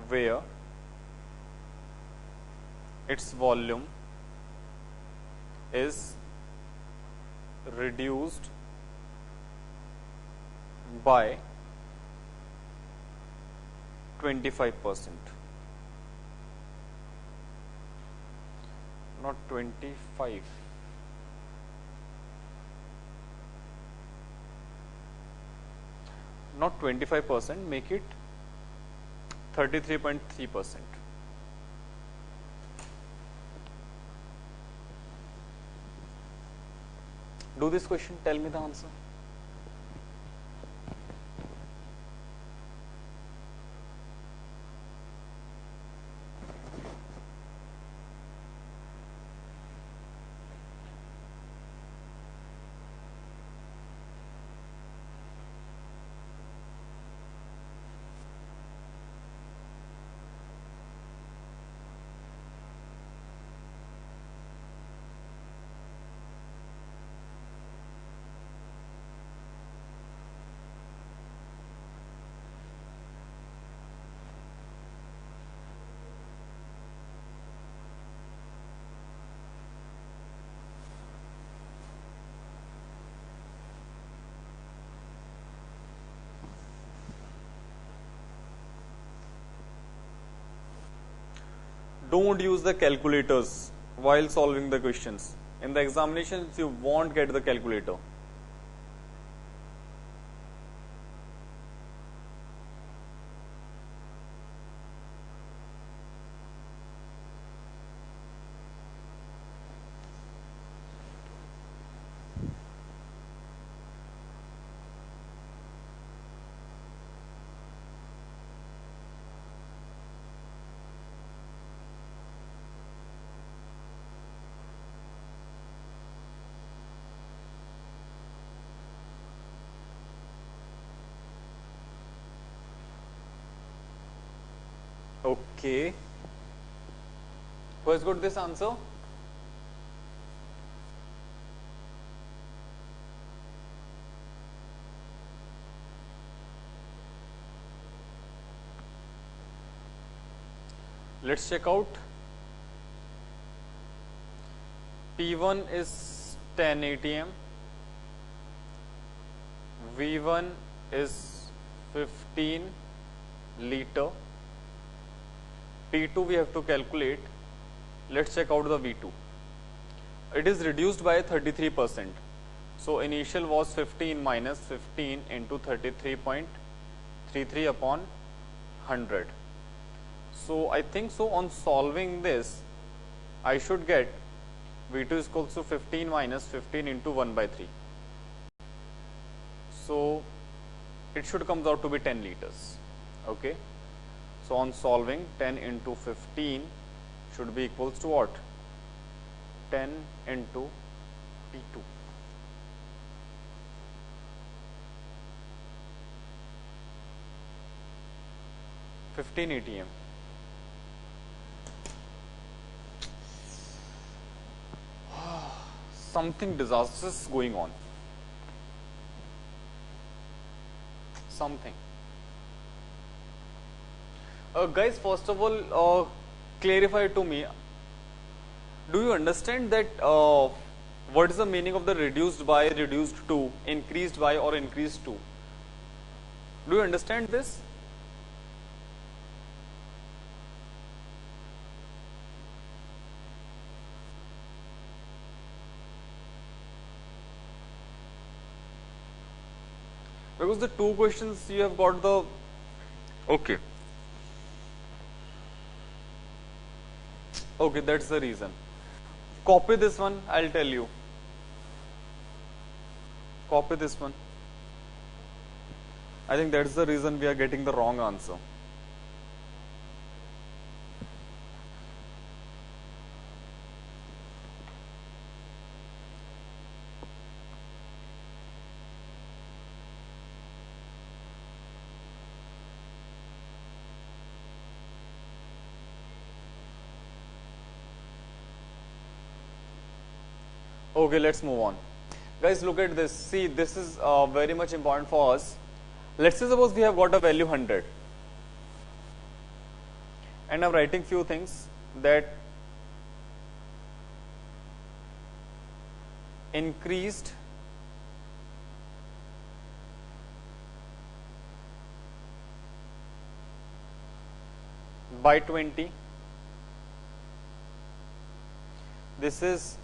where its volume is reduced by 25%, not 25, not 25%, make it 33.3%. Do this question, tell me the answer. Don't use the calculators while solving the questions. In the examinations, you won't get the calculator. Okay. Who has got this answer? Let's check out. P1 is 10 atm, V1 is 15 liter, P2 we have to calculate. Let's check out the V2. It is reduced by 33%. So initial was 15 minus 15 into 33.33 upon 100. So I think so on solving this, I should get V2 is equals to 15 minus 15 into 1 by 3. So it should comes out to be 10 liters. Okay. So on solving, 10 into 15 should be equals to what? 10 into P2. (15 atm). Something disastrous going on. Something. Guys, first of all, clarify to me. Do you understand that what is the meaning of the reduced by, reduced to, increased by or increased to? Do you understand this? Because the two questions you have got the, okay. Okay, that's the reason. Copy this one, I'll tell you. Copy this one. I think that's the reason we are getting the wrong answer. Okay, let's move on. Guys, look at this. See, this is very much important for us. Let's say suppose we have got a value 100 and I'm writing few things that increased by 20. This is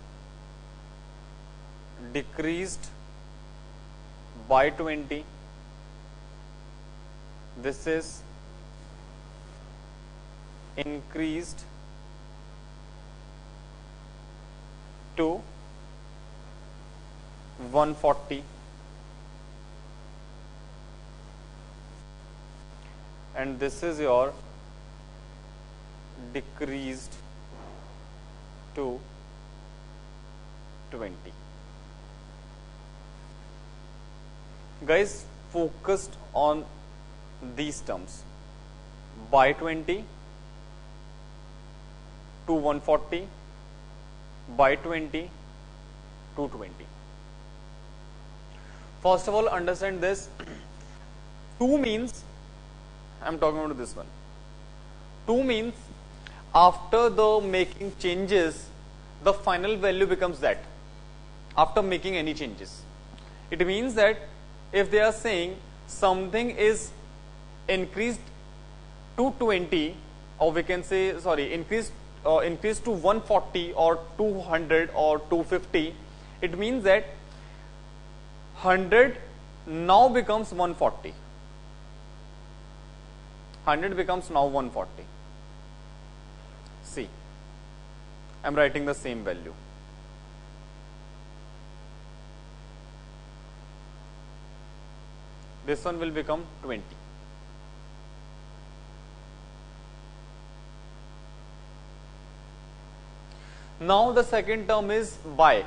decreased by 20. This is increased to 140, and this is your decreased to 20. Guys, focused on these terms, by 20 to 140, by 20 to 20. First of all, understand this. 2 means, I am talking about this one. 2 means after the making changes, the final value becomes that. After making any changes, it means that if they are saying something is increased to 20, or we can say, sorry, increased to 140 or 200 or 250, it means that 100 now becomes 140. 100 becomes now 140. See, I am writing the same value. This one will become 20. Now the second term is by.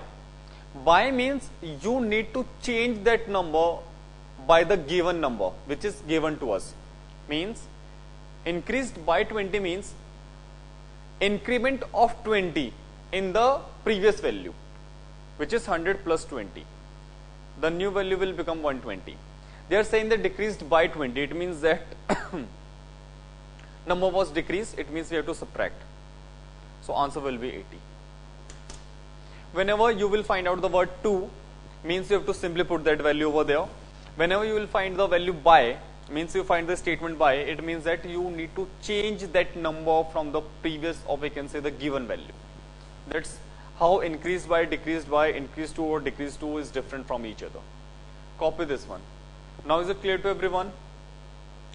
By means you need to change that number by the given number which is given to us. Means increased by 20 means increment of 20 in the previous value, which is 100 plus 20. The new value will become 120. They are saying that decreased by 20. It means that number was decreased. It means we have to subtract. So answer will be 80. Whenever you will find out the word to, means you have to simply put that value over there. Whenever you will find the value by, means you find the statement by, it means that you need to change that number from the previous, or we can say the given value. That's how increased by, decreased by, increased to or decreased to is different from each other. Copy this one. Now is it clear to everyone?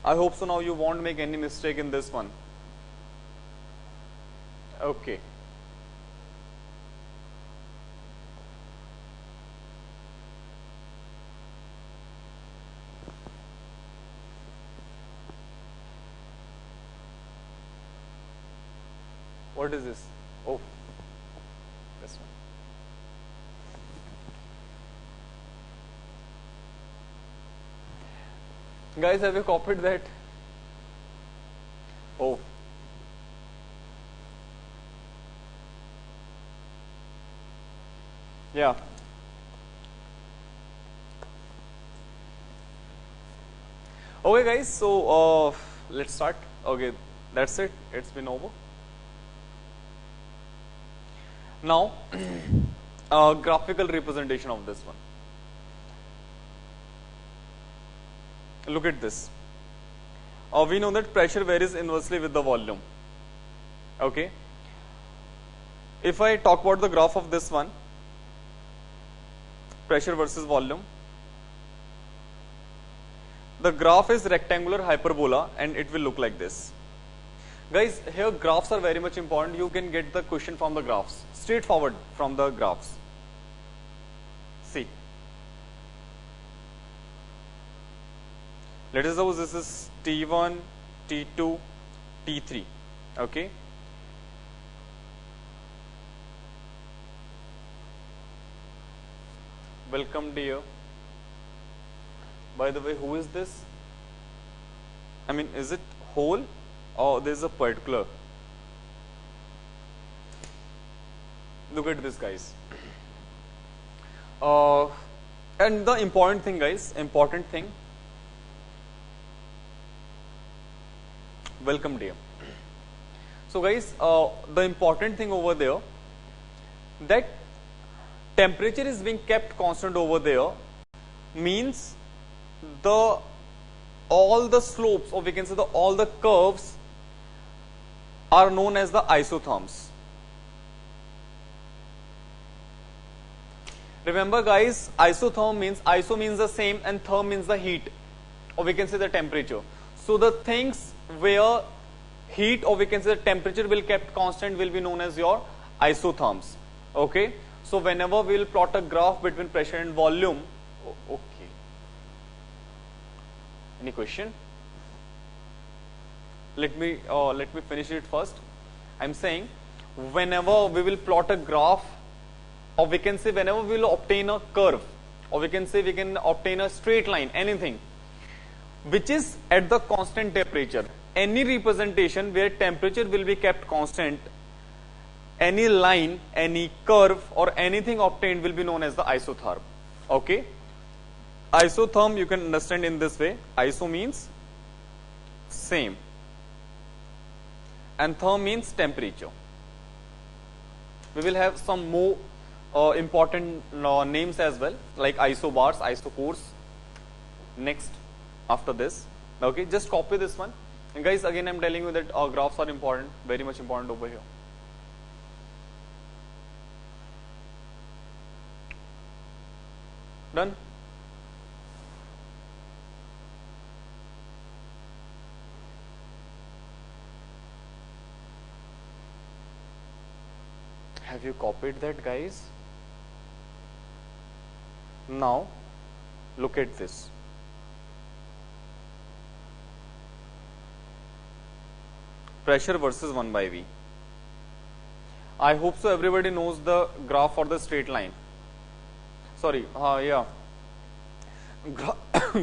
I hope so. Now you won't make any mistake in this one. Okay. What is this? Oh, this one. Guys, have you copied that? Oh. Yeah. Okay guys, so let's start. Okay, that's it. It's been over. Now, graphical representation of this one. Look at this. We know that pressure varies inversely with the volume. Okay. If I talk about the graph of this one, pressure versus volume, the graph is rectangular hyperbola and it will look like this. Guys, here graphs are very much important. You can get the question from the graphs, straightforward from the graphs. See, Let us suppose this is T1, T2, T3. Okay. Welcome dear. By the way, who is this? I mean, is it whole or there is a particular? Look at this, guys. And the important thing, guys, welcome dear. So guys, the important thing over there, that temperature is being kept constant over there, means all the slopes, or we can say all the curves are known as the isotherms. Remember guys, isotherm means, iso means the same and therm means the heat, or we can say the temperature. So the things where heat, or we can say the temperature will kept constant, will be known as your isotherms. Okay. So whenever we will plot a graph between pressure and volume, okay. Any question? Let me finish it first. I am saying, whenever we will plot a graph, or we can say whenever we will obtain a curve, or we can say we can obtain a straight line, anything which is at the constant temperature, any representation where temperature will be kept constant, any line, any curve or anything obtained will be known as the isotherm. Okay. Isotherm you can understand in this way. Iso means same and therm means temperature. We will have some more important names as well, like isobars, isocores next after this. Okay, just copy this one. And guys, again I am telling you that graphs are important, very much important over here. Done? Have you copied that, guys? Now look at this. Pressure versus 1 by V. I hope so everybody knows the graph for the straight line. Sorry, yeah.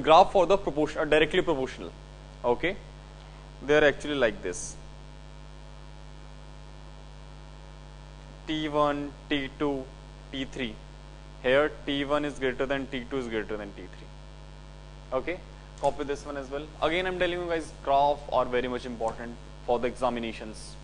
Graph for the proportional, directly proportional. Okay. They are actually like this. T1, T2, T3. Here T1 is greater than T2 is greater than T3. Okay. Copy this one as well. Again I am telling you guys, graph are very much important for the examinations.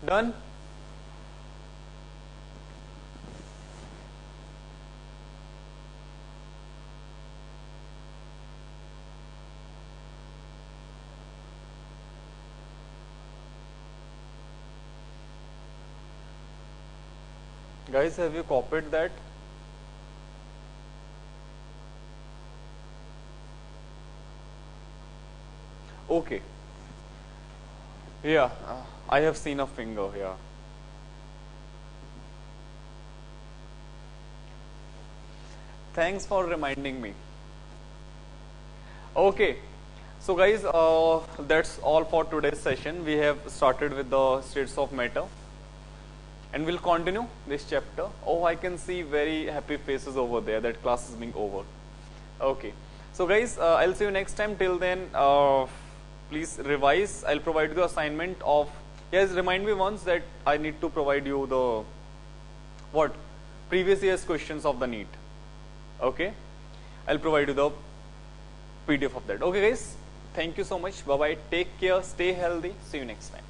Done? Guys, have you copied that? Okay. Yeah, I have seen a finger here. Thanks for reminding me. Okay. So guys, that's all for today's session. We have started with the states of matter. And we'll continue this chapter. Oh, I can see very happy faces over there. That class is being over. Okay. So guys, I'll see you next time. Till then, please revise. I'll provide you the assignment of, yes, remind me once that I need to provide you the, previous year's questions of the NEET. Okay. I'll provide you the PDF of that. Okay guys. Thank you so much. Bye-bye. Take care. Stay healthy. See you next time.